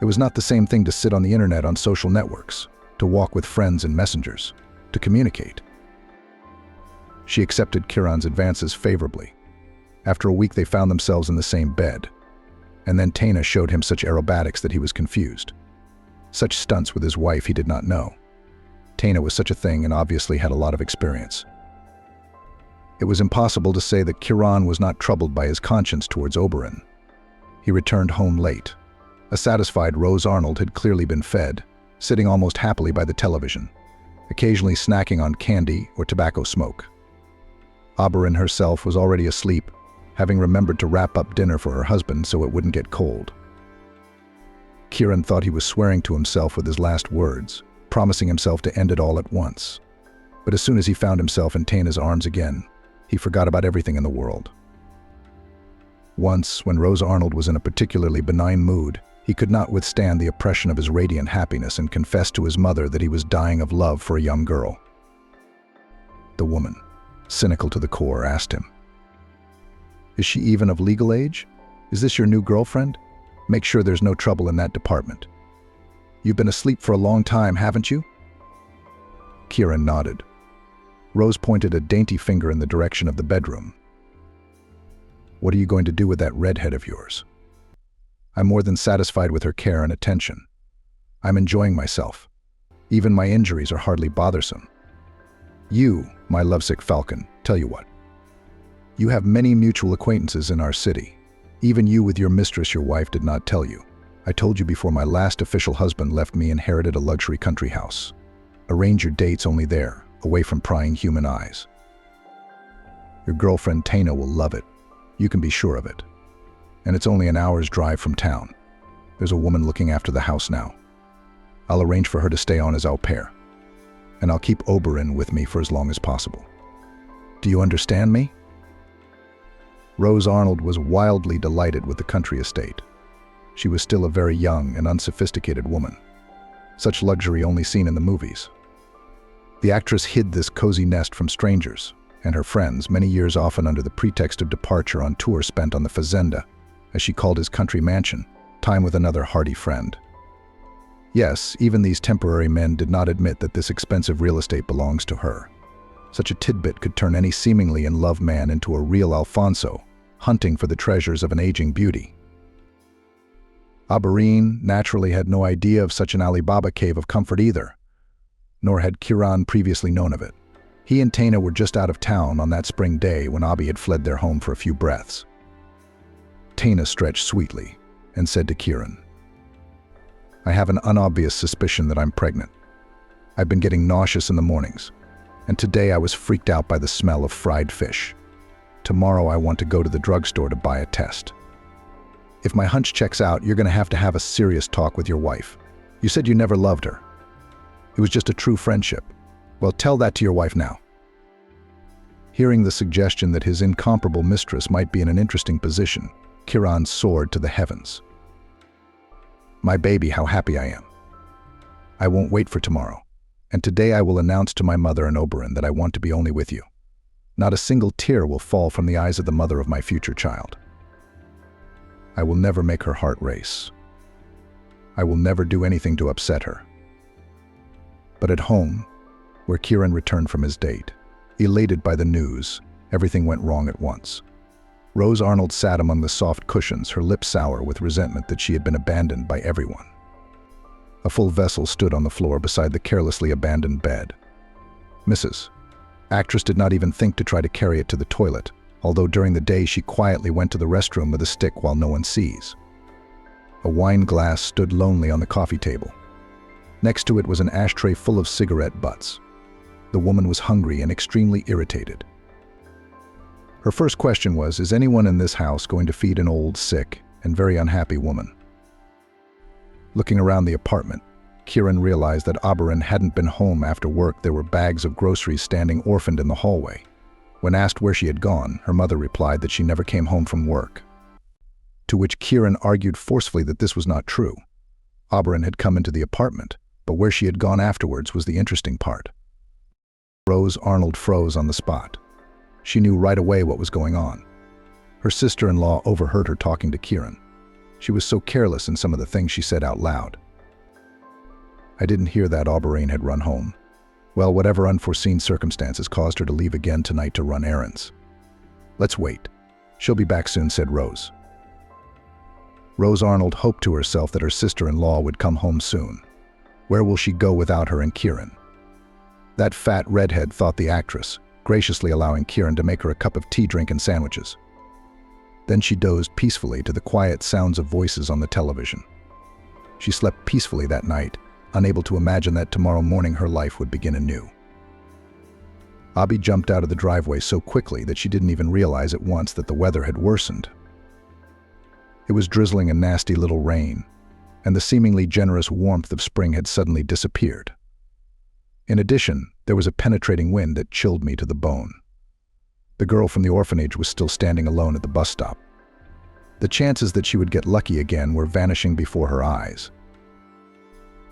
It was not the same thing to sit on the internet on social networks, to walk with friends and messengers, to communicate. She accepted Kieran's advances favorably. After a week they found themselves in the same bed, and then Tana showed him such aerobatics that he was confused. Such stunts with his wife he did not know. Tana was such a thing and obviously had a lot of experience. It was impossible to say that Kieran was not troubled by his conscience towards Oberon. He returned home late. A satisfied Rose Arnold had clearly been fed, sitting almost happily by the television, occasionally snacking on candy or tobacco smoke. Oberon herself was already asleep, having remembered to wrap up dinner for her husband so it wouldn't get cold. Kieran thought he was swearing to himself with his last words, promising himself to end it all at once. But as soon as he found himself in Tana's arms again, he forgot about everything in the world. Once, when Rose Arnold was in a particularly benign mood, he could not withstand the oppression of his radiant happiness and confessed to his mother that he was dying of love for a young girl. The woman, cynical to the core, asked him, "Is she even of legal age? Is this your new girlfriend? Make sure there's no trouble in that department. You've been asleep for a long time, haven't you?" Kieran nodded. Rose pointed a dainty finger in the direction of the bedroom. "What are you going to do with that redhead of yours?" "I'm more than satisfied with her care and attention. I'm enjoying myself. Even my injuries are hardly bothersome. You, my lovesick falcon, tell you what. You have many mutual acquaintances in our city. Even you with your mistress, your wife, did not tell you. I told you before my last official husband left me inherited a luxury country house. Arrange your dates only there, away from prying human eyes. Your girlfriend Tana will love it. You can be sure of it. And it's only an hour's drive from town. There's a woman looking after the house now. I'll arrange for her to stay on as au pair. And I'll keep Oberon with me for as long as possible. Do you understand me?" Rose Arnold was wildly delighted with the country estate. She was still a very young and unsophisticated woman. Such luxury only seen in the movies. The actress hid this cozy nest from strangers and her friends, many years often under the pretext of departure on tour spent on the fazenda, as she called his country mansion, time with another hearty friend. Yes, even these temporary men did not admit that this expensive real estate belongs to her. Such a tidbit could turn any seemingly in love man into a real Alfonso, hunting for the treasures of an aging beauty. Oberon naturally had no idea of such an Alibaba cave of comfort either, nor had Kieran previously known of it. He and Tana were just out of town on that spring day when Abi had fled their home for a few breaths. Tana stretched sweetly and said to Kieran, "I have an unobvious suspicion that I'm pregnant. I've been getting nauseous in the mornings, and today I was freaked out by the smell of fried fish. Tomorrow I want to go to the drugstore to buy a test. If my hunch checks out, you're going to have a serious talk with your wife. You said you never loved her. It was just a true friendship. Well, tell that to your wife now." Hearing the suggestion that his incomparable mistress might be in an interesting position, Kieran soared to the heavens. "My baby, how happy I am. I won't wait for tomorrow. And today I will announce to my mother and Oberon that I want to be only with you. Not a single tear will fall from the eyes of the mother of my future child. I will never make her heart race. I will never do anything to upset her." But at home, where Kieran returned from his date, elated by the news, everything went wrong at once. Rose Arnold sat among the soft cushions, her lips sour with resentment that she had been abandoned by everyone. A full vessel stood on the floor beside the carelessly abandoned bed. Mrs. Actress did not even think to try to carry it to the toilet, although during the day she quietly went to the restroom with a stick while no one sees. A wine glass stood lonely on the coffee table. Next to it was an ashtray full of cigarette butts. The woman was hungry and extremely irritated. Her first question was, is anyone in this house going to feed an old, sick, and very unhappy woman? Looking around the apartment, Kieran realized that Oberon hadn't been home after work. There were bags of groceries standing orphaned in the hallway. When asked where she had gone, her mother replied that she never came home from work. To which Kieran argued forcefully that this was not true. Oberon had come into the apartment, but where she had gone afterwards was the interesting part. Rose Arnold froze on the spot. She knew right away what was going on. Her sister-in-law overheard her talking to Kieran. She was so careless in some of the things she said out loud. "I didn't hear that Oberon had run home. Well, whatever unforeseen circumstances caused her to leave again tonight to run errands. Let's wait. She'll be back soon," said Rose. Rose Arnold hoped to herself that her sister-in-law would come home soon. Where will she go without her and Kieran? That fat redhead, thought the actress, graciously allowing Kieran to make her a cup of tea, drink, and sandwiches. Then she dozed peacefully to the quiet sounds of voices on the television. She slept peacefully that night, unable to imagine that tomorrow morning her life would begin anew. Abby jumped out of the driveway so quickly that she didn't even realize at once that the weather had worsened. It was drizzling a nasty little rain, and the seemingly generous warmth of spring had suddenly disappeared. In addition, there was a penetrating wind that chilled me to the bone. The girl from the orphanage was still standing alone at the bus stop. The chances that she would get lucky again were vanishing before her eyes.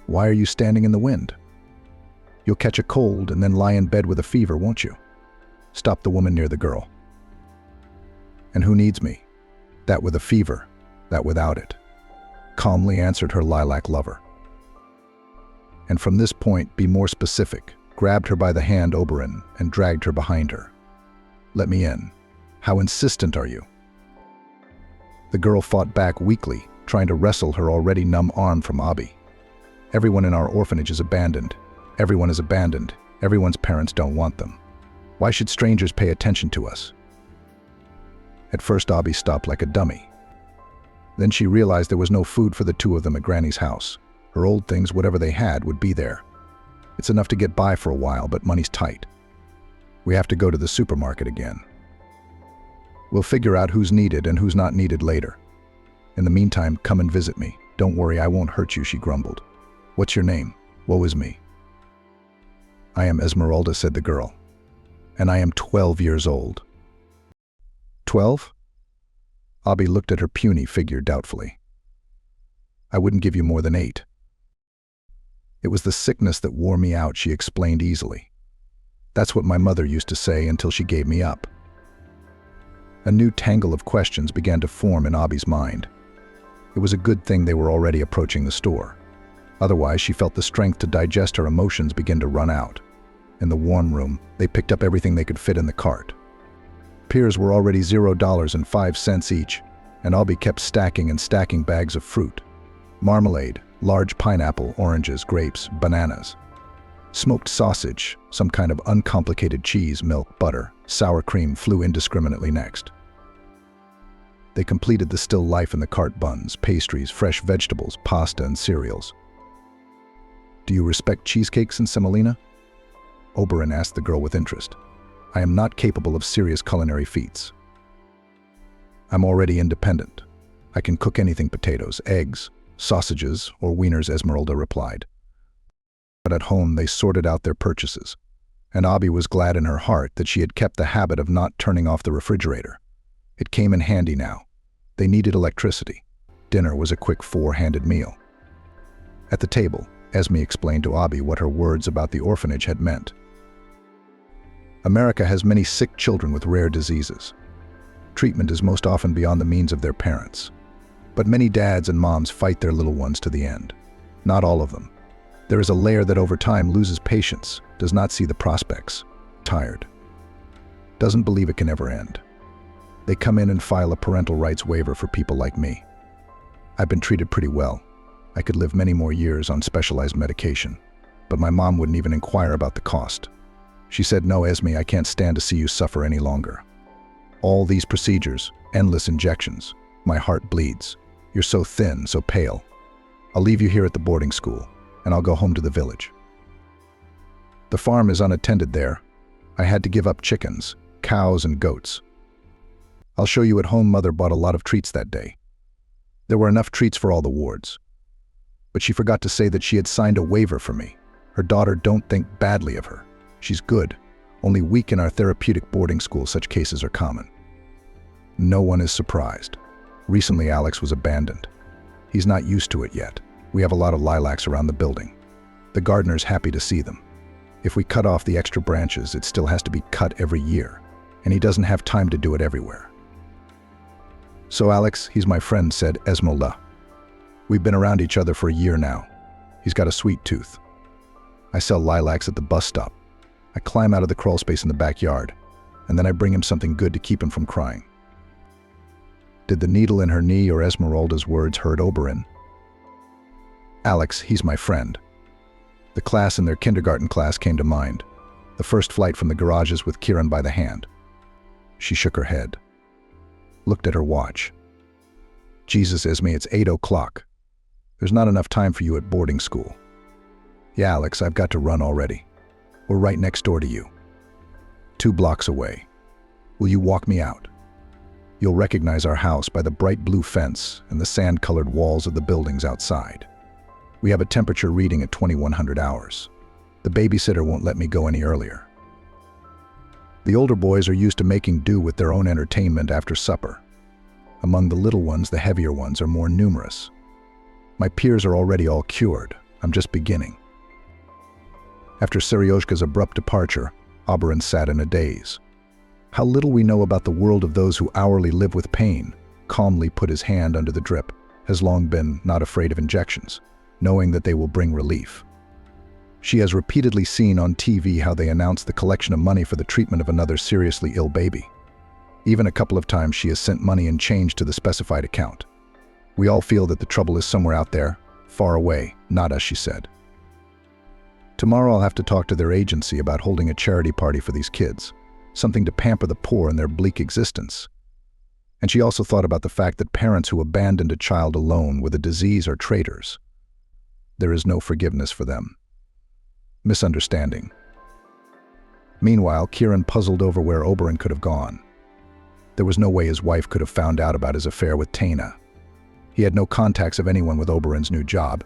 "Why are you standing in the wind? You'll catch a cold and then lie in bed with a fever, won't you?" stopped the woman near the girl. "And who needs me? That with a fever, that without it," calmly answered her lilac lover. And from this point, be more specific, grabbed her by the hand, Oberon, and dragged her behind her. "Let me in. How insistent are you?" The girl fought back weakly, trying to wrestle her already numb arm from Abby. "Everyone in our orphanage is abandoned. Everyone is abandoned. Everyone's parents don't want them. Why should strangers pay attention to us?" At first, Abby stopped like a dummy. Then she realized there was no food for the two of them at Granny's house. Her old things, whatever they had, would be there. It's enough to get by for a while, but money's tight. We have to go to the supermarket again. We'll figure out who's needed and who's not needed later. In the meantime, come and visit me. Don't worry, I won't hurt you," she grumbled. "What's your name? Woe is me." "I am Esmeralda," said the girl. "And I am 12 years old." 12? Abby looked at her puny figure doubtfully. "I wouldn't give you more than 8. It was the sickness that wore me out," she explained easily. "That's what my mother used to say until she gave me up." A new tangle of questions began to form in Abby's mind. It was a good thing they were already approaching the store. Otherwise, she felt the strength to digest her emotions begin to run out. In the warm room, they picked up everything they could fit in the cart. Pears were already $0.05 each, and Abby kept stacking and stacking bags of fruit. Marmalade, large pineapple, oranges, grapes, bananas. Smoked sausage, some kind of uncomplicated cheese, milk, butter, sour cream flew indiscriminately next. They completed the still life in the cart: buns, pastries, fresh vegetables, pasta, and cereals. "Do you respect cheesecakes and semolina?" Oberon asked the girl with interest. "I am not capable of serious culinary feats. I'm already independent. I can cook anything: potatoes, eggs, sausages, or wieners, Esmeralda replied. But at home they sorted out their purchases, and Abby was glad in her heart that she had kept the habit of not turning off the refrigerator. It came in handy now. They needed electricity. Dinner was a quick four-handed meal. At the table, Esme explained to Abby what her words about the orphanage had meant. America has many sick children with rare diseases. Treatment is most often beyond the means of their parents. But many dads and moms fight their little ones to the end. Not all of them. There is a layer that over time loses patience, does not see the prospects, tired, doesn't believe it can ever end. They come in and file a parental rights waiver for people like me. I've been treated pretty well. I could live many more years on specialized medication, but my mom wouldn't even inquire about the cost. She said, "No, Esme, I can't stand to see you suffer any longer. All these procedures, endless injections. My heart bleeds. You're so thin, so pale. I'll leave you here at the boarding school, and I'll go home to the village." The farm is unattended there. I had to give up chickens, cows, and goats. I'll show you at home. Mother bought a lot of treats that day. There were enough treats for all the wards. But she forgot to say that she had signed a waiver for me. Her daughter don't think badly of her. She's good, only weak in our therapeutic boarding school. Such cases are common. No one is surprised. Recently, Alex was abandoned. He's not used to it yet. We have a lot of lilacs around the building. The gardener's happy to see them. If we cut off the extra branches, it still has to be cut every year, and he doesn't have time to do it everywhere. "So Alex, he's my friend," said Esmeralda. "We've been around each other for a year now. He's got a sweet tooth. I sell lilacs at the bus stop. I climb out of the crawl space in the backyard, and then I bring him something good to keep him from crying." Did the needle in her knee or Esmeralda's words hurt Oberon? "Alex, he's my friend." The class in their kindergarten class came to mind. The first flight from the garages with Kieran by the hand. She shook her head, looked at her watch. "Jesus, Esme, it's 8 o'clock. There's not enough time for you at boarding school." "Yeah, Alex, I've got to run already. We're right next door to you. 2 blocks away. Will you walk me out? You'll recognize our house by the bright blue fence and the sand-colored walls of the buildings outside. We have a temperature reading at 2100 hours. The babysitter won't let me go any earlier. The older boys are used to making do with their own entertainment after supper. Among the little ones, the heavier ones are more numerous. My peers are already all cured. I'm just beginning." After Seryoshka's abrupt departure, Oberon sat in a daze. How little we know about the world of those who hourly live with pain. Calmly put his hand under the drip, has long been not afraid of injections, knowing that they will bring relief. She has repeatedly seen on TV how they announce the collection of money for the treatment of another seriously ill baby. Even a couple of times she has sent money in change to the specified account. "We all feel that the trouble is somewhere out there, far away, not us," she said. "Tomorrow I'll have to talk to their agency about holding a charity party for these kids, something to pamper the poor in their bleak existence." And she also thought about the fact that parents who abandoned a child alone with a disease are traitors. There is no forgiveness for them. Misunderstanding. Meanwhile, Kieran puzzled over where Oberon could have gone. There was no way his wife could have found out about his affair with Taina. He had no contacts of anyone with Oberon's new job,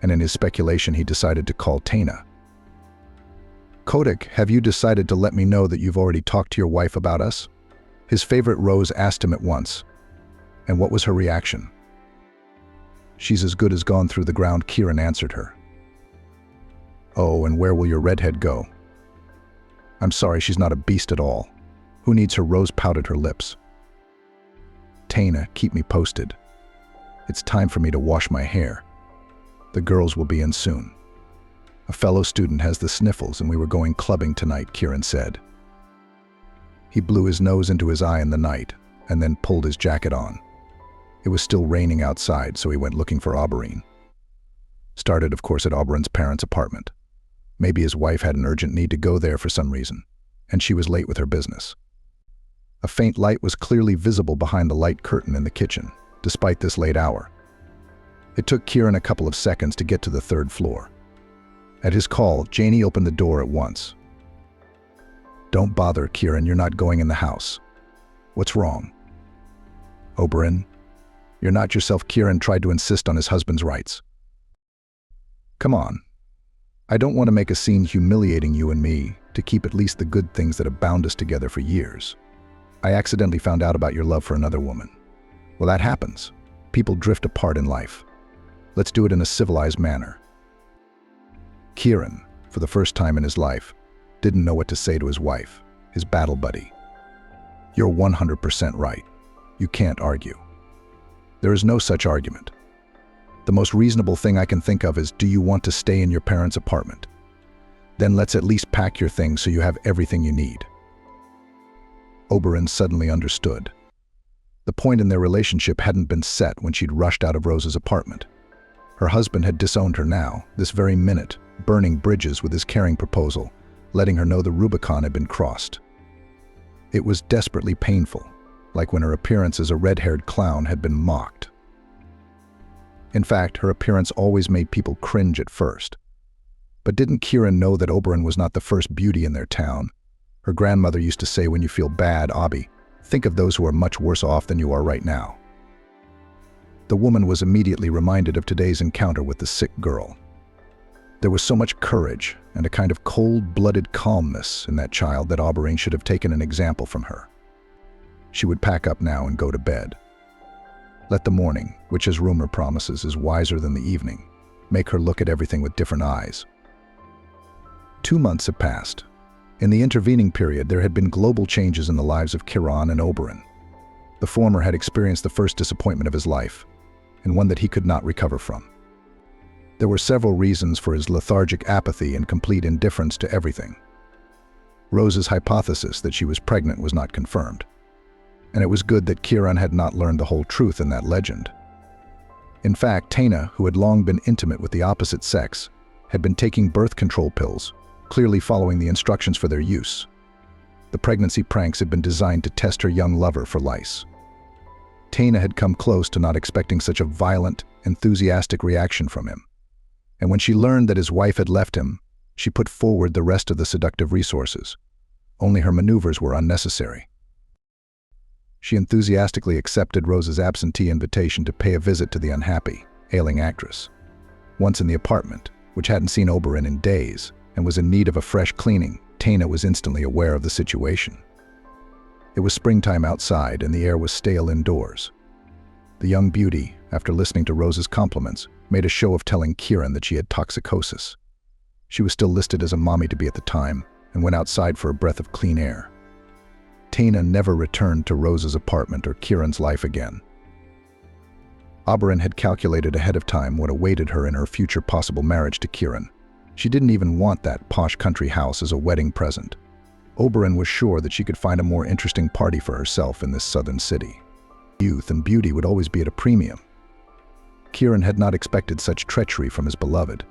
and in his speculation he decided to call Taina. "Kodak, have you decided to let me know that you've already talked to your wife about us?" His favorite Rose asked him at once. And what was her reaction? "She's as good as gone through the ground," Kieran answered her. "Oh, and where will your redhead go?" "I'm sorry, she's not a beast at all. Who needs her?" Rose pouted her lips. "Taina, keep me posted. It's time for me to wash my hair. The girls will be in soon. A fellow student has the sniffles and we were going clubbing tonight," Kieran said. He blew his nose into his eye in the night and then pulled his jacket on. It was still raining outside, so he went looking for Oberon. Started, of course, at Oberon's parents' apartment. Maybe his wife had an urgent need to go there for some reason, and she was late with her business. A faint light was clearly visible behind the light curtain in the kitchen, despite this late hour. It took Kieran a couple of seconds to get to the 3rd floor. At his call, Janie opened the door at once. "Don't bother, Kieran, you're not going in the house. What's wrong?" "Oberon, You're not yourself, Kieran tried to insist on his husband's rights. Come on. I don't want to make a scene humiliating you and me to keep at least the good things that have bound us together for years. I accidentally found out about your love for another woman. Well, that happens. People drift apart in life. Let's do it in a civilized manner. Kieran, for the first time in his life, didn't know what to say to his wife, his battle buddy. You're 100% right. You can't argue. There is no such argument. The most reasonable thing I can think of is, do you want to stay in your parents' apartment? Then let's at least pack your things so you have everything you need. Oberyn suddenly understood. The point in their relationship hadn't been set when she'd rushed out of Rose's apartment. Her husband had disowned her now, this very minute, burning bridges with his caring proposal, letting her know the Rubicon had been crossed. It was desperately painful, like when her appearance as a red-haired clown had been mocked. In fact, her appearance always made people cringe at first. But didn't Kieran know that Oberyn was not the first beauty in their town? Her grandmother used to say, when you feel bad, Abby, think of those who are much worse off than you are right now. The woman was immediately reminded of today's encounter with the sick girl. There was so much courage and a kind of cold-blooded calmness in that child that Oberyn should have taken an example from her. She would pack up now and go to bed. Let the morning, which as rumor promises is wiser than the evening, make her look at everything with different eyes. 2 months had passed. In the intervening period, there had been global changes in the lives of Kieran and Oberyn. The former had experienced the first disappointment of his life, and one that he could not recover from. There were several reasons for his lethargic apathy and complete indifference to everything. Rose's hypothesis that she was pregnant was not confirmed, and it was good that Kieran had not learned the whole truth in that legend. In fact, Taina, who had long been intimate with the opposite sex, had been taking birth control pills, clearly following the instructions for their use. The pregnancy pranks had been designed to test her young lover for lice. Taina had come close to not expecting such a violent, enthusiastic reaction from him. And when she learned that his wife had left him, she put forward the rest of the seductive resources. Only her maneuvers were unnecessary. She enthusiastically accepted Rose's absentee invitation to pay a visit to the unhappy, ailing actress. Once in the apartment, which hadn't seen Oberyn in days and was in need of a fresh cleaning, Taina was instantly aware of the situation. It was springtime outside and the air was stale indoors. The young beauty, after listening to Rose's compliments, made a show of telling Kieran that she had toxicosis. She was still listed as a mommy-to-be at the time and went outside for a breath of clean air. Taina never returned to Rose's apartment or Kieran's life again. Oberyn had calculated ahead of time what awaited her in her future possible marriage to Kieran. She didn't even want that posh country house as a wedding present. Oberyn was sure that she could find a more interesting party for herself in this southern city. Youth and beauty would always be at a premium. Kieran had not expected such treachery from his beloved.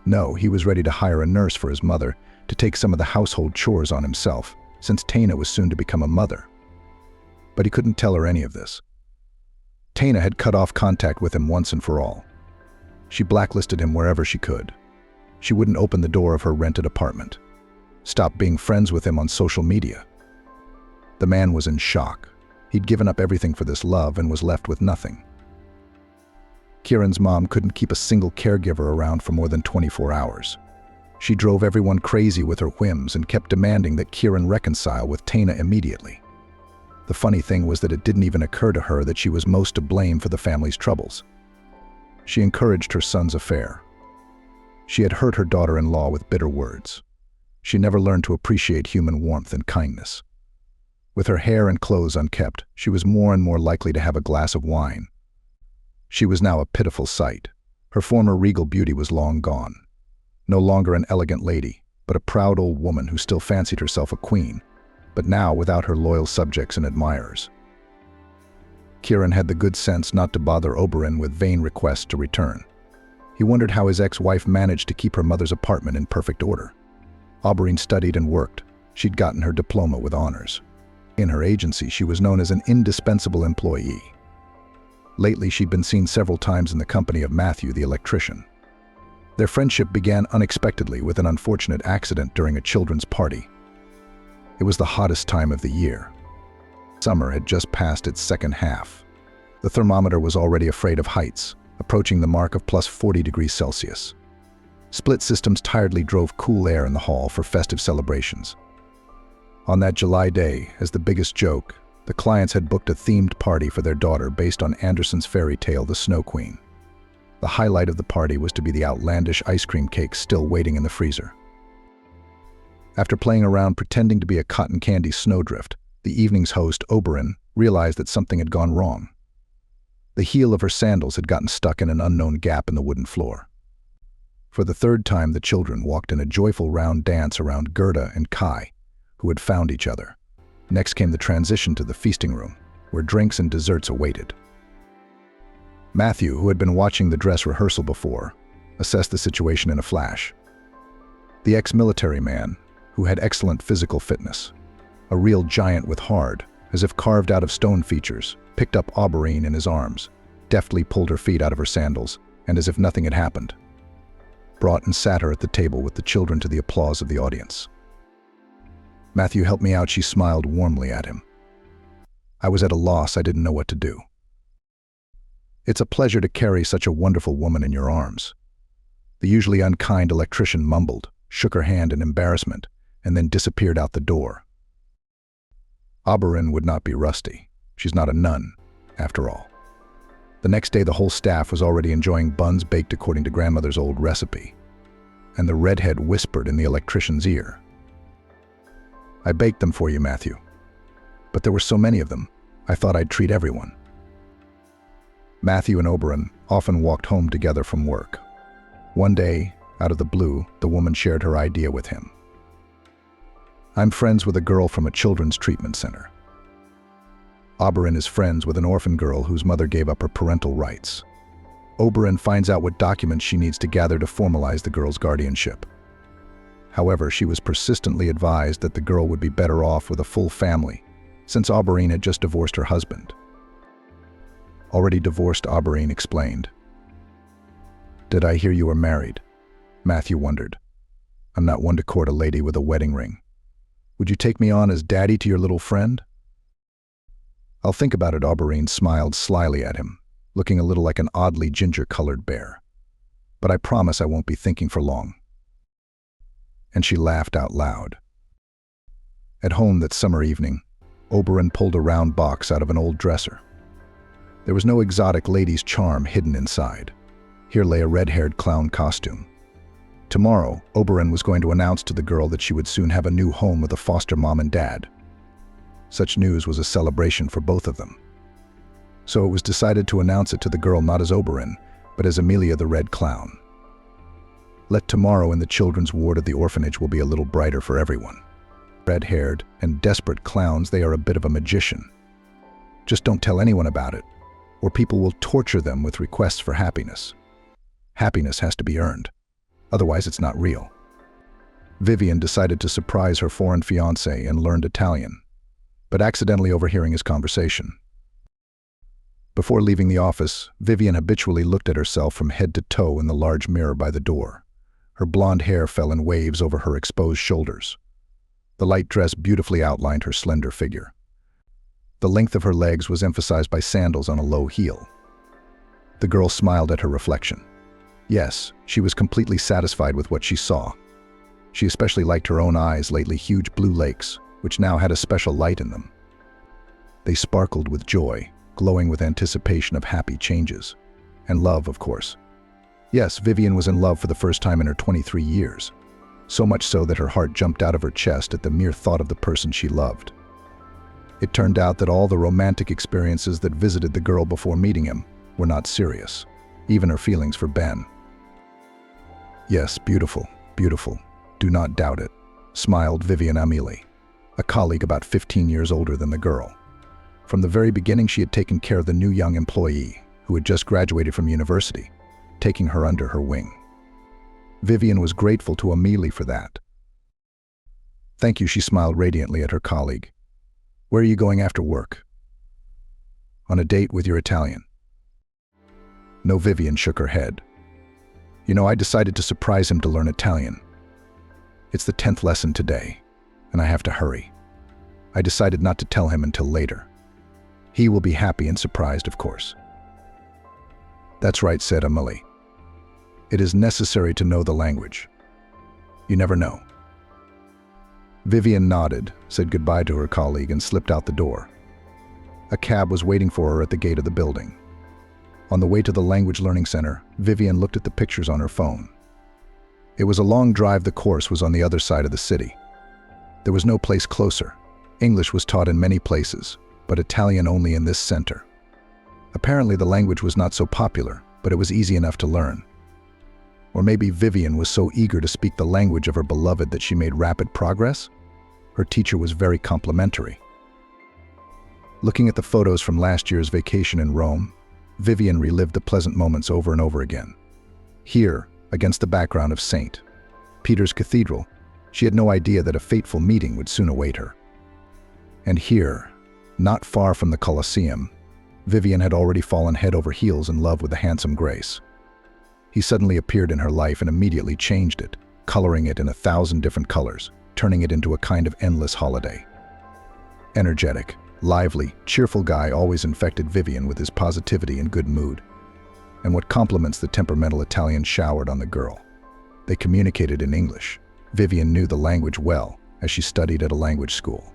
No, he was ready to hire a nurse for his mother to take some of the household chores on himself, since Taina was soon to become a mother. But he couldn't tell her any of this. Taina had cut off contact with him once and for all. She blacklisted him wherever she could. She wouldn't open the door of her rented apartment. Stopped being friends with him on social media. The man was in shock. He'd given up everything for this love and was left with nothing. Kieran's mom couldn't keep a single caregiver around for more than 24 hours. She drove everyone crazy with her whims and kept demanding that Kieran reconcile with Taina immediately. The funny thing was that it didn't even occur to her that she was most to blame for the family's troubles. She encouraged her son's affair. She had hurt her daughter-in-law with bitter words. She never learned to appreciate human warmth and kindness. With her hair and clothes unkept, she was more and more likely to have a glass of wine. She was now a pitiful sight. Her former regal beauty was long gone. No longer an elegant lady, but a proud old woman who still fancied herself a queen, but now without her loyal subjects and admirers. Kieran had the good sense not to bother Oberyn with vain requests to return. He wondered how his ex-wife managed to keep her mother's apartment in perfect order. Oberyn studied and worked. She'd gotten her diploma with honors. In her agency, she was known as an indispensable employee. Lately, she'd been seen several times in the company of Matthew, the electrician. Their friendship began unexpectedly with an unfortunate accident during a children's party. It was the hottest time of the year. Summer had just passed its second half. The thermometer was already afraid of heights, approaching the mark of plus 40 degrees Celsius. Split systems tiredly drove cool air in the hall for festive celebrations. On that July day, as the biggest joke, the clients had booked a themed party for their daughter based on Andersen's fairy tale, The Snow Queen. The highlight of the party was to be the outlandish ice cream cake still waiting in the freezer. After playing around pretending to be a cotton candy snowdrift, the evening's host, Oberon, realized that something had gone wrong. The heel of her sandals had gotten stuck in an unknown gap in the wooden floor. For the third time, the children walked in a joyful round dance around Gerda and Kai, who had found each other. Next came the transition to the feasting room, where drinks and desserts awaited. Matthew, who had been watching the dress rehearsal before, assessed the situation in a flash. The ex-military man, who had excellent physical fitness, a real giant with hard, as if carved out of stone features, picked up Auberine in his arms, deftly pulled her feet out of her sandals, and as if nothing had happened, brought and sat her at the table with the children to the applause of the audience. "Matthew, help me out," she smiled warmly at him. I was at a loss, I didn't know what to do. "It's a pleasure to carry such a wonderful woman in your arms." The usually unkind electrician mumbled, shook her hand in embarrassment, and then disappeared out the door. Auberine would not be rusty. She's not a nun, after all. The next day, the whole staff was already enjoying buns baked according to grandmother's old recipe, and the redhead whispered in the electrician's ear, "I baked them for you, Matthew. But there were so many of them, I thought I'd treat everyone." Matthew and Oberon often walked home together from work. One day, out of the blue, the woman shared her idea with him. "I'm friends with a girl from a children's treatment center. Auberon is friends with an orphan girl whose mother gave up her parental rights. Oberon finds out what documents she needs to gather to formalize the girl's guardianship. However, she was persistently advised that the girl would be better off with a full family, since Auberine had just divorced her husband." "Already divorced," Auberine explained. "Did I hear you were married?" Matthew wondered. "I'm not one to court a lady with a wedding ring. Would you take me on as daddy to your little friend?" "I'll think about it," Auberine smiled slyly at him, looking a little like an oddly ginger-colored bear. "But I promise I won't be thinking for long." And she laughed out loud. At home that summer evening, Oberon pulled a round box out of an old dresser. There was no exotic lady's charm hidden inside. Here lay a red-haired clown costume. Tomorrow, Oberon was going to announce to the girl that she would soon have a new home with a foster mom and dad. Such news was a celebration for both of them. So it was decided to announce it to the girl not as Oberon, but as Amelia the Red Clown. Let tomorrow in the children's ward of the orphanage will be a little brighter for everyone. Red-haired and desperate clowns, they are a bit of a magician. Just don't tell anyone about it, or people will torture them with requests for happiness. Happiness has to be earned. Otherwise, it's not real. Vivian decided to surprise her foreign fiancé and learned Italian, but accidentally overhearing his conversation. Before leaving the office, Vivian habitually looked at herself from head to toe in the large mirror by the door. Her blonde hair fell in waves over her exposed shoulders. The light dress beautifully outlined her slender figure. The length of her legs was emphasized by sandals on a low heel. The girl smiled at her reflection. Yes, she was completely satisfied with what she saw. She especially liked her own eyes, lately huge blue lakes, which now had a special light in them. They sparkled with joy, glowing with anticipation of happy changes. And love, of course. Yes, Vivian was in love for the first time in her 23 years. So much so that her heart jumped out of her chest at the mere thought of the person she loved. It turned out that all the romantic experiences that visited the girl before meeting him were not serious, even her feelings for Ben. "Yes, beautiful, beautiful. Do not doubt it," smiled Vivian Amelie, a colleague about 15 years older than the girl. From the very beginning, she had taken care of the new young employee, who had just graduated from university, taking her under her wing. Vivian was grateful to Amelie for that. "Thank you," she smiled radiantly at her colleague. "Where are you going after work?" "On a date with your Italian." No, Vivian shook her head. "You know, I decided to surprise him to learn Italian. It's the 10th lesson today, and I have to hurry. I decided not to tell him until later." He will be happy and surprised, of course. That's right, said Amelie. It is necessary to know the language. You never know. Vivian nodded, said goodbye to her colleague, and slipped out the door. A cab was waiting for her at the gate of the building. On the way to the language learning center, Vivian looked at the pictures on her phone. It was a long drive. The course was on the other side of the city. There was no place closer. English was taught in many places, but Italian only in this center. Apparently the language was not so popular, but it was easy enough to learn. Or maybe Vivian was so eager to speak the language of her beloved that she made rapid progress? Her teacher was very complimentary. Looking at the photos from last year's vacation in Rome, Vivian relived the pleasant moments over and over again. Here, against the background of St. Peter's Cathedral, she had no idea that a fateful meeting would soon await her. And here, not far from the Colosseum, Vivian had already fallen head over heels in love with the handsome Grace. He suddenly appeared in her life and immediately changed it, coloring it in 1,000 different colors, turning it into a kind of endless holiday. Energetic, lively, cheerful guy always infected Vivian with his positivity and good mood. And what compliments the temperamental Italian showered on the girl. They communicated in English. Vivian knew the language well, as she studied at a language school.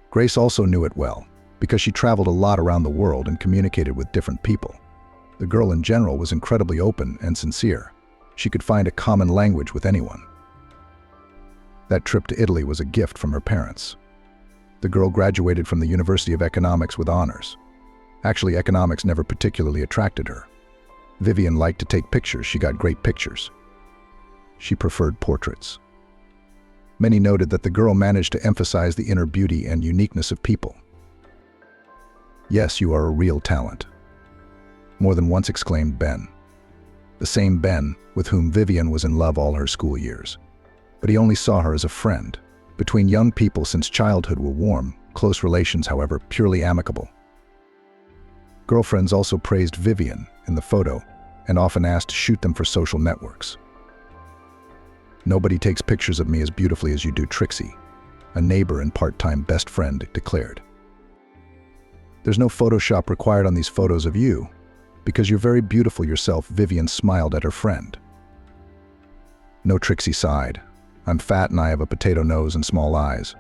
Grace also knew it well, because she traveled a lot around the world and communicated with different people. The girl in general was incredibly open and sincere. She could find a common language with anyone. That trip to Italy was a gift from her parents. The girl graduated from the University of Economics with honors. Actually, economics never particularly attracted her. Vivian liked to take pictures. She got great pictures. She preferred portraits. Many noted that the girl managed to emphasize the inner beauty and uniqueness of people. Yes, you are a real talent, more than once exclaimed Ben. The same Ben with whom Vivian was in love all her school years. But he only saw her as a friend. Between young people since childhood were warm, close relations, however, purely amicable. Girlfriends also praised Vivian in the photo and often asked to shoot them for social networks. Nobody takes pictures of me as beautifully as you do, Trixie, a neighbor and part-time best friend declared. There's no Photoshop required on these photos of you, because you're very beautiful yourself, Vivian smiled at her friend. No, Trixie sighed. I'm fat and I have a potato nose and small eyes.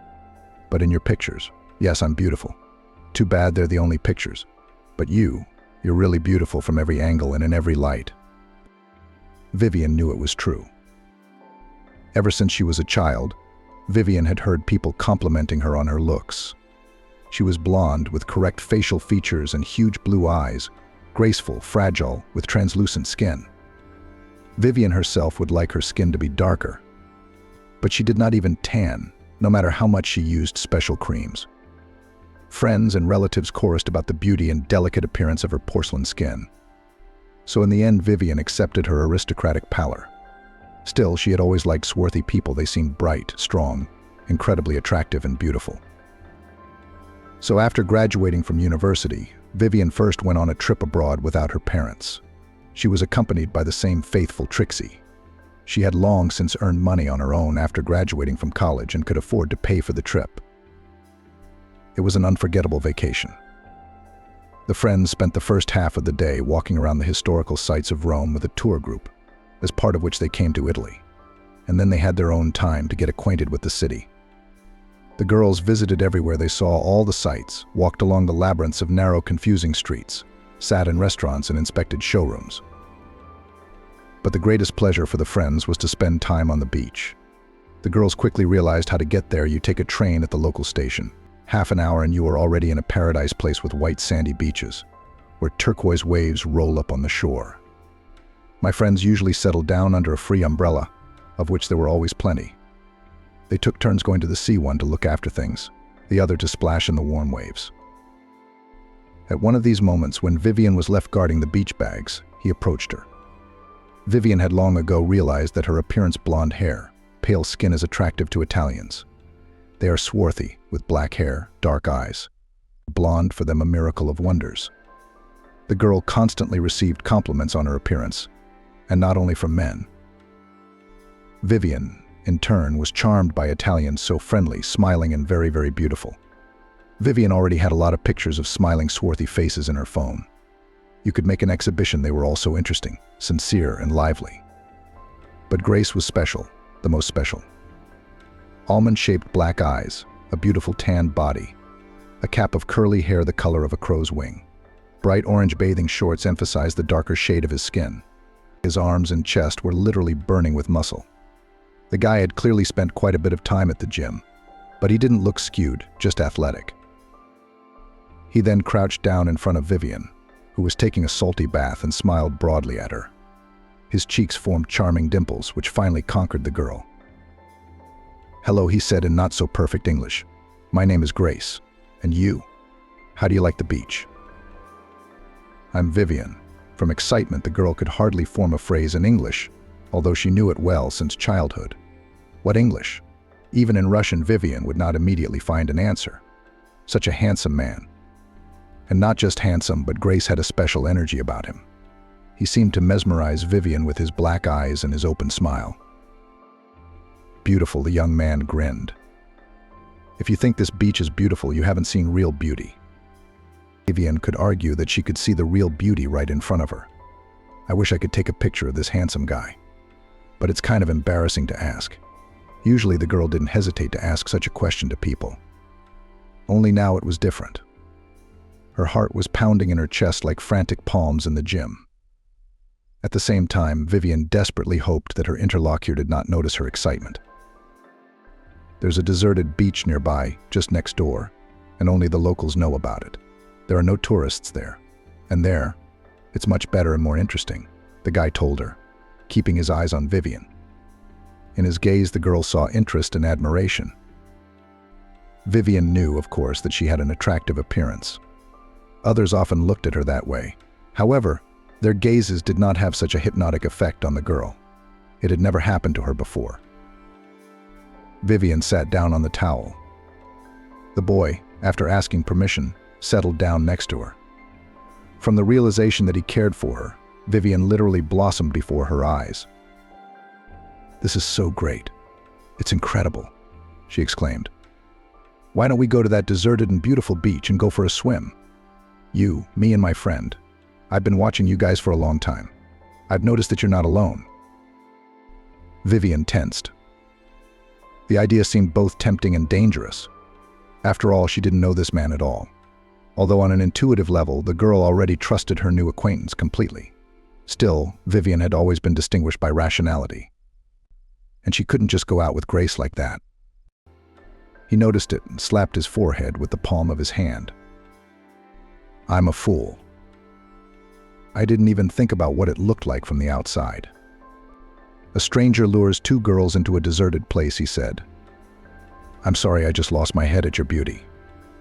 But in your pictures, yes, I'm beautiful. Too bad they're the only pictures. But you're really beautiful from every angle and in every light. Vivian knew it was true. Ever since she was a child, Vivian had heard people complimenting her on her looks. She was blonde with correct facial features and huge blue eyes, graceful, fragile, with translucent skin. Vivian herself would like her skin to be darker. But she did not even tan, no matter how much she used special creams. Friends and relatives chorused about the beauty and delicate appearance of her porcelain skin. So in the end, Vivian accepted her aristocratic pallor. Still, she had always liked swarthy people. They seemed bright, strong, incredibly attractive and beautiful. So after graduating from university, Vivian first went on a trip abroad without her parents. She was accompanied by the same faithful Trixie. She had long since earned money on her own after graduating from college and could afford to pay for the trip. It was an unforgettable vacation. The friends spent the first half of the day walking around the historical sites of Rome with a tour group, as part of which they came to Italy. And then they had their own time to get acquainted with the city. The girls visited everywhere. They saw all the sights, walked along the labyrinths of narrow, confusing streets, sat in restaurants and inspected showrooms. But the greatest pleasure for the friends was to spend time on the beach. The girls quickly realized how to get there. You take a train at the local station. Half an hour and you are already in a paradise place with white sandy beaches, where turquoise waves roll up on the shore. My friends usually settled down under a free umbrella, of which there were always plenty. They took turns going to the sea, one to look after things, the other to splash in the warm waves. At one of these moments, when Vivian was left guarding the beach bags, he approached her. Vivian had long ago realized that her appearance, blonde hair, pale skin, is attractive to Italians. They are swarthy, with black hair, dark eyes. Blonde, for them, a miracle of wonders. The girl constantly received compliments on her appearance, and not only from men. Vivian, in turn, was charmed by Italians so friendly, smiling, and very, very beautiful. Vivian already had a lot of pictures of smiling, swarthy faces in her phone. You could make an exhibition. They were all so interesting, sincere, and lively. But Grace was special, the most special. Almond-shaped black eyes, a beautiful tanned body, a cap of curly hair the color of a crow's wing. Bright orange bathing shorts emphasized the darker shade of his skin. His arms and chest were literally burning with muscle. The guy had clearly spent quite a bit of time at the gym, but he didn't look skewed, just athletic. He then crouched down in front of Vivian, who was taking a salty bath, and smiled broadly at her. His cheeks formed charming dimples, which finally conquered the girl. "Hello," he said in not-so-perfect English. "My name is Grace. And you? How do you like the beach?" "I'm Vivian." From excitement, the girl could hardly form a phrase in English, although she knew it well since childhood. What English? Even in Russian, Vivian would not immediately find an answer. Such a handsome man. And not just handsome, but Grace had a special energy about him. He seemed to mesmerize Vivian with his black eyes and his open smile. "Beautiful," the young man grinned. "If you think this beach is beautiful, you haven't seen real beauty." Vivian could argue that she could see the real beauty right in front of her. "I wish I could take a picture of this handsome guy. But it's kind of embarrassing to ask." Usually the girl didn't hesitate to ask such a question to people. Only now it was different. Her heart was pounding in her chest like frantic palms in the gym. At the same time, Vivian desperately hoped that her interlocutor did not notice her excitement. There's a deserted beach nearby, just next door, and only the locals know about it. There are no tourists there. And there, it's much better and more interesting, the guy told her, keeping his eyes on Vivian. In his gaze, the girl saw interest and admiration. Vivian knew, of course, that she had an attractive appearance. Others often looked at her that way. However, their gazes did not have such a hypnotic effect on the girl. It had never happened to her before. Vivian sat down on the towel. The boy, after asking permission, settled down next to her. From the realization that he cared for her, Vivian literally blossomed before her eyes. "This is so great. It's incredible," she exclaimed. "Why don't we go to that deserted and beautiful beach and go for a swim? You, me, and my friend. I've been watching you guys for a long time. I've noticed that you're not alone." Vivian tensed. The idea seemed both tempting and dangerous. After all, she didn't know this man at all. Although on an intuitive level, the girl already trusted her new acquaintance completely. Still, Vivian had always been distinguished by rationality. And she couldn't just go out with Grace like that. He noticed it and slapped his forehead with the palm of his hand. "I'm a fool. I didn't even think about what it looked like from the outside." "A stranger lures two girls into a deserted place," he said. "I'm sorry, I just lost my head at your beauty.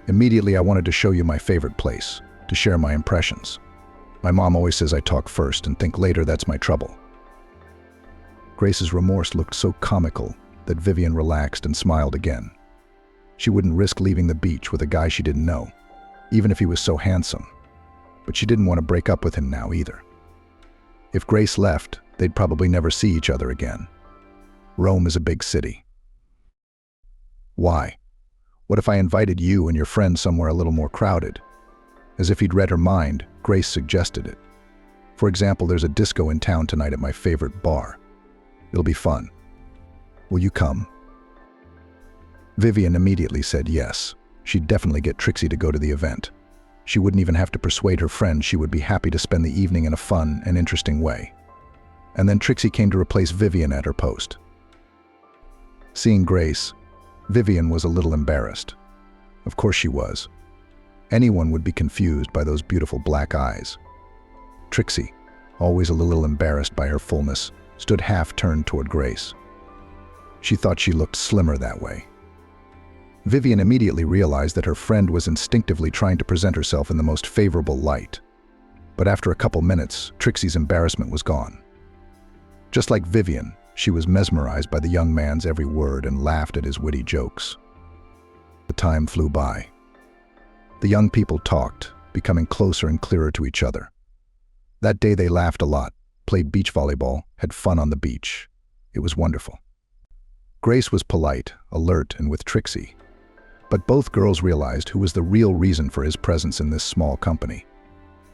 Immediately I wanted to show you my favorite place, to share my impressions. My mom always says I talk first and think later. That's my trouble." Grace's remorse looked so comical that Vivian relaxed and smiled again. She wouldn't risk leaving the beach with a guy she didn't know, even if he was so handsome. But she didn't want to break up with him now either. If Grace left, they'd probably never see each other again. Rome is a big city. "Why? What if I invited you and your friend somewhere a little more crowded?" As if he'd read her mind, Grace suggested it. "For example, there's a disco in town tonight at my favorite bar. It'll be fun. Will you come?" Vivian immediately said yes. She'd definitely get Trixie to go to the event. She wouldn't even have to persuade her friend. She would be happy to spend the evening in a fun and interesting way. And then Trixie came to replace Vivian at her post. Seeing Grace, Vivian was a little embarrassed. Of course she was. Anyone would be confused by those beautiful black eyes. Trixie, always a little embarrassed by her fullness, stood half-turned toward Grace. She thought she looked slimmer that way. Vivian immediately realized that her friend was instinctively trying to present herself in the most favorable light. But after a couple minutes, Trixie's embarrassment was gone. Just like Vivian, she was mesmerized by the young man's every word and laughed at his witty jokes. The time flew by. The young people talked, becoming closer and clearer to each other. That day they laughed a lot, played beach volleyball, had fun on the beach. It was wonderful. Grace was polite, alert, and with Trixie. But both girls realized who was the real reason for his presence in this small company.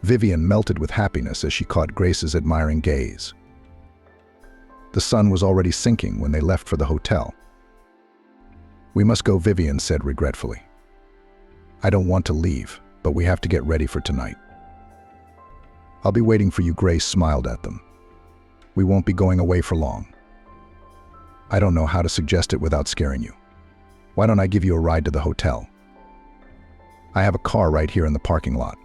Vivian melted with happiness as she caught Grace's admiring gaze. The sun was already sinking when they left for the hotel. "We must go," Vivian said regretfully. "I don't want to leave, but we have to get ready for tonight." "I'll be waiting for you," Grace smiled at them. "We won't be going away for long." "I don't know how to suggest it without scaring you. Why don't I give you a ride to the hotel? I have a car right here in the parking lot."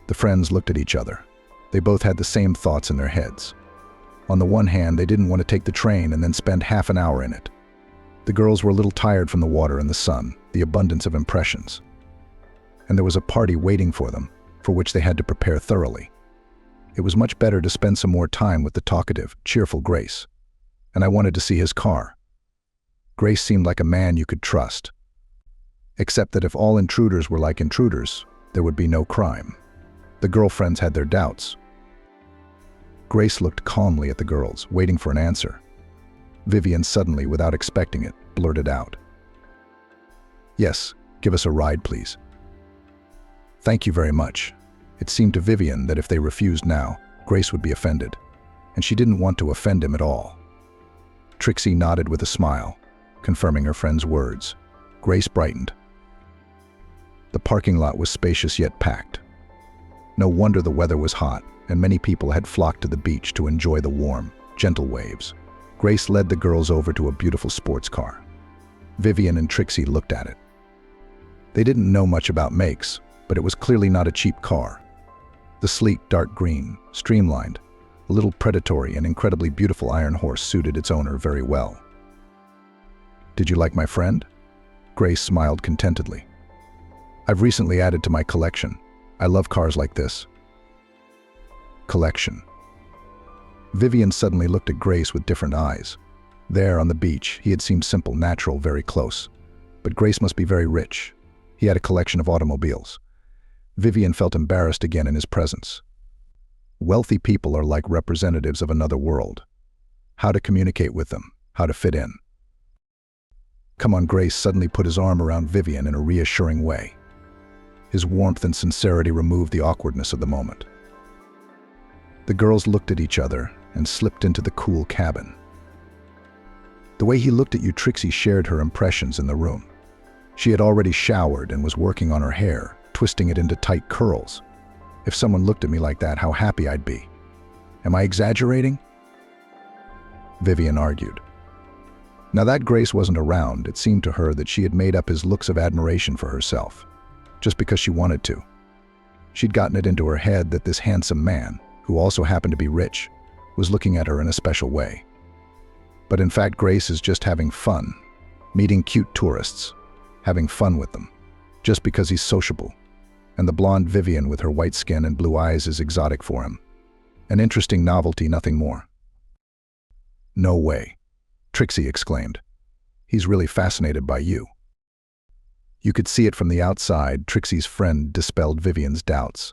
The friends looked at each other. They both had the same thoughts in their heads. On the one hand, they didn't want to take the train and then spend half an hour in it. The girls were a little tired from the water and the sun, the abundance of impressions. And there was a party waiting for them, for which they had to prepare thoroughly. It was much better to spend some more time with the talkative, cheerful Grace. And I wanted to see his car. Grace seemed like a man you could trust. Except that if all intruders were like intruders, there would be no crime. The girlfriends had their doubts. Grace looked calmly at the girls, waiting for an answer. Vivian suddenly, without expecting it, blurted out, "Yes, give us a ride, please." "Thank you very much." It seemed to Vivian that if they refused now, Grace would be offended, and she didn't want to offend him at all. Trixie nodded with a smile, confirming her friend's words. Grace brightened. The parking lot was spacious yet packed. No wonder the weather was hot, and many people had flocked to the beach to enjoy the warm, gentle waves. Grace led the girls over to a beautiful sports car. Vivian and Trixie looked at it. They didn't know much about makes, but it was clearly not a cheap car. The sleek, dark green, streamlined, a little predatory and incredibly beautiful iron horse suited its owner very well. "Did you like my friend?" Grace smiled contentedly. "I've recently added to my collection. I love cars like this." Collection. Vivian suddenly looked at Grace with different eyes. There, on the beach, he had seemed simple, natural, very close. But Grace must be very rich. He had a collection of automobiles. Vivian felt embarrassed again in his presence. Wealthy people are like representatives of another world. How to communicate with them, how to fit in. "Come on," Grace suddenly put his arm around Vivian in a reassuring way. His warmth and sincerity removed the awkwardness of the moment. The girls looked at each other and slipped into the cool cabin. The way he looked at you, Trixie shared her impressions in the room. She had already showered and was working on her hair, twisting it into tight curls. "If someone looked at me like that, how happy I'd be. Am I exaggerating?" Vivian argued. Now that Grace wasn't around, it seemed to her that she had made up his looks of admiration for herself, just because she wanted to. She'd gotten it into her head that this handsome man, who also happened to be rich, was looking at her in a special way. But in fact, Grace is just having fun, meeting cute tourists, having fun with them, just because he's sociable. And the blonde Vivian with her white skin and blue eyes is exotic for him. An interesting novelty, nothing more. "No way," Trixie exclaimed. "He's really fascinated by you." You could see it from the outside. Trixie's friend dispelled Vivian's doubts.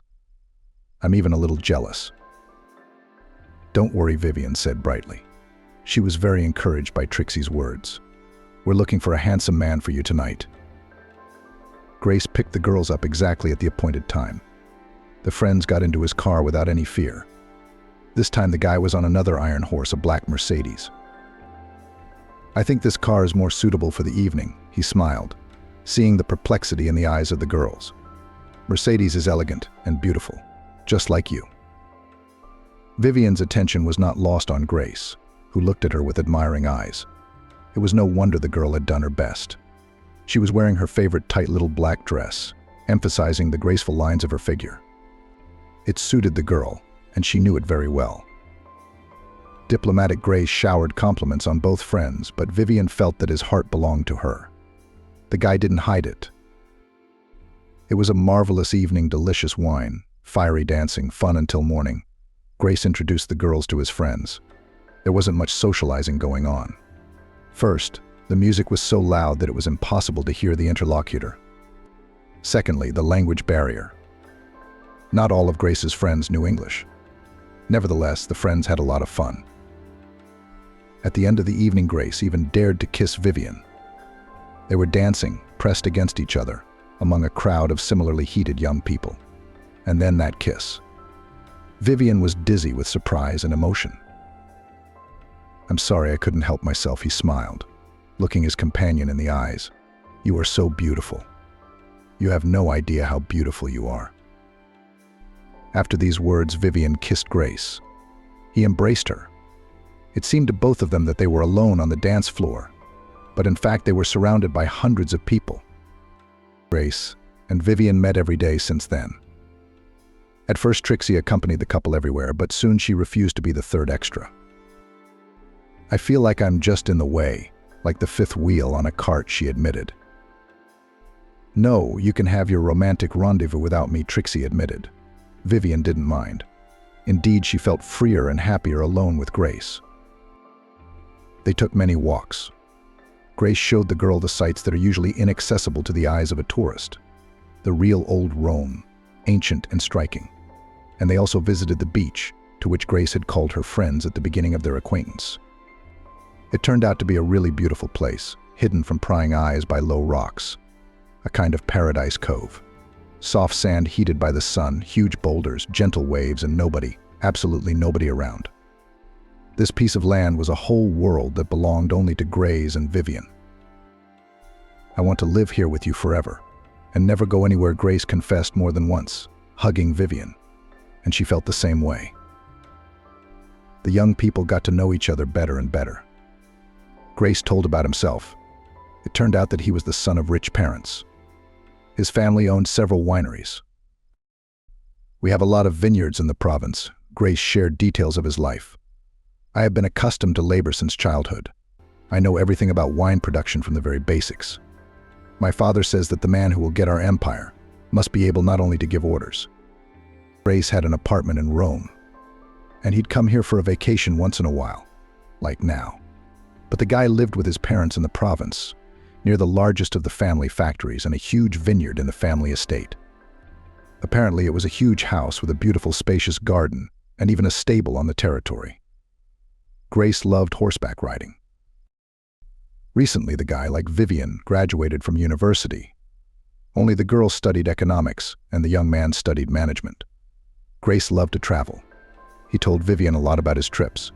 "I'm even a little jealous." "Don't worry," Vivian said brightly. She was very encouraged by Trixie's words. "We're looking for a handsome man for you tonight." Grace picked the girls up exactly at the appointed time. The friends got into his car without any fear. This time the guy was on another iron horse, a black Mercedes. "I think this car is more suitable for the evening," he smiled, seeing the perplexity in the eyes of the girls. "Mercedes is elegant and beautiful, just like you." Vivian's attention was not lost on Grace, who looked at her with admiring eyes. It was no wonder the girl had done her best. She was wearing her favorite tight little black dress, emphasizing the graceful lines of her figure. It suited the girl, and she knew it very well. Diplomatic Grace showered compliments on both friends, but Vivian felt that his heart belonged to her. The guy didn't hide it. It was a marvelous evening, delicious wine, fiery dancing, fun until morning. Grace introduced the girls to his friends. There wasn't much socializing going on. First, the music was so loud that it was impossible to hear the interlocutor. Secondly, the language barrier. Not all of Grace's friends knew English. Nevertheless, the friends had a lot of fun. At the end of the evening, Grace even dared to kiss Vivian. They were dancing, pressed against each other, among a crowd of similarly heated young people. And then that kiss. Vivian was dizzy with surprise and emotion. "I'm sorry I couldn't help myself," he smiled, looking his companion in the eyes. "You are so beautiful. You have no idea how beautiful you are." After these words, Vivian kissed Grace. He embraced her. It seemed to both of them that they were alone on the dance floor, but in fact they were surrounded by hundreds of people. Grace and Vivian met every day since then. At first, Trixie accompanied the couple everywhere, but soon she refused to be the third extra. "I feel like I'm just in the way, like the fifth wheel on a cart," she admitted. "No, you can have your romantic rendezvous without me," Trixie admitted. Vivian didn't mind. Indeed, she felt freer and happier alone with Grace. They took many walks. Grace showed the girl the sights that are usually inaccessible to the eyes of a tourist. The real old Rome, ancient and striking. And they also visited the beach, to which Grace had called her friends at the beginning of their acquaintance. It turned out to be a really beautiful place, hidden from prying eyes by low rocks. A kind of paradise cove. Soft sand heated by the sun, huge boulders, gentle waves, and nobody, absolutely nobody around. This piece of land was a whole world that belonged only to Grace and Vivian. "I want to live here with you forever, and never go anywhere," Grace confessed more than once, hugging Vivian, and she felt the same way. The young people got to know each other better and better. Grace told about himself. It turned out that he was the son of rich parents. His family owned several wineries. "We have a lot of vineyards in the province," Grace shared details of his life. "I have been accustomed to labor since childhood. I know everything about wine production from the very basics. My father says that the man who will get our empire must be able not only to give orders." Grace had an apartment in Rome, and he'd come here for a vacation once in a while, like now. But the guy lived with his parents in the province, near the largest of the family factories and a huge vineyard in the family estate. Apparently, it was a huge house with a beautiful, spacious garden and even a stable on the territory. Grace loved horseback riding. Recently, the guy, like Vivian, graduated from university. Only the girl studied economics and the young man studied management. Grace loved to travel. He told Vivian a lot about his trips,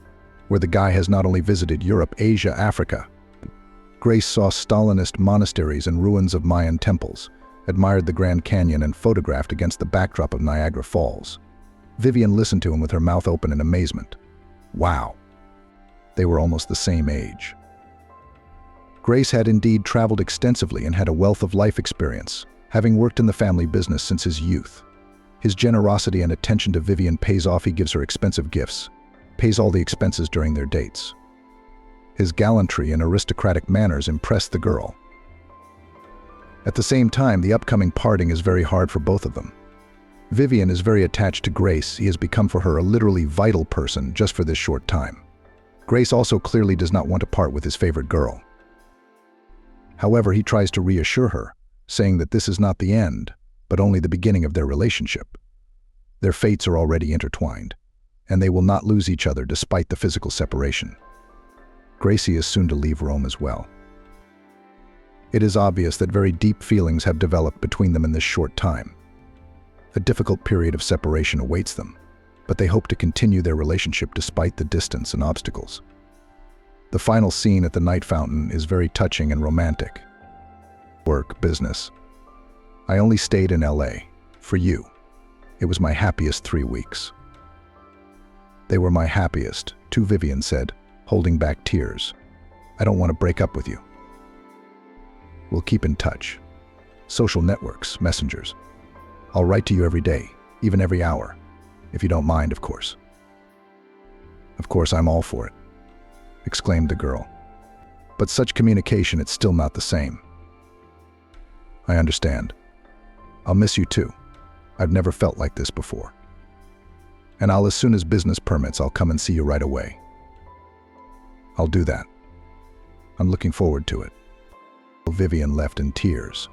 where the guy has not only visited Europe, Asia, Africa. Grace saw Stalinist monasteries and ruins of Mayan temples, admired the Grand Canyon, and photographed against the backdrop of Niagara Falls. Vivian listened to him with her mouth open in amazement. Wow! They were almost the same age. Grace had indeed traveled extensively and had a wealth of life experience, having worked in the family business since his youth. His generosity and attention to Vivian pays off. He gives her expensive gifts, pays all the expenses during their dates. His gallantry and aristocratic manners impressed the girl. At the same time, the upcoming parting is very hard for both of them. Vivian is very attached to Grace. He has become for her a literally vital person just for this short time. Grace also clearly does not want to part with his favorite girl. However, he tries to reassure her, saying that this is not the end, but only the beginning of their relationship. Their fates are already intertwined, and they will not lose each other despite the physical separation. Gracie is soon to leave Rome as well. It is obvious that very deep feelings have developed between them in this short time. A difficult period of separation awaits them, but they hope to continue their relationship despite the distance and obstacles. The final scene at the night fountain is very touching and romantic. Work, business. I only stayed in LA for you. It was my happiest 3 weeks. They were my happiest, too, Vivian said, holding back tears. I don't want to break up with you. We'll keep in touch. Social networks, messengers. I'll write to you every day, even every hour, if you don't mind, of course. Of course, I'm all for it, exclaimed the girl. But such communication, it's still not the same. I understand. I'll miss you too. I've never felt like this before. And as soon as business permits, I'll come and see you right away. I'll do that. I'm looking forward to it. Vivian left in tears.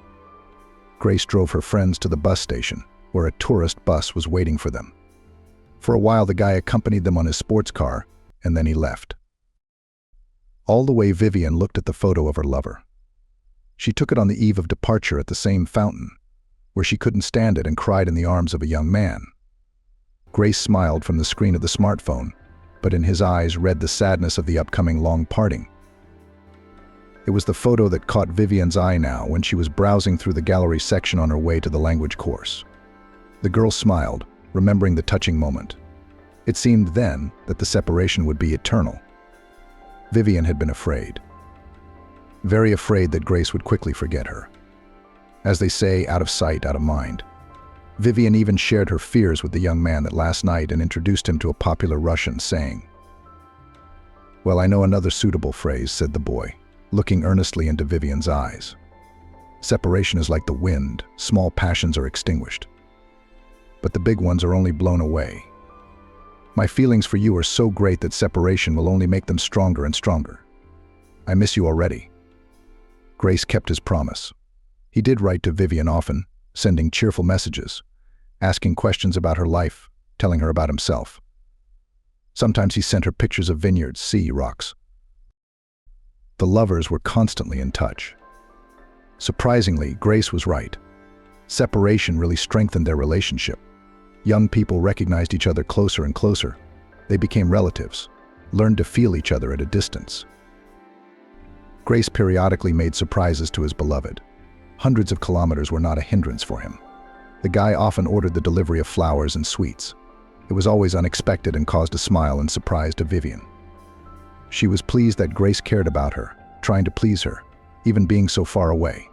Grace drove her friends to the bus station, where a tourist bus was waiting for them. For a while, the guy accompanied them on his sports car, and then he left. All the way, Vivian looked at the photo of her lover. She took it on the eve of departure at the same fountain, where she couldn't stand it and cried in the arms of a young man. Grace smiled from the screen of the smartphone, but in his eyes read the sadness of the upcoming long parting. It was the photo that caught Vivian's eye now when she was browsing through the gallery section on her way to the language course. The girl smiled, remembering the touching moment. It seemed then that the separation would be eternal. Vivian had been afraid. Very afraid that Grace would quickly forget her. As they say, out of sight, out of mind. Vivian even shared her fears with the young man that last night and introduced him to a popular Russian saying. "Well, I know another suitable phrase," said the boy, looking earnestly into Vivian's eyes. "Separation is like the wind, small passions are extinguished. But the big ones are only blown away. My feelings for you are so great that separation will only make them stronger and stronger. I miss you already." Grace kept his promise. He did write to Vivian often, sending cheerful messages, asking questions about her life, telling her about himself. Sometimes he sent her pictures of vineyards, sea, rocks. The lovers were constantly in touch. Surprisingly, Grace was right. Separation really strengthened their relationship. Young people recognized each other closer and closer. They became relatives, learned to feel each other at a distance. Grace periodically made surprises to his beloved. Hundreds of kilometers were not a hindrance for him. The guy often ordered the delivery of flowers and sweets. It was always unexpected and caused a smile and surprise to Vivian. She was pleased that Grace cared about her, trying to please her, even being so far away.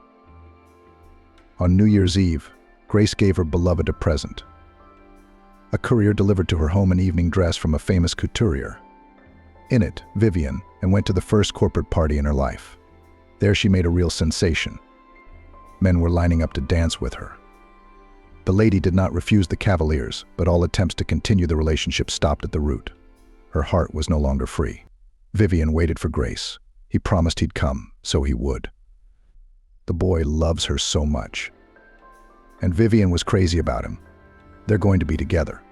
On New Year's Eve, Grace gave her beloved a present. A courier delivered to her home an evening dress from a famous couturier. In it, Vivian, and went to the first corporate party in her life. There she made a real sensation. Men were lining up to dance with her. The lady did not refuse the cavaliers, but all attempts to continue the relationship stopped at the root. Her heart was no longer free. Vivian waited for Grace. He promised he'd come, so he would. The boy loves her so much. And Vivian was crazy about him. They're going to be together.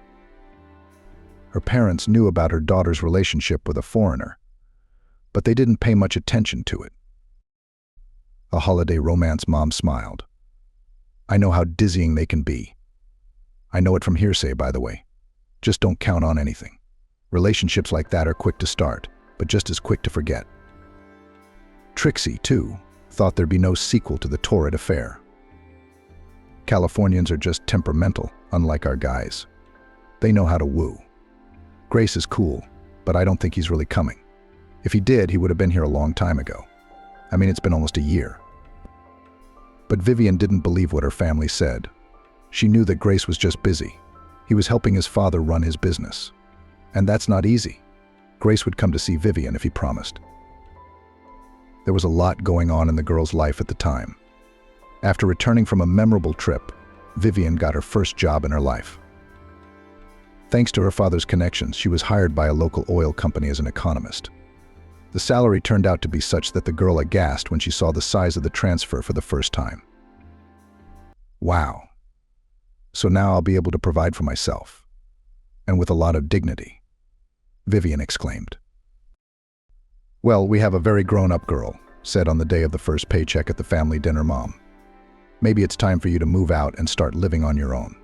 Her parents knew about her daughter's relationship with a foreigner, but they didn't pay much attention to it. A holiday romance, Mom smiled. "I know how dizzying they can be. I know it from hearsay, by the way. Just don't count on anything. Relationships like that are quick to start, but just as quick to forget." Trixie, too, thought there'd be no sequel to the torrid affair. Californians are just temperamental, unlike our guys. They know how to woo. Grace is cool, but I don't think he's really coming. If he did, he would have been here a long time ago. I mean, it's been almost a year. But Vivian didn't believe what her family said. She knew that Grace was just busy. He was helping his father run his business. And that's not easy. Grace would come to see Vivian if he promised. There was a lot going on in the girl's life at the time. After returning from a memorable trip, Vivian got her first job in her life. Thanks to her father's connections, she was hired by a local oil company as an economist. The salary turned out to be such that the girl aghast when she saw the size of the transfer for the first time. "Wow. So now I'll be able to provide for myself. And with a lot of dignity," Vivian exclaimed. "Well, we have a very grown-up girl," said on the day of the first paycheck at the family dinner Mom. "Maybe it's time for you to move out and start living on your own."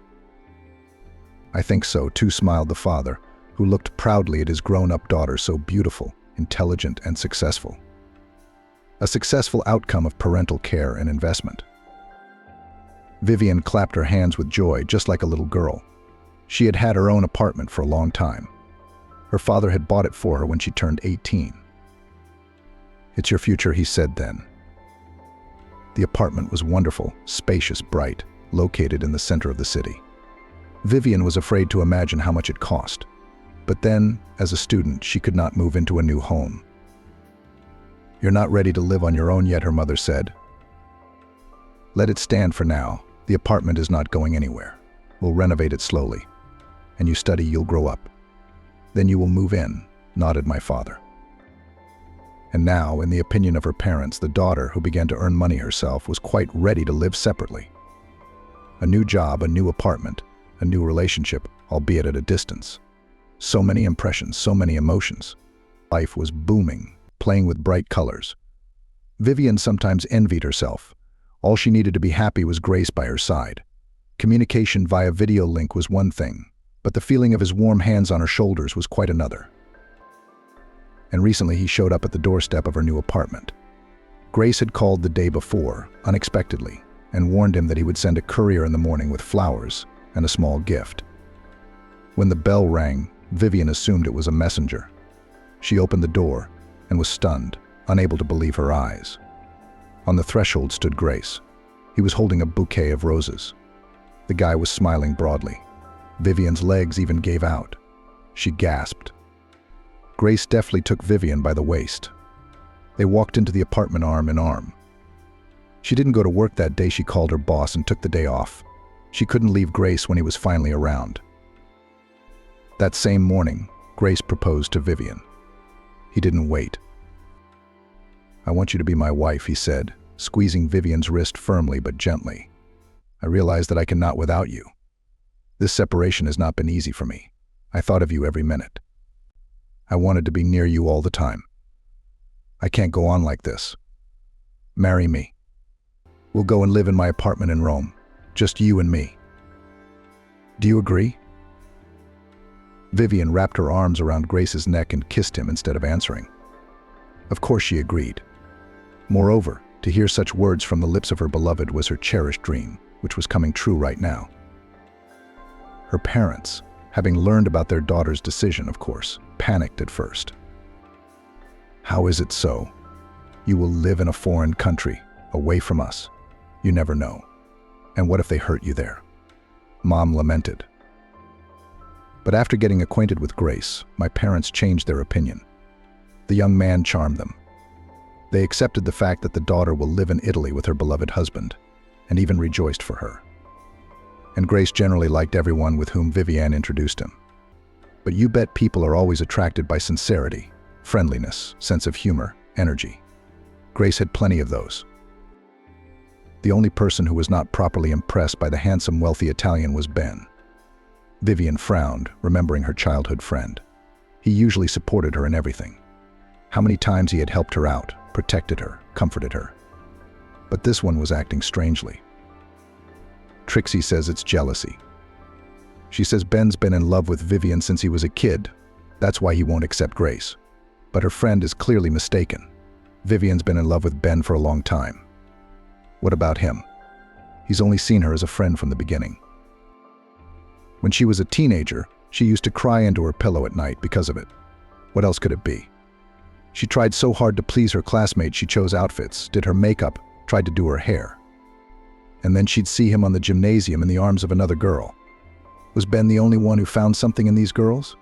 "I think so, too," smiled the father, who looked proudly at his grown-up daughter, so beautiful, intelligent, and successful. A successful outcome of parental care and investment. Vivian clapped her hands with joy, just like a little girl. She had had her own apartment for a long time. Her father had bought it for her when she turned 18. "It's your future," he said then. The apartment was wonderful, spacious, bright, located in the center of the city. Vivian was afraid to imagine how much it cost. But then, as a student, she could not move into a new home. "You're not ready to live on your own yet," her mother said. "Let it stand for now. The apartment is not going anywhere. We'll renovate it slowly. And you study, you'll grow up. Then you will move in," nodded my father. And now, in the opinion of her parents, the daughter, who began to earn money herself, was quite ready to live separately. A new job, a new apartment, a new relationship, albeit at a distance. So many impressions, so many emotions. Life was booming, playing with bright colors. Vivian sometimes envied herself. All she needed to be happy was Grace by her side. Communication via video link was one thing, but the feeling of his warm hands on her shoulders was quite another. And recently he showed up at the doorstep of her new apartment. Grace had called the day before, unexpectedly, and warned him that he would send a courier in the morning with flowers and a small gift. When the bell rang, Vivian assumed it was a messenger. She opened the door and was stunned, unable to believe her eyes. On the threshold stood Grace. He was holding a bouquet of roses. The guy was smiling broadly. Vivian's legs even gave out. She gasped. Grace deftly took Vivian by the waist. They walked into the apartment arm in arm. She didn't go to work that day. She called her boss and took the day off. She couldn't leave Grace when he was finally around. That same morning, Grace proposed to Vivian. He didn't wait. "I want you to be my wife," he said, squeezing Vivian's wrist firmly but gently. "I realize that I cannot without you. This separation has not been easy for me. I thought of you every minute. I wanted to be near you all the time. I can't go on like this. Marry me. We'll go and live in my apartment in Rome, just you and me. Do you agree?" Vivian wrapped her arms around Grace's neck and kissed him instead of answering. Of course she agreed. Moreover, to hear such words from the lips of her beloved was her cherished dream, which was coming true right now. Her parents, having learned about their daughter's decision, of course, panicked at first. "How is it so? You will live in a foreign country, away from us. You never know. And what if they hurt you there?" Mom lamented. But after getting acquainted with Grace, my parents changed their opinion. The young man charmed them. They accepted the fact that the daughter will live in Italy with her beloved husband, and even rejoiced for her. And Grace generally liked everyone with whom Vivian introduced him. But you bet people are always attracted by sincerity, friendliness, sense of humor, energy. Grace had plenty of those. The only person who was not properly impressed by the handsome, wealthy Italian was Ben. Vivian frowned, remembering her childhood friend. He usually supported her in everything. How many times he had helped her out, protected her, comforted her. But this one was acting strangely. Trixie says it's jealousy. She says Ben's been in love with Vivian since he was a kid. That's why he won't accept Grace. But her friend is clearly mistaken. Vivian's been in love with Ben for a long time. What about him? He's only seen her as a friend from the beginning. When she was a teenager, she used to cry into her pillow at night because of it. What else could it be? She tried so hard to please her classmates. She chose outfits, did her makeup, tried to do her hair. And then she'd see him on the gymnasium in the arms of another girl. Was Ben the only one who found something in these girls?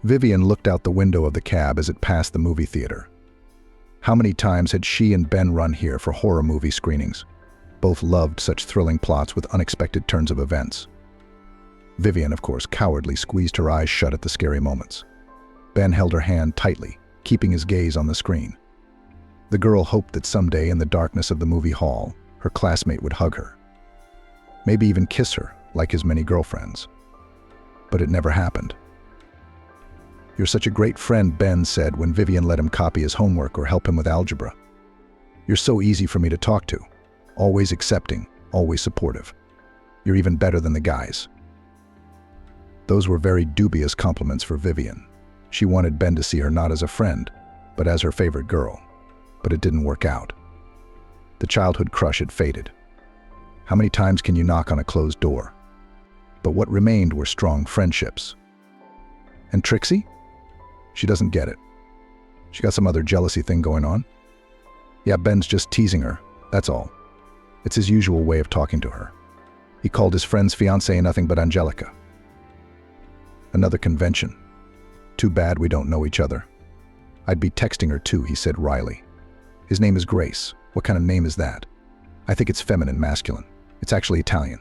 Vivian looked out the window of the cab as it passed the movie theater. How many times had she and Ben run here for horror movie screenings? Both loved such thrilling plots with unexpected turns of events. Vivian, of course, cowardly squeezed her eyes shut at the scary moments. Ben held her hand tightly, keeping his gaze on the screen. The girl hoped that someday in the darkness of the movie hall, her classmate would hug her. Maybe even kiss her, like his many girlfriends. But it never happened. "You're such a great friend," Ben said when Vivian let him copy his homework or help him with algebra. "You're so easy for me to talk to. Always accepting, always supportive. You're even better than the guys." Those were very dubious compliments for Vivian. She wanted Ben to see her not as a friend, but as her favorite girl. But it didn't work out. The childhood crush had faded. How many times can you knock on a closed door? But what remained were strong friendships. And Trixie? She doesn't get it. She got some other jealousy thing going on. Yeah, Ben's just teasing her, that's all. It's his usual way of talking to her. He called his friend's fiancée nothing but Angelica. Another convention. Too bad we don't know each other. I'd be texting her too, he said wryly. His name is Grace. What kind of name is that? I think it's feminine, masculine. It's actually Italian.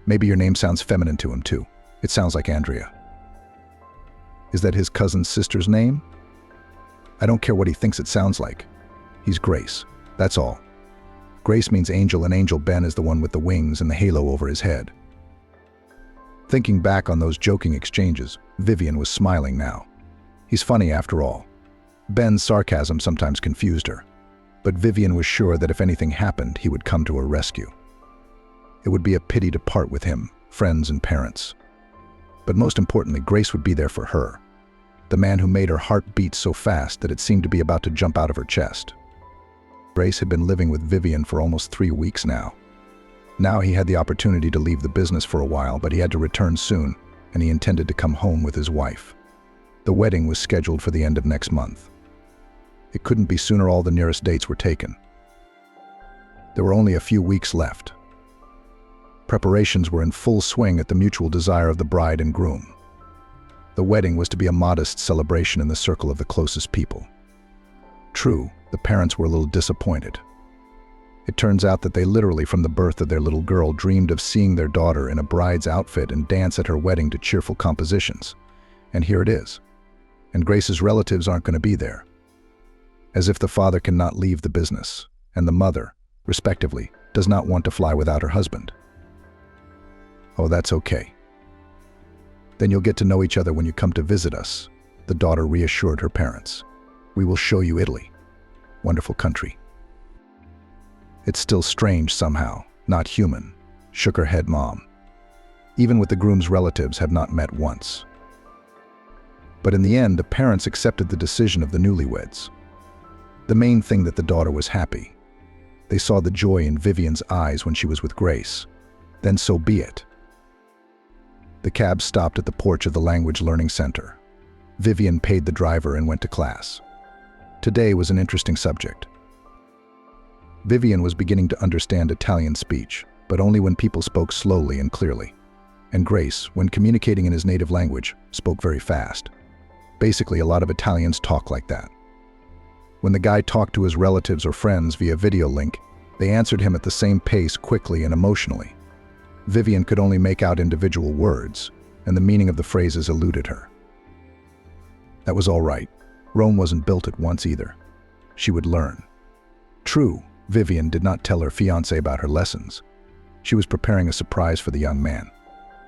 Maybe your name sounds feminine to him too. It sounds like Andrea. Is that his cousin's sister's name? I don't care what he thinks it sounds like. He's Grace. That's all. Grace means angel, and Angel Ben is the one with the wings and the halo over his head. Thinking back on those joking exchanges, Vivian was smiling now. He's funny after all. Ben's sarcasm sometimes confused her. but Vivian was sure that if anything happened, he would come to her rescue. It would be a pity to part with him, friends and parents. But most importantly, Grace would be there for her, the man who made her heart beat so fast that it seemed to be about to jump out of her chest. Grace had been living with Vivian for almost 3 weeks now. Now he had the opportunity to leave the business for a while, but he had to return soon, and he intended to come home with his wife. The wedding was scheduled for the end of next month. It couldn't be sooner. All the nearest dates were taken. There were only a few weeks left. Preparations were in full swing at the mutual desire of the bride and groom. The wedding was to be a modest celebration in the circle of the closest people. True, the parents were a little disappointed. It turns out that they literally, from the birth of their little girl, dreamed of seeing their daughter in a bride's outfit and dance at her wedding to cheerful compositions. And here it is. And Grace's relatives aren't going to be there. As if the father cannot leave the business, and the mother, respectively, does not want to fly without her husband. Oh, that's okay. Then you'll get to know each other when you come to visit us, the daughter reassured her parents. We will show you Italy. Wonderful country. It's still strange somehow, not human, shook her head Mom. Even with the groom's relatives have not met once. But in the end, the parents accepted the decision of the newlyweds. The main thing that the daughter was happy. They saw the joy in Vivian's eyes when she was with Grace. Then so be it. The cab stopped at the porch of the Language Learning Center. Vivian paid the driver and went to class. Today was an interesting subject. Vivian was beginning to understand Italian speech, but only when people spoke slowly and clearly. And Grace, when communicating in his native language, spoke very fast. Basically, a lot of Italians talk like that. When the guy talked to his relatives or friends via video link, they answered him at the same pace, quickly and emotionally. Vivian could only make out individual words, and the meaning of the phrases eluded her. That was all right. Rome wasn't built at once either. She would learn. True, Vivian did not tell her fiancé about her lessons. She was preparing a surprise for the young man.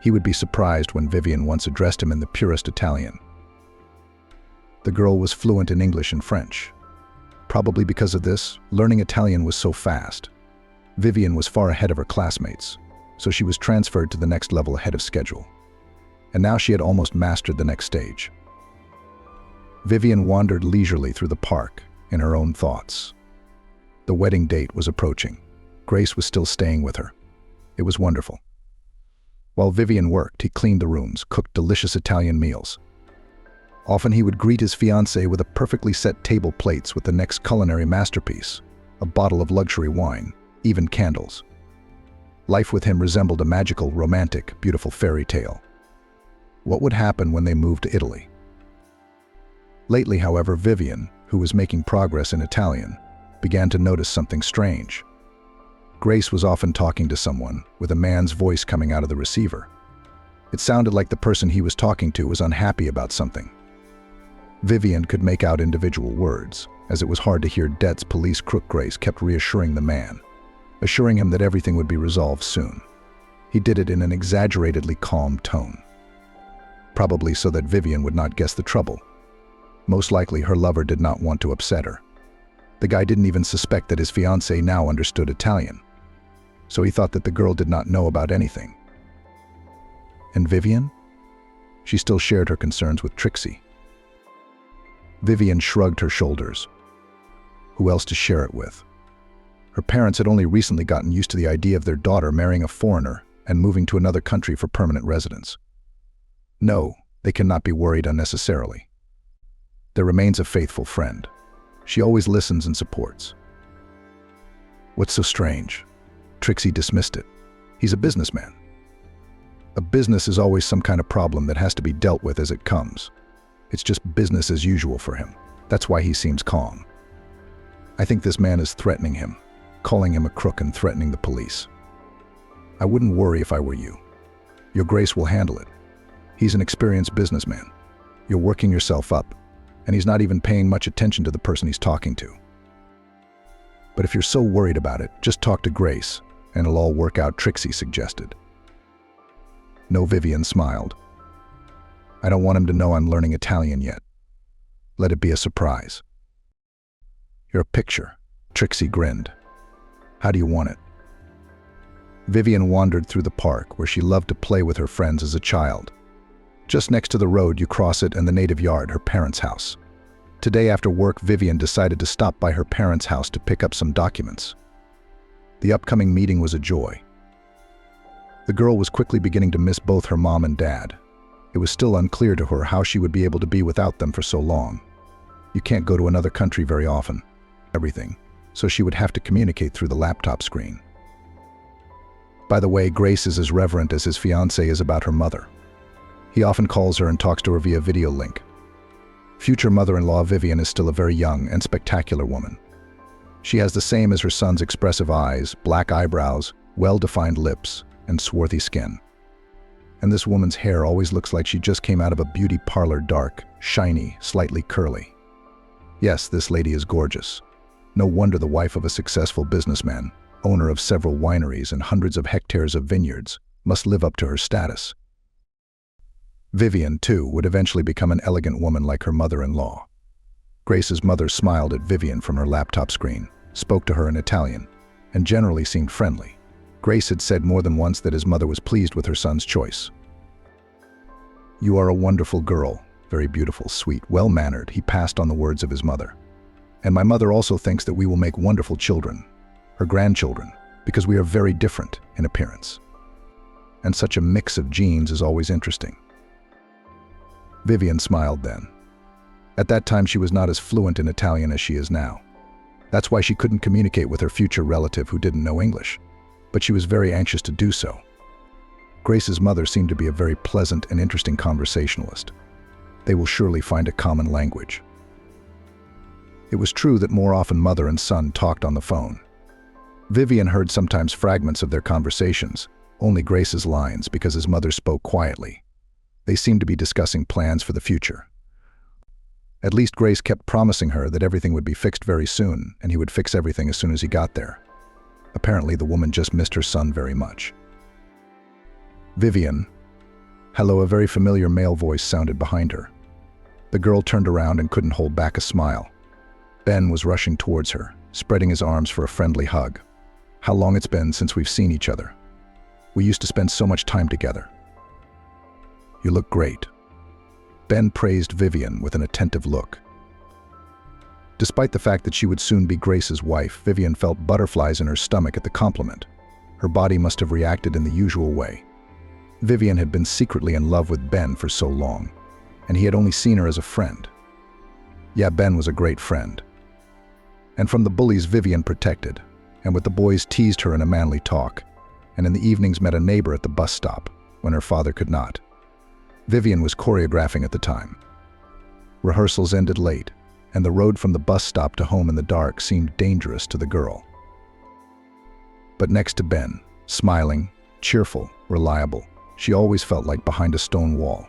He would be surprised when Vivian once addressed him in the purest Italian. The girl was fluent in English and French. Probably because of this, learning Italian was so fast. Vivian was far ahead of her classmates, so she was transferred to the next level ahead of schedule. And now she had almost mastered the next stage. Vivian wandered leisurely through the park in her own thoughts. The wedding date was approaching. Grace was still staying with her. It was wonderful. While Vivian worked, he cleaned the rooms, cooked delicious Italian meals. Often he would greet his fiancée with a perfectly set table plates with the next culinary masterpiece, a bottle of luxury wine, even candles. Life with him resembled a magical, romantic, beautiful fairy tale. What would happen when they moved to Italy? Lately, however, Vivian, who was making progress in Italian, began to notice something strange. Grace was often talking to someone, with a man's voice coming out of the receiver. It sounded like the person he was talking to was unhappy about something. Vivian could make out individual words, as it was hard to hear. Debt's police crook Grace kept reassuring the man, assuring him that everything would be resolved soon. He did it in an exaggeratedly calm tone. Probably so that Vivian would not guess the trouble. Most likely her lover did not want to upset her. The guy didn't even suspect that his fiancée now understood Italian, so he thought that the girl did not know about anything. And Vivian? She still shared her concerns with Trixie. Vivian shrugged her shoulders. Who else to share it with? Her parents had only recently gotten used to the idea of their daughter marrying a foreigner and moving to another country for permanent residence. No, they cannot be worried unnecessarily. There remains a faithful friend. She always listens and supports. What's so strange? Trixie dismissed it. He's a businessman. A business is always some kind of problem that has to be dealt with as it comes. It's just business as usual for him. That's why he seems calm. I think this man is threatening him, calling him a crook and threatening the police. I wouldn't worry if I were you. Your Grace will handle it. He's an experienced businessman. You're working yourself up, and he's not even paying much attention to the person he's talking to. But if you're so worried about it, just talk to Grace, and it'll all work out, Trixie suggested. No, Vivian smiled. I don't want him to know I'm learning Italian yet. Let it be a surprise. You're a picture. Trixie grinned. How do you want it? Vivian wandered through the park where she loved to play with her friends as a child. Just next to the road you cross it and the native yard, her parents' house. Today after work, Vivian decided to stop by her parents' house to pick up some documents. The upcoming meeting was a joy. The girl was quickly beginning to miss both her mom and dad. It was still unclear to her how she would be able to be without them for so long. You can't go to another country very often. Everything. So she would have to communicate through the laptop screen. By the way, Grace is as reverent as his fiancée is about her mother. He often calls her and talks to her via video link. Future mother-in-law Vivian is still a very young and spectacular woman. She has the same as her son's expressive eyes, black eyebrows, well-defined lips, and swarthy skin. And this woman's hair always looks like she just came out of a beauty parlor, dark, shiny, slightly curly. Yes, this lady is gorgeous. No wonder the wife of a successful businessman, owner of several wineries and hundreds of hectares of vineyards, must live up to her status. Vivian, too, would eventually become an elegant woman like her mother-in-law. Grace's mother smiled at Vivian from her laptop screen, spoke to her in Italian, and generally seemed friendly. Grace had said more than once that his mother was pleased with her son's choice. You are a wonderful girl, very beautiful, sweet, well-mannered, he passed on the words of his mother. And my mother also thinks that we will make wonderful children, her grandchildren, because we are very different in appearance. And such a mix of genes is always interesting. Vivian smiled then. At that time she was not as fluent in Italian as she is now. That's why she couldn't communicate with her future relative who didn't know English, but she was very anxious to do so. Grace's mother seemed to be a very pleasant and interesting conversationalist. They will surely find a common language. It was true that more often mother and son talked on the phone. Vivian heard sometimes fragments of their conversations, only Grace's lines because his mother spoke quietly. They seemed to be discussing plans for the future. At least Grace kept promising her that everything would be fixed very soon and he would fix everything as soon as he got there. Apparently the woman just missed her son very much. Vivian. Hello, a very familiar male voice sounded behind her. The girl turned around and couldn't hold back a smile. Ben was rushing towards her, spreading his arms for a friendly hug. How long it's been since we've seen each other. We used to spend so much time together. You look great. Ben praised Vivian with an attentive look. Despite the fact that she would soon be Grace's wife, Vivian felt butterflies in her stomach at the compliment. Her body must have reacted in the usual way. Vivian had been secretly in love with Ben for so long, and he had only seen her as a friend. Yeah, Ben was a great friend. And from the bullies Vivian protected, and with the boys teased her in a manly talk, and in the evenings met a neighbor at the bus stop when her father could not. Vivian was choreographing at the time. Rehearsals ended late, and the road from the bus stop to home in the dark seemed dangerous to the girl. But next to Ben, smiling, cheerful, reliable, she always felt like behind a stone wall.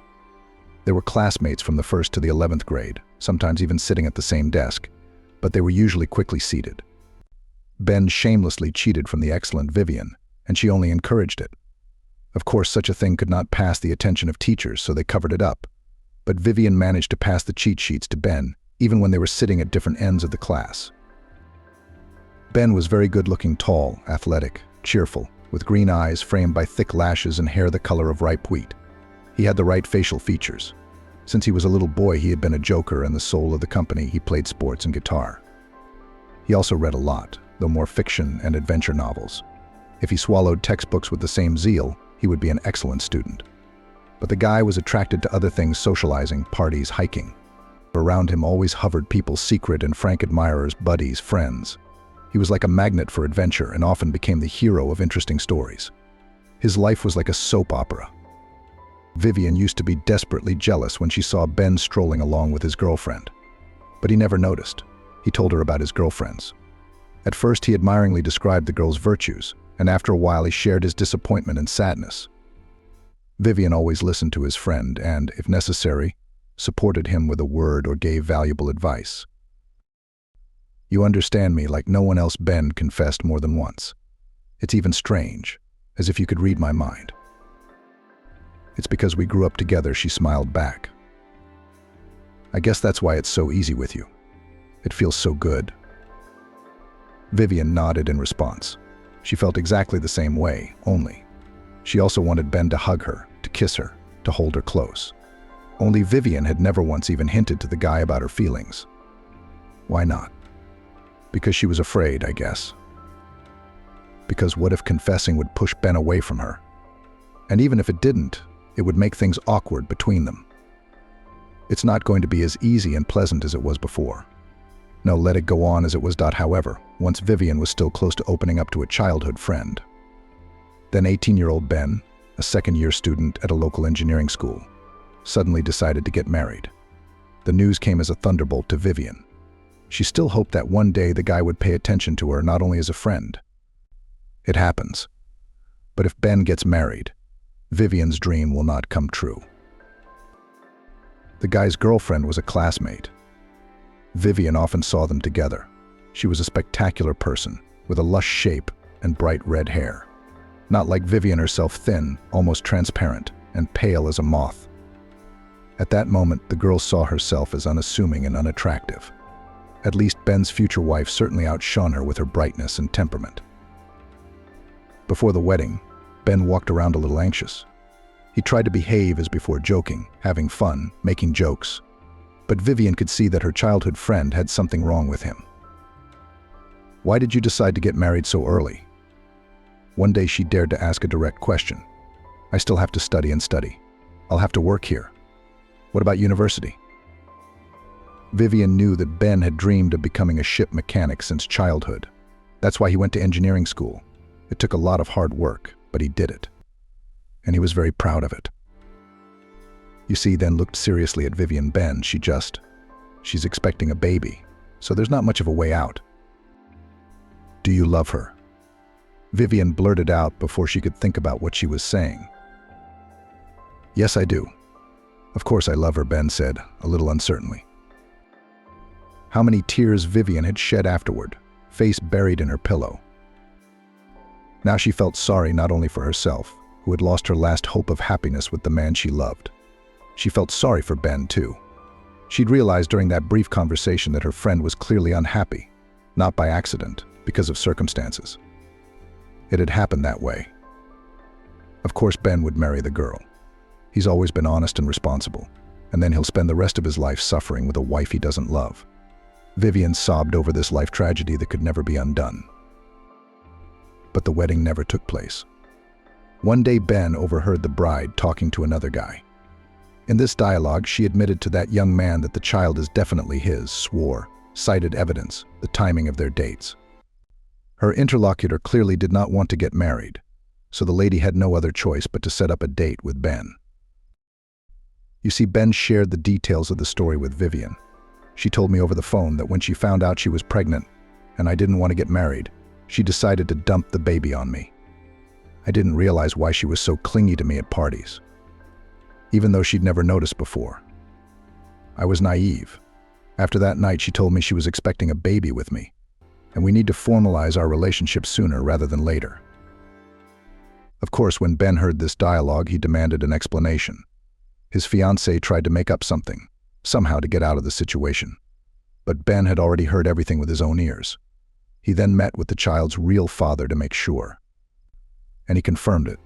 They were classmates from the 1st to the 11th grade, sometimes even sitting at the same desk, but they were usually quickly seated. Ben shamelessly cheated from the excellent Vivian, and she only encouraged it. Of course, such a thing could not pass the attention of teachers, so they covered it up. But Vivian managed to pass the cheat sheets to Ben, even when they were sitting at different ends of the class. Ben was very good-looking, tall, athletic, cheerful, with green eyes framed by thick lashes and hair the color of ripe wheat. He had the right facial features. Since he was a little boy, he had been a joker and the soul of the company. He played sports and guitar. He also read a lot, though more fiction and adventure novels. If he swallowed textbooks with the same zeal, he would be an excellent student. But the guy was attracted to other things: socializing, parties, hiking. Around him always hovered people's secret and frank admirers, buddies, friends. He was like a magnet for adventure and often became the hero of interesting stories. His life was like a soap opera. Vivian used to be desperately jealous when she saw Ben strolling along with his girlfriend. But he never noticed. He told her about his girlfriends. At first he admiringly described the girl's virtues, and after a while he shared his disappointment and sadness. Vivian always listened to his friend and, if necessary, supported him with a word or gave valuable advice. You understand me like no one else, Ben confessed more than once. It's even strange, as if you could read my mind. It's because we grew up together, she smiled back. I guess that's why it's so easy with you. It feels so good. Vivian nodded in response. She felt exactly the same way, only she also wanted Ben to hug her, to kiss her, to hold her close. Only Vivian had never once even hinted to the guy about her feelings. Why not? Because she was afraid, I guess. Because what if confessing would push Ben away from her? And even if it didn't, it would make things awkward between them. It's not going to be as easy and pleasant as it was before. No, let it go on as it was. However, once Vivian was still close to opening up to a childhood friend. Then 18-year-old Ben, a second-year student at a local engineering school, suddenly decided to get married. The news came as a thunderbolt to Vivian. She still hoped that one day the guy would pay attention to her not only as a friend. It happens. But if Ben gets married, Vivian's dream will not come true. The guy's girlfriend was a classmate. Vivian often saw them together. She was a spectacular person, with a lush shape and bright red hair. Not like Vivian herself, thin, almost transparent, and pale as a moth. At that moment, the girl saw herself as unassuming and unattractive. At least Ben's future wife certainly outshone her with her brightness and temperament. Before the wedding, Ben walked around a little anxious. He tried to behave as before, joking, having fun, making jokes. But Vivian could see that her childhood friend had something wrong with him. Why did you decide to get married so early? One day she dared to ask a direct question. I still have to study and study. I'll have to work here. What about university? Vivian knew that Ben had dreamed of becoming a ship mechanic since childhood. That's why he went to engineering school. It took a lot of hard work, but he did it. And he was very proud of it. You see, then looked seriously at Vivian. Ben, she's expecting a baby, so there's not much of a way out. Do you love her? Vivian blurted out before she could think about what she was saying. Yes, I do. Of course I love her, Ben said, a little uncertainly. How many tears Vivian had shed afterward, face buried in her pillow. Now she felt sorry not only for herself, who had lost her last hope of happiness with the man she loved. She felt sorry for Ben, too. She'd realized during that brief conversation that her friend was clearly unhappy, not by accident, because of circumstances. It had happened that way. Of course, Ben would marry the girl. He's always been honest and responsible, and then he'll spend the rest of his life suffering with a wife he doesn't love. Vivian sobbed over this life tragedy that could never be undone. But the wedding never took place. One day, Ben overheard the bride talking to another guy. In this dialogue, she admitted to that young man that the child is definitely his, swore, cited evidence, the timing of their dates. Her interlocutor clearly did not want to get married, so the lady had no other choice but to set up a date with Ben. You see, Ben shared the details of the story with Vivian. She told me over the phone that when she found out she was pregnant and I didn't want to get married, she decided to dump the baby on me. I didn't realize why she was so clingy to me at parties, even though she'd never noticed before. I was naive. After that night, she told me she was expecting a baby with me, and we need to formalize our relationship sooner rather than later. Of course, when Ben heard this dialogue, he demanded an explanation. His fiancée tried to make up something, somehow to get out of the situation. But Ben had already heard everything with his own ears. He then met with the child's real father to make sure. And he confirmed it.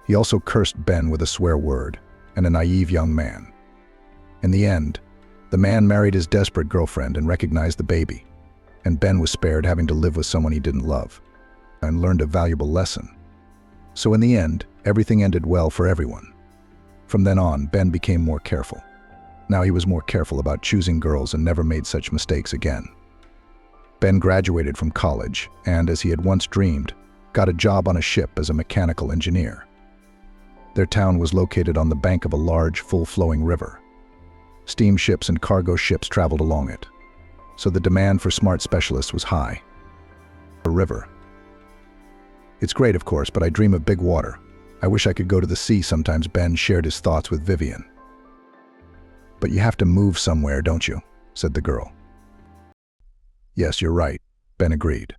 He also cursed Ben with a swear word and a naive young man. In the end, the man married his desperate girlfriend and recognized the baby, and Ben was spared having to live with someone he didn't love and learned a valuable lesson. So in the end, everything ended well for everyone. From then on, Ben became more careful. Now he was more careful about choosing girls and never made such mistakes again. Ben graduated from college and, as he had once dreamed, got a job on a ship as a mechanical engineer. Their town was located on the bank of a large, full-flowing river. Steamships and cargo ships traveled along it, so the demand for smart specialists was high. A river. It's great, of course, but I dream of big water. I wish I could go to the sea sometimes. Ben shared his thoughts with Vivian. But you have to move somewhere, don't you? Said the girl. Yes, you're right, Ben agreed.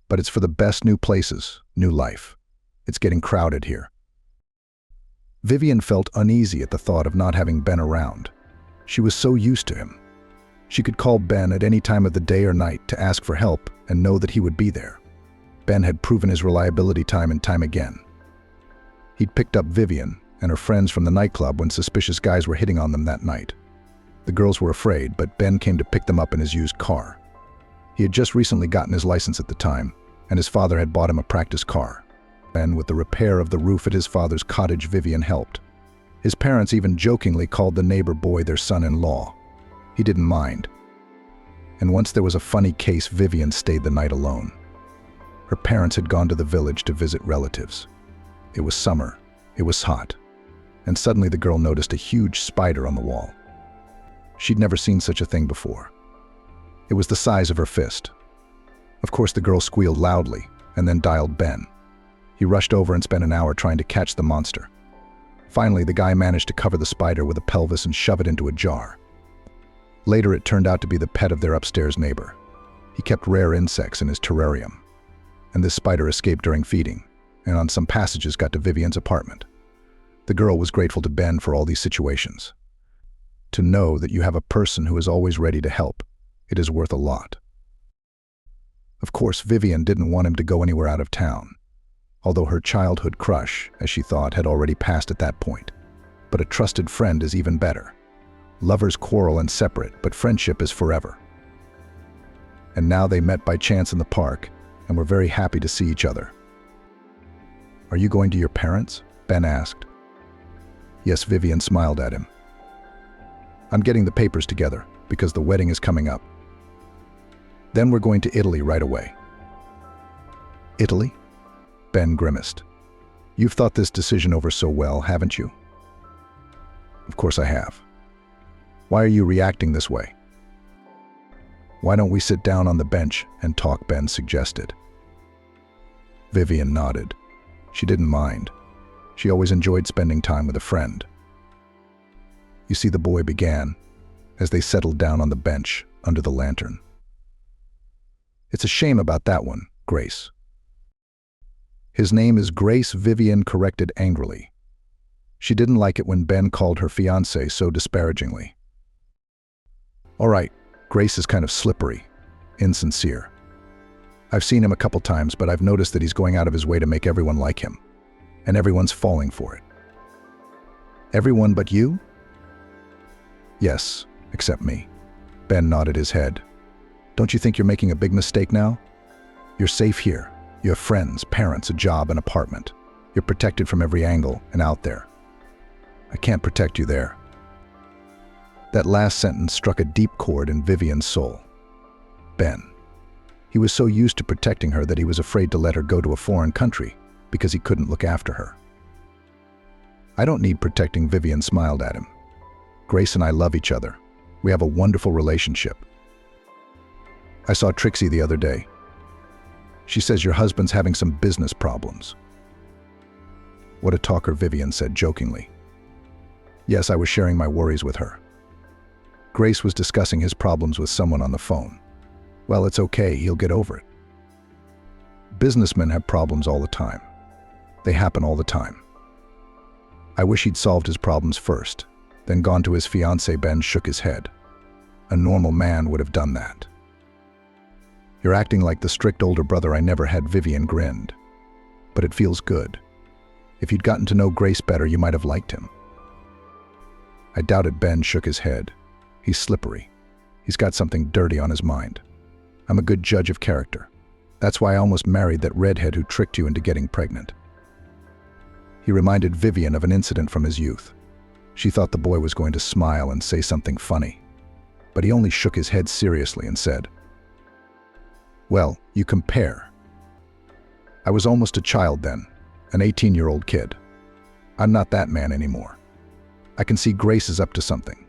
But it's for the best, new places, new life. It's getting crowded here. Vivian felt uneasy at the thought of not having Ben around. She was so used to him. She could call Ben at any time of the day or night to ask for help and know that he would be there. Ben had proven his reliability time and time again. He'd picked up Vivian and her friends from the nightclub when suspicious guys were hitting on them that night. The girls were afraid, but Ben came to pick them up in his used car. He had just recently gotten his license at the time, and his father had bought him a practice car. Ben, with the repair of the roof at his father's cottage, Vivian helped. His parents even jokingly called the neighbor boy their son-in-law. He didn't mind. And once there was a funny case, Vivian stayed the night alone. Her parents had gone to the village to visit relatives. It was summer, it was hot, and suddenly the girl noticed a huge spider on the wall. She'd never seen such a thing before. It was the size of her fist. Of course, the girl squealed loudly and then dialed Ben. He rushed over and spent an hour trying to catch the monster. Finally, the guy managed to cover the spider with a pelvis and shove it into a jar. Later, it turned out to be the pet of their upstairs neighbor. He kept rare insects in his terrarium, and this spider escaped during feeding, and on some passages got to Vivian's apartment. The girl was grateful to Ben for all these situations. To know that you have a person who is always ready to help, it is worth a lot. Of course, Vivian didn't want him to go anywhere out of town, although her childhood crush, as she thought, had already passed at that point. But a trusted friend is even better. Lovers quarrel and separate, but friendship is forever. And now they met by chance in the park and were very happy to see each other. "Are you going to your parents?" Ben asked. Yes, Vivian smiled at him. "I'm getting the papers together because the wedding is coming up. Then we're going to Italy right away." "Italy?" Ben grimaced. "You've thought this decision over so well, haven't you?" "Of course I have. Why are you reacting this way?" "Why don't we sit down on the bench and talk?" Ben suggested. Vivian nodded. She didn't mind. She always enjoyed spending time with a friend. "You see," the boy began, as they settled down on the bench under the lantern. "It's a shame about that one, Grace." "His name is Grace," Vivian corrected angrily. She didn't like it when Ben called her fiancé so disparagingly. "All right, Grace is kind of slippery, insincere. I've seen him a couple times, but I've noticed that he's going out of his way to make everyone like him, and everyone's falling for it." "Everyone but you?" "Yes, except me." Ben nodded his head. "Don't you think you're making a big mistake now? You're safe here. You have friends, parents, a job, an apartment. You're protected from every angle and out there. I can't protect you there." That last sentence struck a deep chord in Vivian's soul. Ben. He was so used to protecting her that he was afraid to let her go to a foreign country because he couldn't look after her. "I don't need protecting," Vivian smiled at him. "Grace and I love each other. We have a wonderful relationship. I saw Trixie the other day. She says your husband's having some business problems." "What a talker," Vivian said jokingly. "Yes, I was sharing my worries with her. Grace was discussing his problems with someone on the phone. Well, it's okay, he'll get over it. Businessmen have problems all the time. They happen all the time. I wish he'd solved his problems first, then gone to his fiancée." Ben shook his head. "A normal man would have done that." "You're acting like the strict older brother I never had," Vivian grinned. "But it feels good. If you'd gotten to know Grace better, you might have liked him." "I doubt it." Ben shook his head. "He's slippery. He's got something dirty on his mind. I'm a good judge of character. That's why I almost married that redhead who tricked you into getting pregnant." He reminded Vivian of an incident from his youth. She thought the boy was going to smile and say something funny, but he only shook his head seriously and said, "Well, you compare. I was almost a child then, an 18-year-old kid. I'm not that man anymore. I can see Grace is up to something.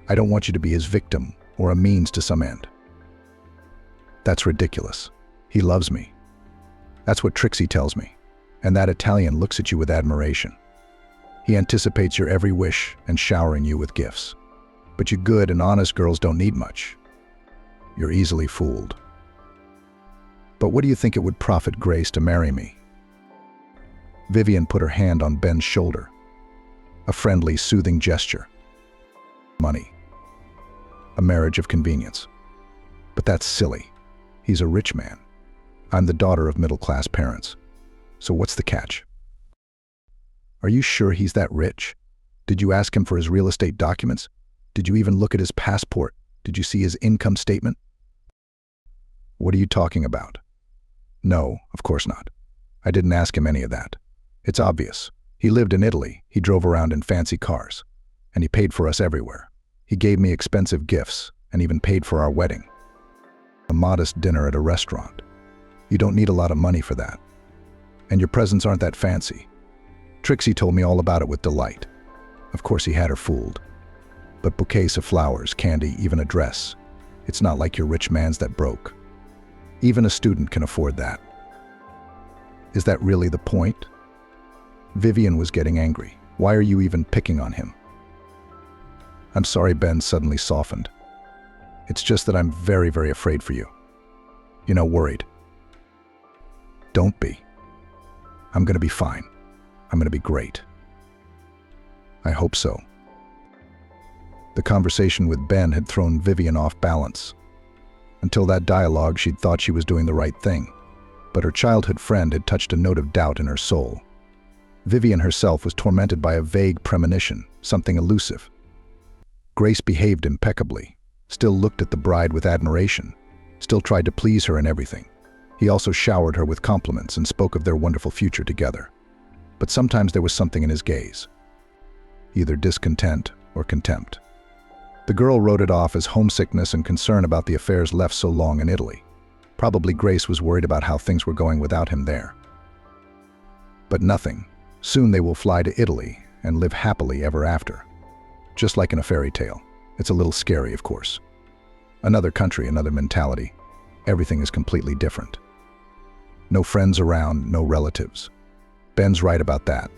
I don't want you to be his victim or a means to some end." "That's ridiculous. He loves me. That's what Trixie tells me. And that Italian looks at you with admiration. He anticipates your every wish and showering you with gifts. But you good and honest girls don't need much. You're easily fooled." "But what do you think it would profit Grace to marry me?" Vivian put her hand on Ben's shoulder. A friendly, soothing gesture. "Money." a marriage of convenience. But that's silly. He's a rich man. I'm the daughter of middle-class parents. So what's the catch? Are you sure he's that rich? Did you ask him for his real estate documents? Did you even look at his passport? Did you see his income statement? What are you talking about? No, of course not. I didn't ask him any of that. It's obvious. He lived in Italy, he drove around in fancy cars, and he paid for us everywhere. He gave me expensive gifts, and even paid for our wedding. A modest dinner at a restaurant. You don't need a lot of money for that. And your presents aren't that fancy. Trixie told me all about it with delight. Of course he had her fooled. But bouquets of flowers, candy, even a dress. It's not like your rich man's that broke. Even a student can afford that. Is that really the point? Vivian was getting angry. Why are you even picking on him? I'm sorry, Ben suddenly softened. It's just that I'm very, very afraid for you. You know, worried. Don't be. I'm going to be fine. I'm going to be great. I hope so. The conversation with Ben had thrown Vivian off balance. Until that dialogue, she'd thought she was doing the right thing. But her childhood friend had touched a note of doubt in her soul. Vivian herself was tormented by a vague premonition, something elusive. Grace behaved impeccably, still looked at the bride with admiration, still tried to please her in everything. He also showered her with compliments and spoke of their wonderful future together. But sometimes there was something in his gaze. Either discontent or contempt. The girl wrote it off as homesickness and concern about the affairs left so long in Italy. Probably Grace was worried about how things were going without him there. But nothing. Soon they will fly to Italy and live happily ever after. Just like in a fairy tale. It's a little scary, of course. Another country, another mentality. Everything is completely different. No friends around, no relatives. Ben's right about that.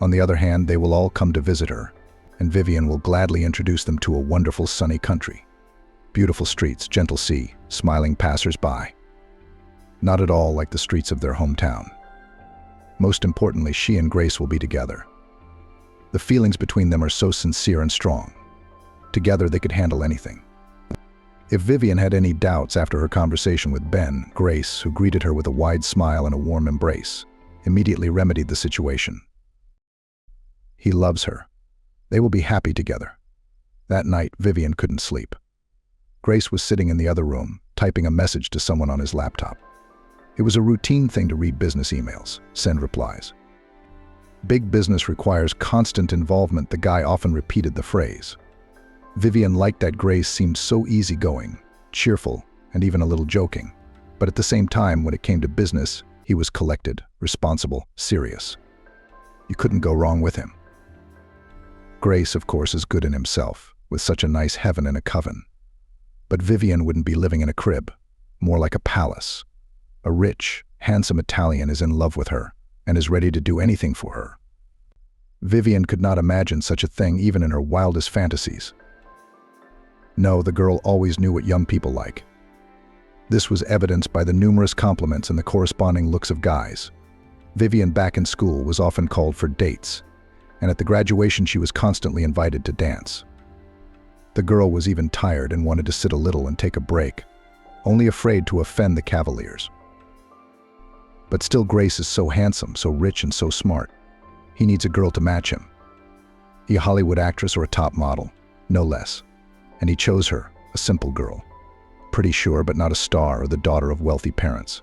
On the other hand, they will all come to visit her, and Vivian will gladly introduce them to a wonderful sunny country. Beautiful streets, gentle sea, smiling passers-by. Not at all like the streets of their hometown. Most importantly, she and Grace will be together. The feelings between them are so sincere and strong. Together they could handle anything. If Vivian had any doubts after her conversation with Ben, Grace, who greeted her with a wide smile and a warm embrace, immediately remedied the situation. He loves her. They will be happy together. That night, Vivian couldn't sleep. Grace was sitting in the other room, typing a message to someone on his laptop. It was a routine thing to read business emails, send replies. Big business requires constant involvement, the guy often repeated the phrase. Vivian liked that Grace seemed so easygoing, cheerful, and even a little joking. But at the same time, when it came to business, he was collected, responsible, serious. You couldn't go wrong with him. Grace, of course, is good in himself, with such a nice heaven and a coven. But Vivian wouldn't be living in a crib, more like a palace. A rich, handsome Italian is in love with her, and is ready to do anything for her. Vivian could not imagine such a thing even in her wildest fantasies. No, the girl always knew what young people like. This was evidenced by the numerous compliments and the corresponding looks of guys. Vivian, back in school, was often called for dates, and at the graduation she was constantly invited to dance. The girl was even tired and wanted to sit a little and take a break, only afraid to offend the cavaliers. But still, Grace is so handsome, so rich, and so smart. He needs a girl to match him. A Hollywood actress or a top model, no less. And he chose her, a simple girl. Pretty sure, but not a star or the daughter of wealthy parents.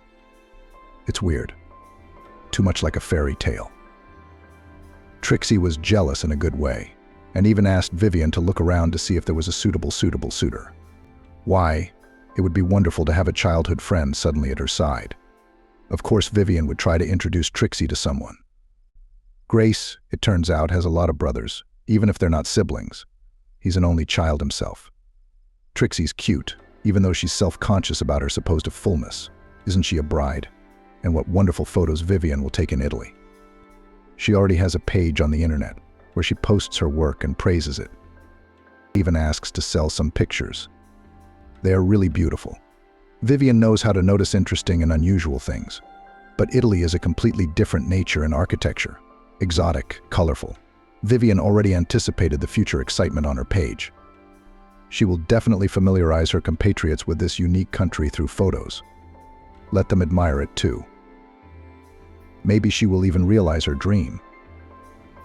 It's weird. Too much like a fairy tale. Trixie was jealous in a good way, and even asked Vivian to look around to see if there was a suitable suitor. Why? It would be wonderful to have a childhood friend suddenly at her side. Of course, Vivian would try to introduce Trixie to someone. Grace, it turns out, has a lot of brothers, even if they're not siblings. He's an only child himself. Trixie's cute, even though she's self-conscious about her supposed fullness. Isn't she a bride? And what wonderful photos Vivian will take in Italy. She already has a page on the internet where she posts her work and praises it. Even asks to sell some pictures. They are really beautiful. Vivian knows how to notice interesting and unusual things. But Italy is a completely different nature in architecture. Exotic, colorful. Vivian already anticipated the future excitement on her page. She will definitely familiarize her compatriots with this unique country through photos. Let them admire it too. Maybe she will even realize her dream.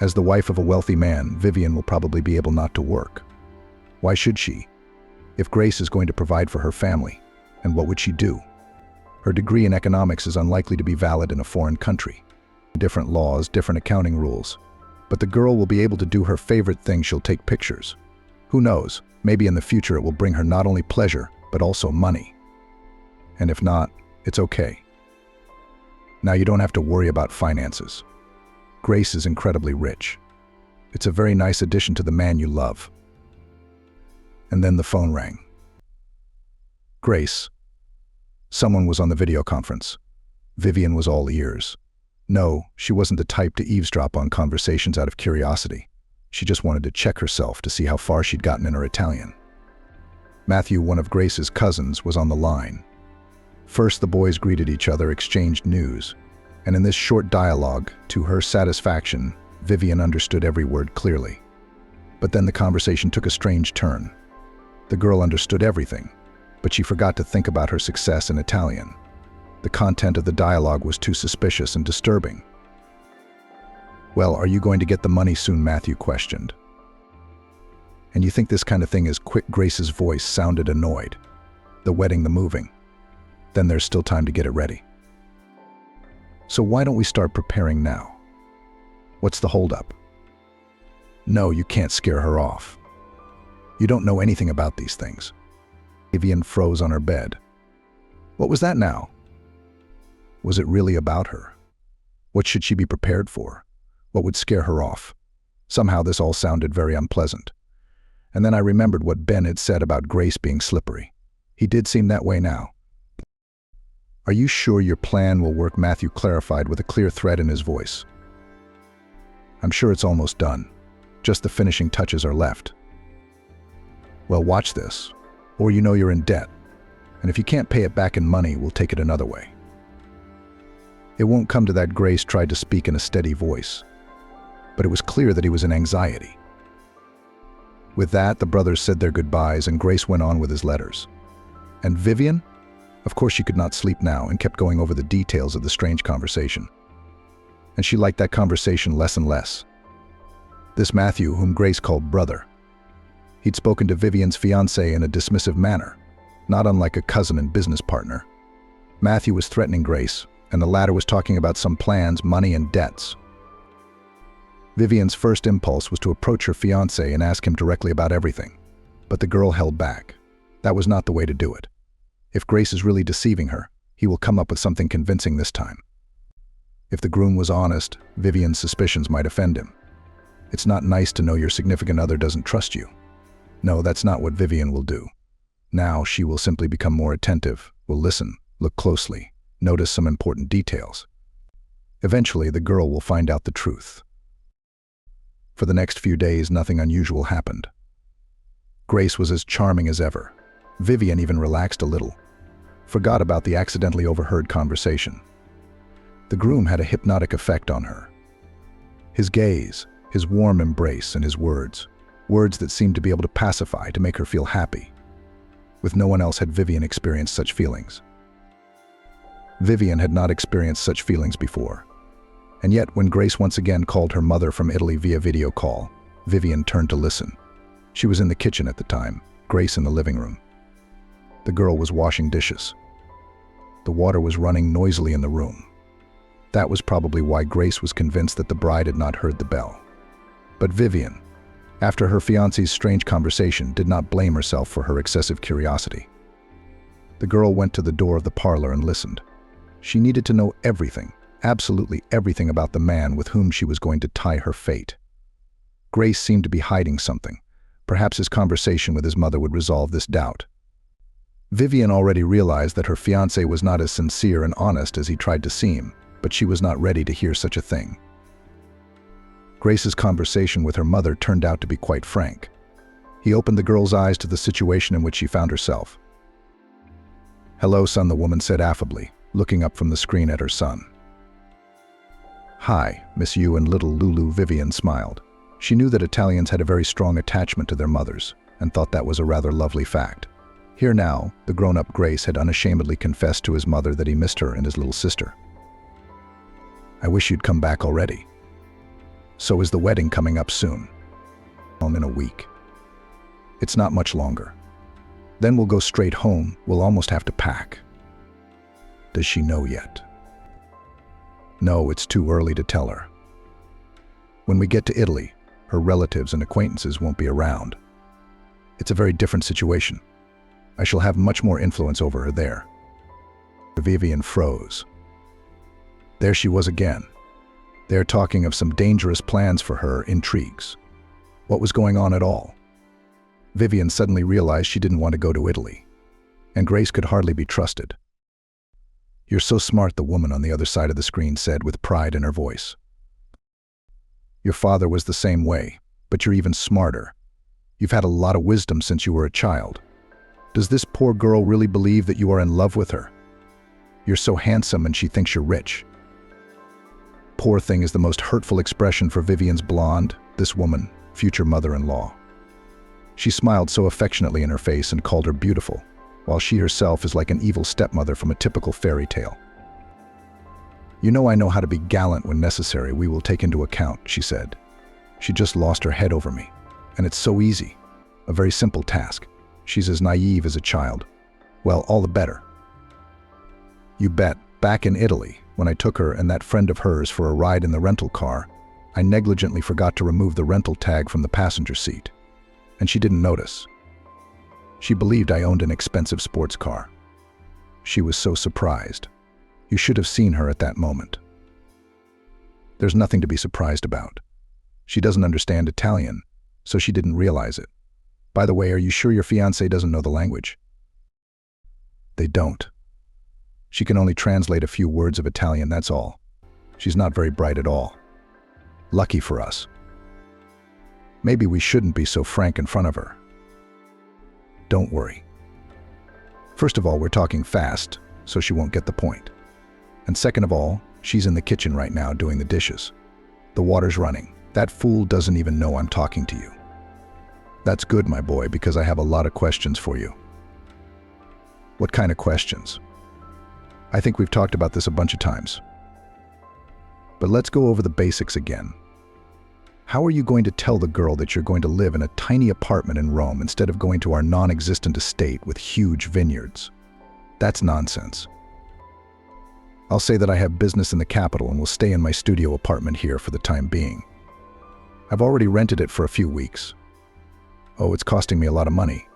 As the wife of a wealthy man, Vivian will probably be able not to work. Why should she? If Grace is going to provide for her family, and what would she do? Her degree in economics is unlikely to be valid in a foreign country. Different laws, different accounting rules. But the girl will be able to do her favorite thing. She'll take pictures. Who knows, maybe in the future it will bring her not only pleasure, but also money. And if not, it's okay. Now you don't have to worry about finances. Grace is incredibly rich. It's a very nice addition to the man you love. And then the phone rang. Grace. Someone was on the video conference. Vivian was all ears. No, she wasn't the type to eavesdrop on conversations out of curiosity. She just wanted to check herself to see how far she'd gotten in her Italian. Matthew, one of Grace's cousins, was on the line. First, the boys greeted each other, exchanged news, and in this short dialogue, to her satisfaction, Vivian understood every word clearly. But then the conversation took a strange turn. The girl understood everything, but she forgot to think about her success in Italian. The content of the dialogue was too suspicious and disturbing. "Well, are you going to get the money soon?" Matthew questioned. "And you think this kind of thing is quick?" Grace's voice sounded annoyed. "The wedding, the moving. Then there's still time to get it ready. So why don't we start preparing now? What's the holdup?" "No, you can't scare her off. You don't know anything about these things." Vivian froze on her bed. What was that now? Was it really about her? What should she be prepared for? What would scare her off? Somehow this all sounded very unpleasant. And then I remembered what Ben had said about Grace being slippery. He did seem that way now. "Are you sure your plan will work?" Matthew clarified with a clear threat in his voice. "I'm sure it's almost done. Just the finishing touches are left." "Well, watch this, or you know you're in debt. And if you can't pay it back in money, we'll take it another way." It won't come to that. Grace tried to speak in a steady voice, but it was clear that he was in anxiety. With that, the brothers said their goodbyes and Grace went on with his letters. And Vivian? Of course she could not sleep now and kept going over the details of the strange conversation. And she liked that conversation less and less. This Matthew, whom Grace called brother. He'd spoken to Vivian's fiancé in a dismissive manner, not unlike a cousin and business partner. Matthew was threatening Grace, and the latter was talking about some plans, money, and debts. Vivian's first impulse was to approach her fiancé and ask him directly about everything, but the girl held back. That was not the way to do it. If Grace is really deceiving her, he will come up with something convincing this time. If the groom was honest, Vivian's suspicions might offend him. It's not nice to know your significant other doesn't trust you. No, that's not what Vivian will do. Now she will simply become more attentive, will listen, look closely, notice some important details. Eventually, the girl will find out the truth. For the next few days, nothing unusual happened. Grace was as charming as ever. Vivian even relaxed a little, forgot about the accidentally overheard conversation. The groom had a hypnotic effect on her. His gaze, his warm embrace, and his words that seemed to be able to pacify, to make her feel happy. With no one else had Vivian experienced such feelings. Vivian had not experienced such feelings before. And yet, when Grace once again called her mother from Italy via video call, Vivian turned to listen. She was in the kitchen at the time, Grace in the living room. The girl was washing dishes. The water was running noisily in the room. That was probably why Grace was convinced that the bride had not heard the bell. But Vivian, after her fiancé's strange conversation, did not blame herself for her excessive curiosity. The girl went to the door of the parlor and listened. She needed to know everything, absolutely everything about the man with whom she was going to tie her fate. Grace seemed to be hiding something. Perhaps his conversation with his mother would resolve this doubt. Vivian already realized that her fiancé was not as sincere and honest as he tried to seem, but she was not ready to hear such a thing. Grace's conversation with her mother turned out to be quite frank. He opened the girl's eyes to the situation in which she found herself. "Hello, son," the woman said affably, looking up from the screen at her son. "Hi, Miss You and little Lulu." Vivian smiled. She knew that Italians had a very strong attachment to their mothers. and thought that was a rather lovely fact. Here now, the grown-up Grace had unashamedly confessed to his mother that he missed her and his little sister. "I wish you'd come back already. So is the wedding coming up soon?" "In a week. It's not much longer. Then we'll go straight home. We'll almost have to pack." "Does she know yet?" "No, it's too early to tell her. When we get to Italy, her relatives and acquaintances won't be around. It's a very different situation. I shall have much more influence over her there." Vivian froze. There she was again. They're talking of some dangerous plans for her, intrigues. What was going on at all? Vivian suddenly realized she didn't want to go to Italy, and Grace could hardly be trusted. "You're so smart," the woman on the other side of the screen said with pride in her voice. "Your father was the same way, but you're even smarter. You've had a lot of wisdom since you were a child. Does this poor girl really believe that you are in love with her? You're so handsome and she thinks you're rich." "Poor thing" is the most hurtful expression for Vivian's blonde, this woman, future mother-in-law. She smiled so affectionately in her face and called her beautiful, while she herself is like an evil stepmother from a typical fairy tale. "You know I know how to be gallant when necessary. We will take into account," she said. She just lost her head over me. And it's so easy. A very simple task. She's as naive as a child. Well, all the better. "You bet. Back in Italy, when I took her and that friend of hers for a ride in the rental car, I negligently forgot to remove the rental tag from the passenger seat. And she didn't notice. She believed I owned an expensive sports car. She was so surprised. You should have seen her at that moment." "There's nothing to be surprised about. She doesn't understand Italian, so she didn't realize it. By the way, are you sure your fiancé doesn't know the language?" "They don't. She can only translate a few words of Italian, that's all. She's not very bright at all. Lucky for us. Maybe we shouldn't be so frank in front of her." "Don't worry. First of all, we're talking fast, so she won't get the point. And second of all, she's in the kitchen right now doing the dishes. The water's running. That fool doesn't even know I'm talking to you." "That's good, my boy, because I have a lot of questions for you." "What kind of questions?" "I think we've talked about this a bunch of times. But let's go over the basics again. How are you going to tell the girl that you're going to live in a tiny apartment in Rome instead of going to our non-existent estate with huge vineyards? That's nonsense. I'll say that I have business in the capital and will stay in my studio apartment here for the time being. I've already rented it for a few weeks. Oh, it's costing me a lot of money.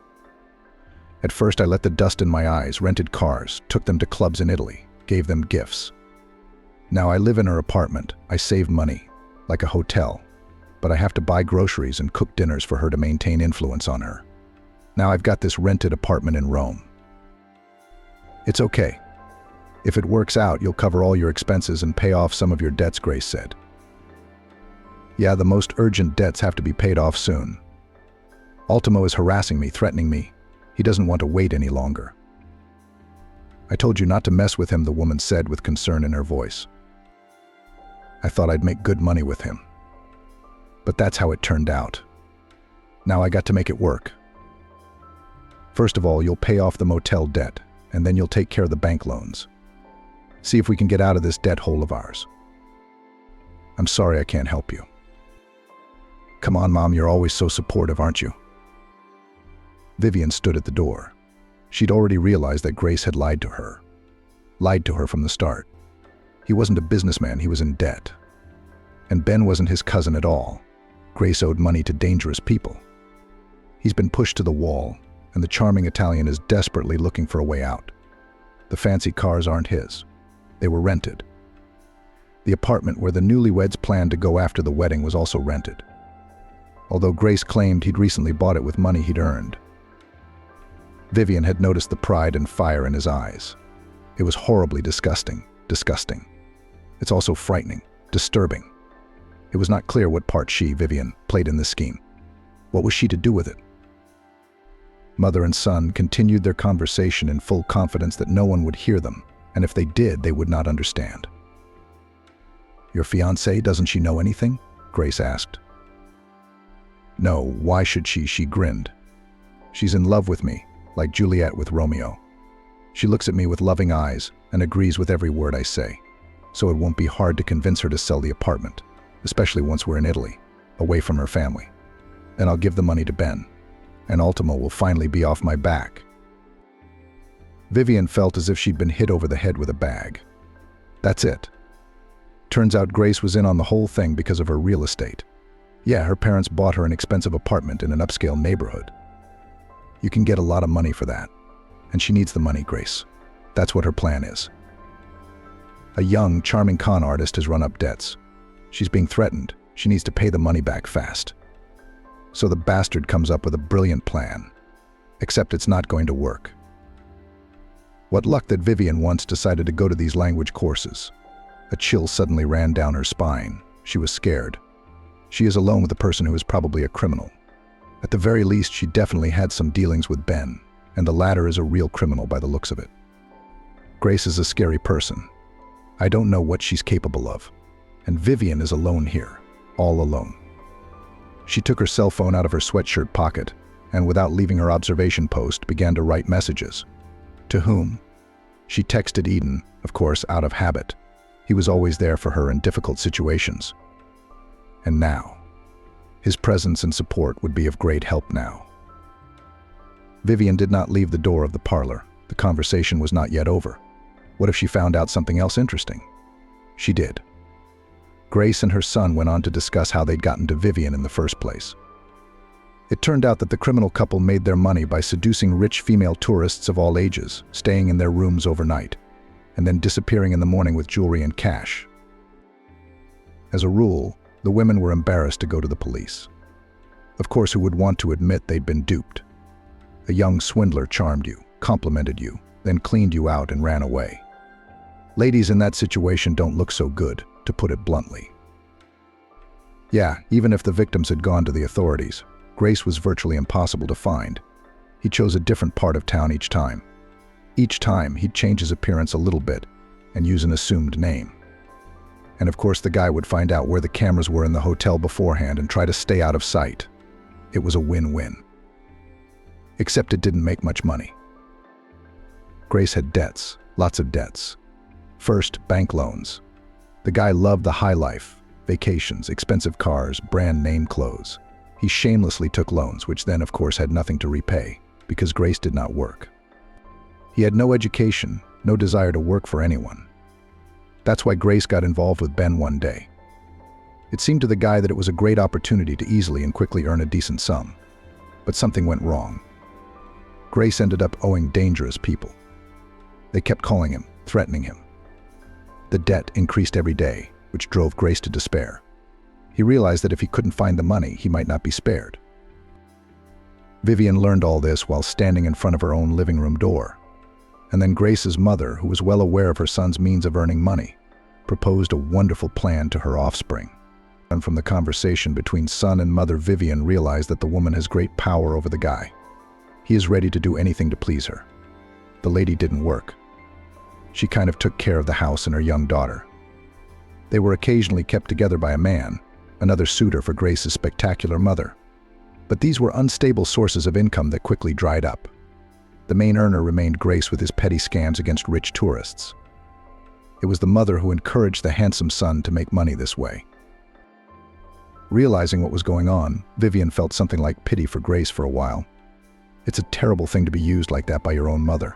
At first I let the dust in my eyes, rented cars, took them to clubs in Italy, gave them gifts. Now I live in her apartment. I save money, like a hotel, but I have to buy groceries and cook dinners for her to maintain influence on her. Now I've got this rented apartment in Rome. It's okay. If it works out, you'll cover all your expenses and pay off some of your debts," Grace said. "Yeah, the most urgent debts have to be paid off soon. Ultimo is harassing me, threatening me. He doesn't want to wait any longer." "I told you not to mess with him," the woman said with concern in her voice. "I thought I'd make good money with him. But that's how it turned out. Now I got to make it work. First of all, you'll pay off the motel debt, and then you'll take care of the bank loans. See if we can get out of this debt hole of ours. I'm sorry I can't help you." "Come on, Mom, you're always so supportive, aren't you?" Vivian stood at the door. She'd already realized that Grace had lied to her. Lied to her from the start. He wasn't a businessman, he was in debt. And Ben wasn't his cousin at all. Grace owed money to dangerous people. He's been pushed to the wall, and the charming Italian is desperately looking for a way out. The fancy cars aren't his. They were rented. The apartment where the newlyweds planned to go after the wedding was also rented, although Grace claimed he'd recently bought it with money he'd earned. Vivian had noticed the pride and fire in his eyes. It was horribly disgusting. It's also frightening, disturbing. It was not clear what part she, Vivian, played in this scheme. What was she to do with it? Mother and son continued their conversation in full confidence that no one would hear them, and if they did, they would not understand. "Your fiancée, doesn't she know anything?" Grace asked. "No, why should she?" She grinned. She's in love with me, like Juliet with Romeo. She looks at me with loving eyes and agrees with every word I say, so it won't be hard to convince her to sell the apartment, especially once we're in Italy, away from her family. Then I'll give the money to Ben, and Ultimo will finally be off my back. Vivian felt as if she'd been hit over the head with a bag. That's it. Turns out Grace was in on the whole thing because of her real estate. Yeah, her parents bought her an expensive apartment in an upscale neighborhood. You can get a lot of money for that, and she needs the money, Grace. That's what her plan is. A young, charming con artist has run up debts. She's being threatened. She needs to pay the money back fast. So the bastard comes up with a brilliant plan, except it's not going to work. What luck that Vivian once decided to go to these language courses. A chill suddenly ran down her spine. She was scared. She is alone with a person who is probably a criminal. At the very least, she definitely had some dealings with Ben, and the latter is a real criminal by the looks of it. Grace is a scary person. I don't know what she's capable of. And Vivian is alone here, all alone. She took her cell phone out of her sweatshirt pocket, and without leaving her observation post, began to write messages. To whom? She texted Eden, of course, out of habit. He was always there for her in difficult situations. And now, his presence and support would be of great help now. Vivian did not leave the door of the parlor. The conversation was not yet over. What if she found out something else interesting? She did. Grace and her son went on to discuss how they'd gotten to Vivian in the first place. It turned out that the criminal couple made their money by seducing rich female tourists of all ages, staying in their rooms overnight, and then disappearing in the morning with jewelry and cash. As a rule, the women were embarrassed to go to the police. Of course, who would want to admit they'd been duped? A young swindler charmed you, complimented you, then cleaned you out and ran away. Ladies in that situation don't look so good, to put it bluntly. Yeah, even if the victims had gone to the authorities, Grace was virtually impossible to find. He chose a different part of town each time. Each time, he'd change his appearance a little bit and use an assumed name. And of course, the guy would find out where the cameras were in the hotel beforehand and try to stay out of sight. It was a win-win. Except it didn't make much money. Grace had debts, lots of debts. First, bank loans. The guy loved the high life, vacations, expensive cars, brand name clothes. He shamelessly took loans, which then, of course, had nothing to repay, because Grace did not work. He had no education, no desire to work for anyone. That's why Grace got involved with Ben one day. It seemed to the guy that it was a great opportunity to easily and quickly earn a decent sum. But something went wrong. Grace ended up owing dangerous people. They kept calling him, threatening him. The debt increased every day, which drove Grace to despair. He realized that if he couldn't find the money, he might not be spared. Vivian learned all this while standing in front of her own living room door. And then Grace's mother, who was well aware of her son's means of earning money, proposed a wonderful plan to her offspring. And from the conversation between son and mother, Vivian realized that the woman has great power over the guy. He is ready to do anything to please her. The lady didn't work. She kind of took care of the house and her young daughter. They were occasionally kept together by a man, another suitor for Grace's spectacular mother. But these were unstable sources of income that quickly dried up. The main earner remained Grace with his petty scams against rich tourists. It was the mother who encouraged the handsome son to make money this way. Realizing what was going on, Vivian felt something like pity for Grace for a while. It's a terrible thing to be used like that by your own mother.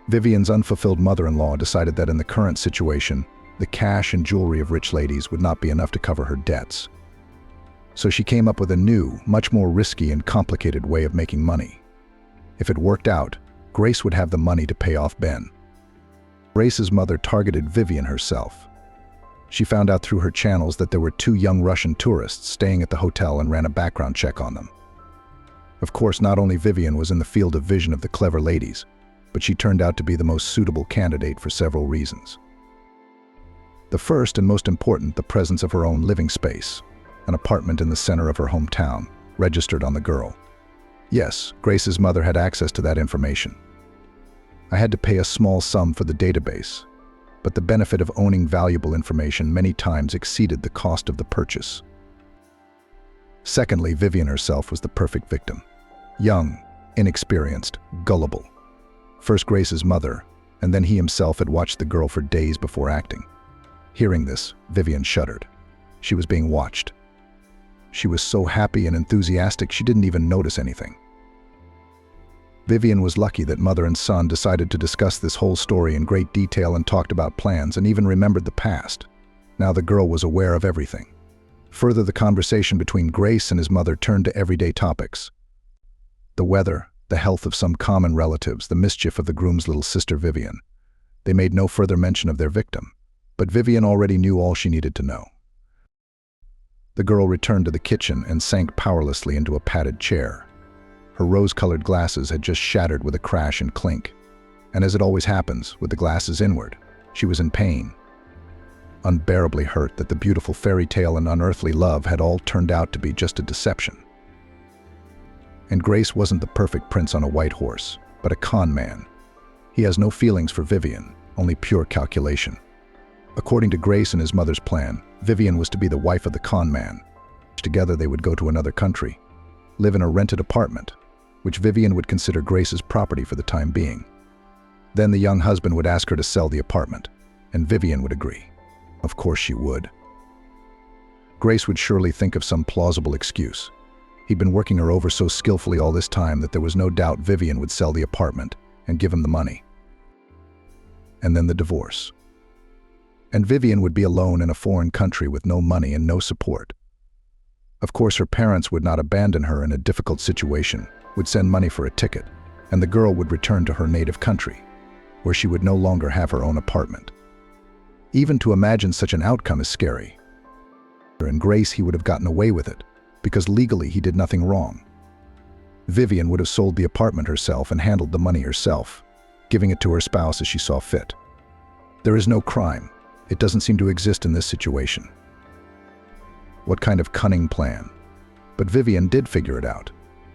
Vivian's unfulfilled mother-in-law decided that in the current situation, the cash and jewelry of rich ladies would not be enough to cover her debts. So she came up with a new, much more risky and complicated way of making money. If it worked out, Grace would have the money to pay off Ben. Grace's mother targeted Vivian herself. She found out through her channels that there were 2 young Russian tourists staying at the hotel and ran a background check on them. Of course, not only Vivian was in the field of vision of the clever ladies, but she turned out to be the most suitable candidate for several reasons. The first and most important, the presence of her own living space, an apartment in the center of her hometown, registered on the girl. Yes, Grace's mother had access to that information. I had to pay a small sum for the database, but the benefit of owning valuable information many times exceeded the cost of the purchase. Secondly, Vivian herself was the perfect victim. Young, inexperienced, gullible. First Grace's mother, and then he himself had watched the girl for days before acting. Hearing this, Vivian shuddered. She was being watched. She was so happy and enthusiastic she didn't even notice anything. Vivian was lucky that mother and son decided to discuss this whole story in great detail and talked about plans and even remembered the past. Now the girl was aware of everything. Further, the conversation between Grace and his mother turned to everyday topics. The weather, the health of some common relatives, the mischief of the groom's little sister Vivian. They made no further mention of their victim, but Vivian already knew all she needed to know. The girl returned to the kitchen and sank powerlessly into a padded chair. Her rose-colored glasses had just shattered with a crash and clink, and as it always happens, with the glasses inward, she was in pain. Unbearably hurt that the beautiful fairy tale and unearthly love had all turned out to be just a deception. And Grace wasn't the perfect prince on a white horse, but a con man. He has no feelings for Vivian, only pure calculation. According to Grace and his mother's plan, Vivian was to be the wife of the con man. Together they would go to another country, live in a rented apartment, which Vivian would consider Grace's property for the time being. Then the young husband would ask her to sell the apartment, and Vivian would agree. Of course she would. Grace would surely think of some plausible excuse. He'd been working her over so skillfully all this time that there was no doubt Vivian would sell the apartment and give him the money. And then the divorce. And Vivian would be alone in a foreign country with no money and no support. Of course, her parents would not abandon her in a difficult situation, would send money for a ticket, and the girl would return to her native country, where she would no longer have her own apartment. Even to imagine such an outcome is scary. In Grace, he would have gotten away with it, because legally he did nothing wrong. Vivian would have sold the apartment herself and handled the money herself, giving it to her spouse as she saw fit. There is no crime. It doesn't seem to exist in this situation. What kind of cunning plan? But Vivian did figure it out.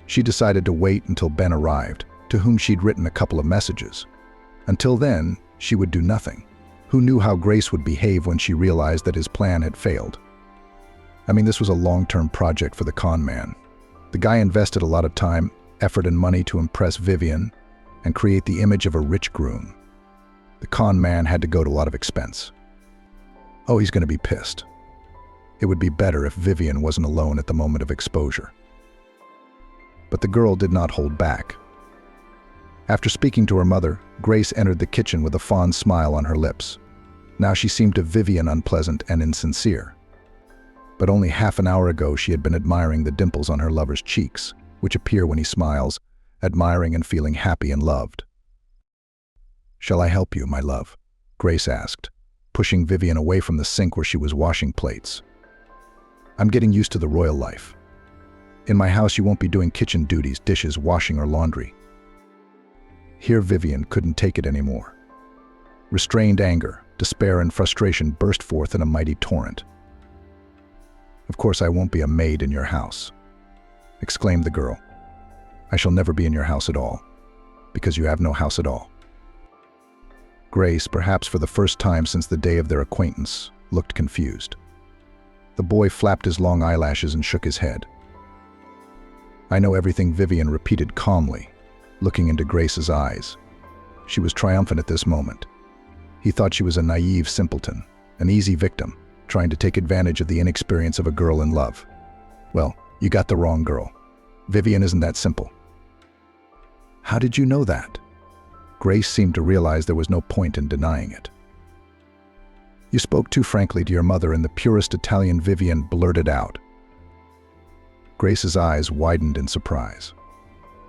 She decided to wait until Ben arrived, to whom she'd written a couple of messages. Until then, she would do nothing. Who knew how Grace would behave when she realized that his plan had failed? I mean, this was a long-term project for the con man. The guy invested a lot of time, effort, and money to impress Vivian and create the image of a rich groom. The con man had to go to a lot of expense. Oh, he's going to be pissed. It would be better if Vivian wasn't alone at the moment of exposure. But the girl did not hold back. After speaking to her mother, Grace entered the kitchen with a fond smile on her lips. Now she seemed to Vivian unpleasant and insincere. But only half an hour ago she had been admiring the dimples on her lover's cheeks, which appear when he smiles, admiring and feeling happy and loved. "Shall I help you, my love?" Grace asked, pushing Vivian away from the sink where she was washing plates. "I'm getting used to the royal life. In my house you won't be doing kitchen duties, dishes, washing, or laundry." Here Vivian couldn't take it anymore. Restrained anger, despair, and frustration burst forth in a mighty torrent. "Of course I won't be a maid in your house," exclaimed the girl. "I shall never be in your house at all, because you have no house at all." Grace, perhaps for the first time since the day of their acquaintance, looked confused. The boy flapped his long eyelashes and shook his head. "I know everything," Vivian repeated calmly, looking into Grace's eyes. She was triumphant at this moment. He thought she was a naive simpleton, an easy victim, trying to take advantage of the inexperience of a girl in love. Well, you got the wrong girl. Vivian isn't that simple. "How did you know that?" Grace seemed to realize there was no point in denying it. "You spoke too frankly to your mother," in the purest Italian Vivian blurted out. Grace's eyes widened in surprise.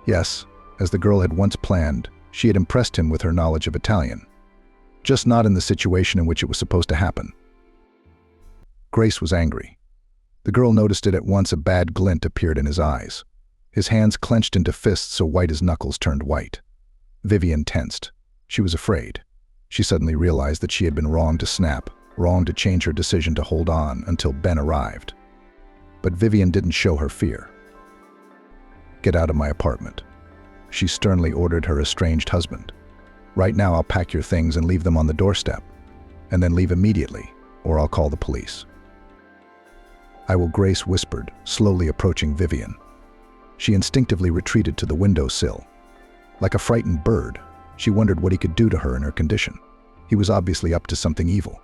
Yes, as the girl had once planned, she had impressed him with her knowledge of Italian, just not in the situation in which it was supposed to happen. Grace was angry. The girl noticed it at once. A bad glint appeared in his eyes. His hands clenched into fists so white his knuckles turned white. Vivian tensed. She was afraid. She suddenly realized that she had been wrong to snap, wrong to change her decision to hold on until Ben arrived. But Vivian didn't show her fear. "Get out of my apartment," she sternly ordered her estranged husband. "Right now I'll pack your things and leave them on the doorstep, and then leave immediately, or I'll call the police." "I will," Grace whispered, slowly approaching Vivian. She instinctively retreated to the windowsill. Like a frightened bird, she wondered what he could do to her in her condition. He was obviously up to something evil.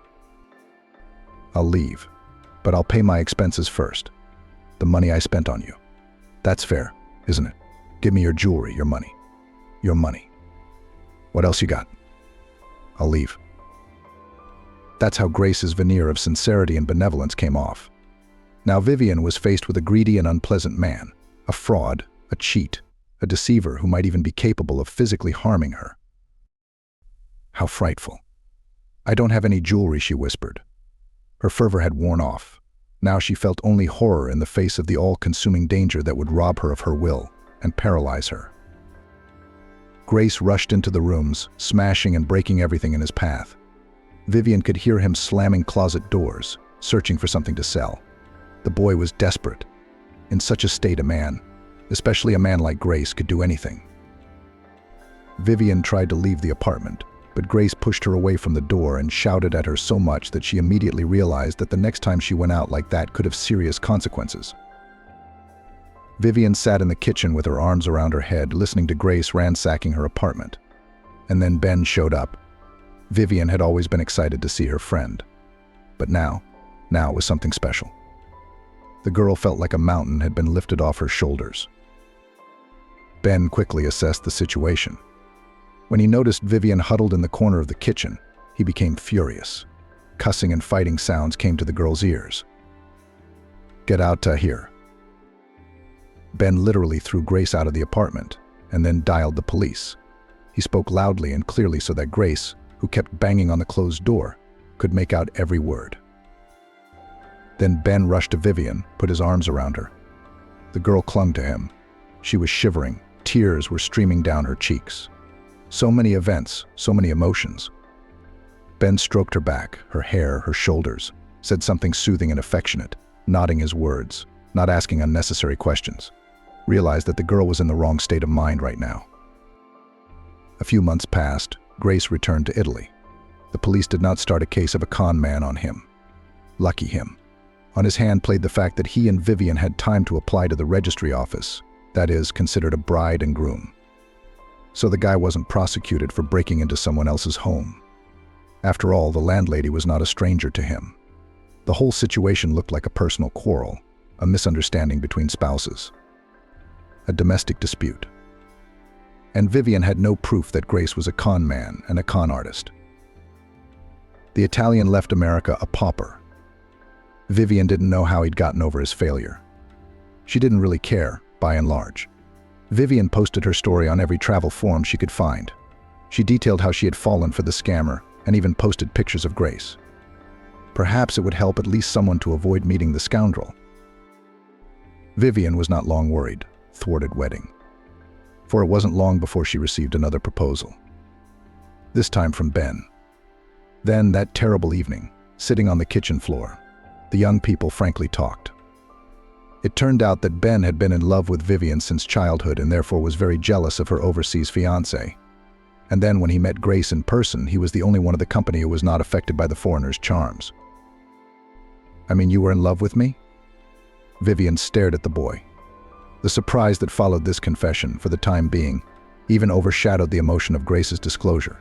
"I'll leave, but I'll pay my expenses first. The money I spent on you. That's fair, isn't it? Give me your jewelry, your money. Your money. What else you got? I'll leave." That's how Grace's veneer of sincerity and benevolence came off. Now Vivian was faced with a greedy and unpleasant man, a fraud, a cheat, a deceiver who might even be capable of physically harming her. How frightful. "I don't have any jewelry," she whispered. Her fervor had worn off. Now she felt only horror in the face of the all-consuming danger that would rob her of her will and paralyze her. Grace rushed into the rooms, smashing and breaking everything in his path. Vivian could hear him slamming closet doors, searching for something to sell. The boy was desperate. In such a state, a man, especially a man like Grace, could do anything. Vivian tried to leave the apartment, but Grace pushed her away from the door and shouted at her so much that she immediately realized that the next time she went out like that could have serious consequences. Vivian sat in the kitchen with her arms around her head, listening to Grace ransacking her apartment. And then Ben showed up. Vivian had always been excited to see her friend. But now it was something special. The girl felt like a mountain had been lifted off her shoulders. Ben quickly assessed the situation. When he noticed Vivian huddled in the corner of the kitchen, he became furious. Cussing and fighting sounds came to the girl's ears. "Get out here." Ben literally threw Grace out of the apartment and then dialed the police. He spoke loudly and clearly so that Grace, who kept banging on the closed door, could make out every word. Then Ben rushed to Vivian, put his arms around her. The girl clung to him. She was shivering. Tears were streaming down her cheeks. So many events, so many emotions. Ben stroked her back, her hair, her shoulders, said something soothing and affectionate, nodding his words, not asking unnecessary questions. Realized that the girl was in the wrong state of mind right now. A few months passed. Grace returned to Italy. The police did not start a case of a con man on him. Lucky him. On his hand played the fact that he and Vivian had time to apply to the registry office, that is, considered a bride and groom. So the guy wasn't prosecuted for breaking into someone else's home. After all, the landlady was not a stranger to him. The whole situation looked like a personal quarrel, a misunderstanding between spouses. A domestic dispute. And Vivian had no proof that Grace was a con man and a con artist. The Italian left America a pauper. Vivian didn't know how he'd gotten over his failure. She didn't really care, by and large. Vivian posted her story on every travel forum she could find. She detailed how she had fallen for the scammer and even posted pictures of Grace. Perhaps it would help at least someone to avoid meeting the scoundrel. Vivian was not long worried, thwarted wedding. For it wasn't long before she received another proposal. This time from Ben. Then, that terrible evening, sitting on the kitchen floor, the young people frankly talked. It turned out that Ben had been in love with Vivian since childhood and therefore was very jealous of her overseas fiancé. And then when he met Grace in person, he was the only one of the company who was not affected by the foreigner's charms. "I mean, you were in love with me?" Vivian stared at the boy. The surprise that followed this confession, for the time being, even overshadowed the emotion of Grace's disclosure.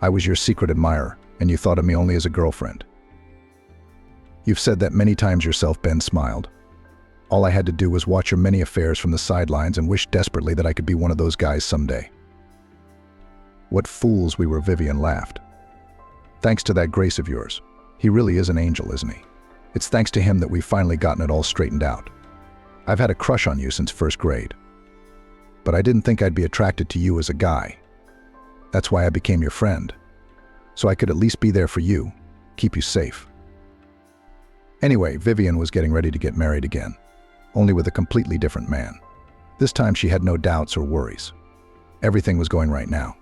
"I was your secret admirer, and you thought of me only as a girlfriend." "You've said that many times yourself," Ben smiled. "All I had to do was watch your many affairs from the sidelines and wish desperately that I could be one of those guys someday." "What fools we were," Vivian laughed. "Thanks to that Grace of yours. He really is an angel, isn't he? It's thanks to him that we've finally gotten it all straightened out. I've had a crush on you since first grade. But I didn't think I'd be attracted to you as a guy. That's why I became your friend. So I could at least be there for you, keep you safe." Anyway, Vivian was getting ready to get married again, only with a completely different man. This time she had no doubts or worries. Everything was going right now.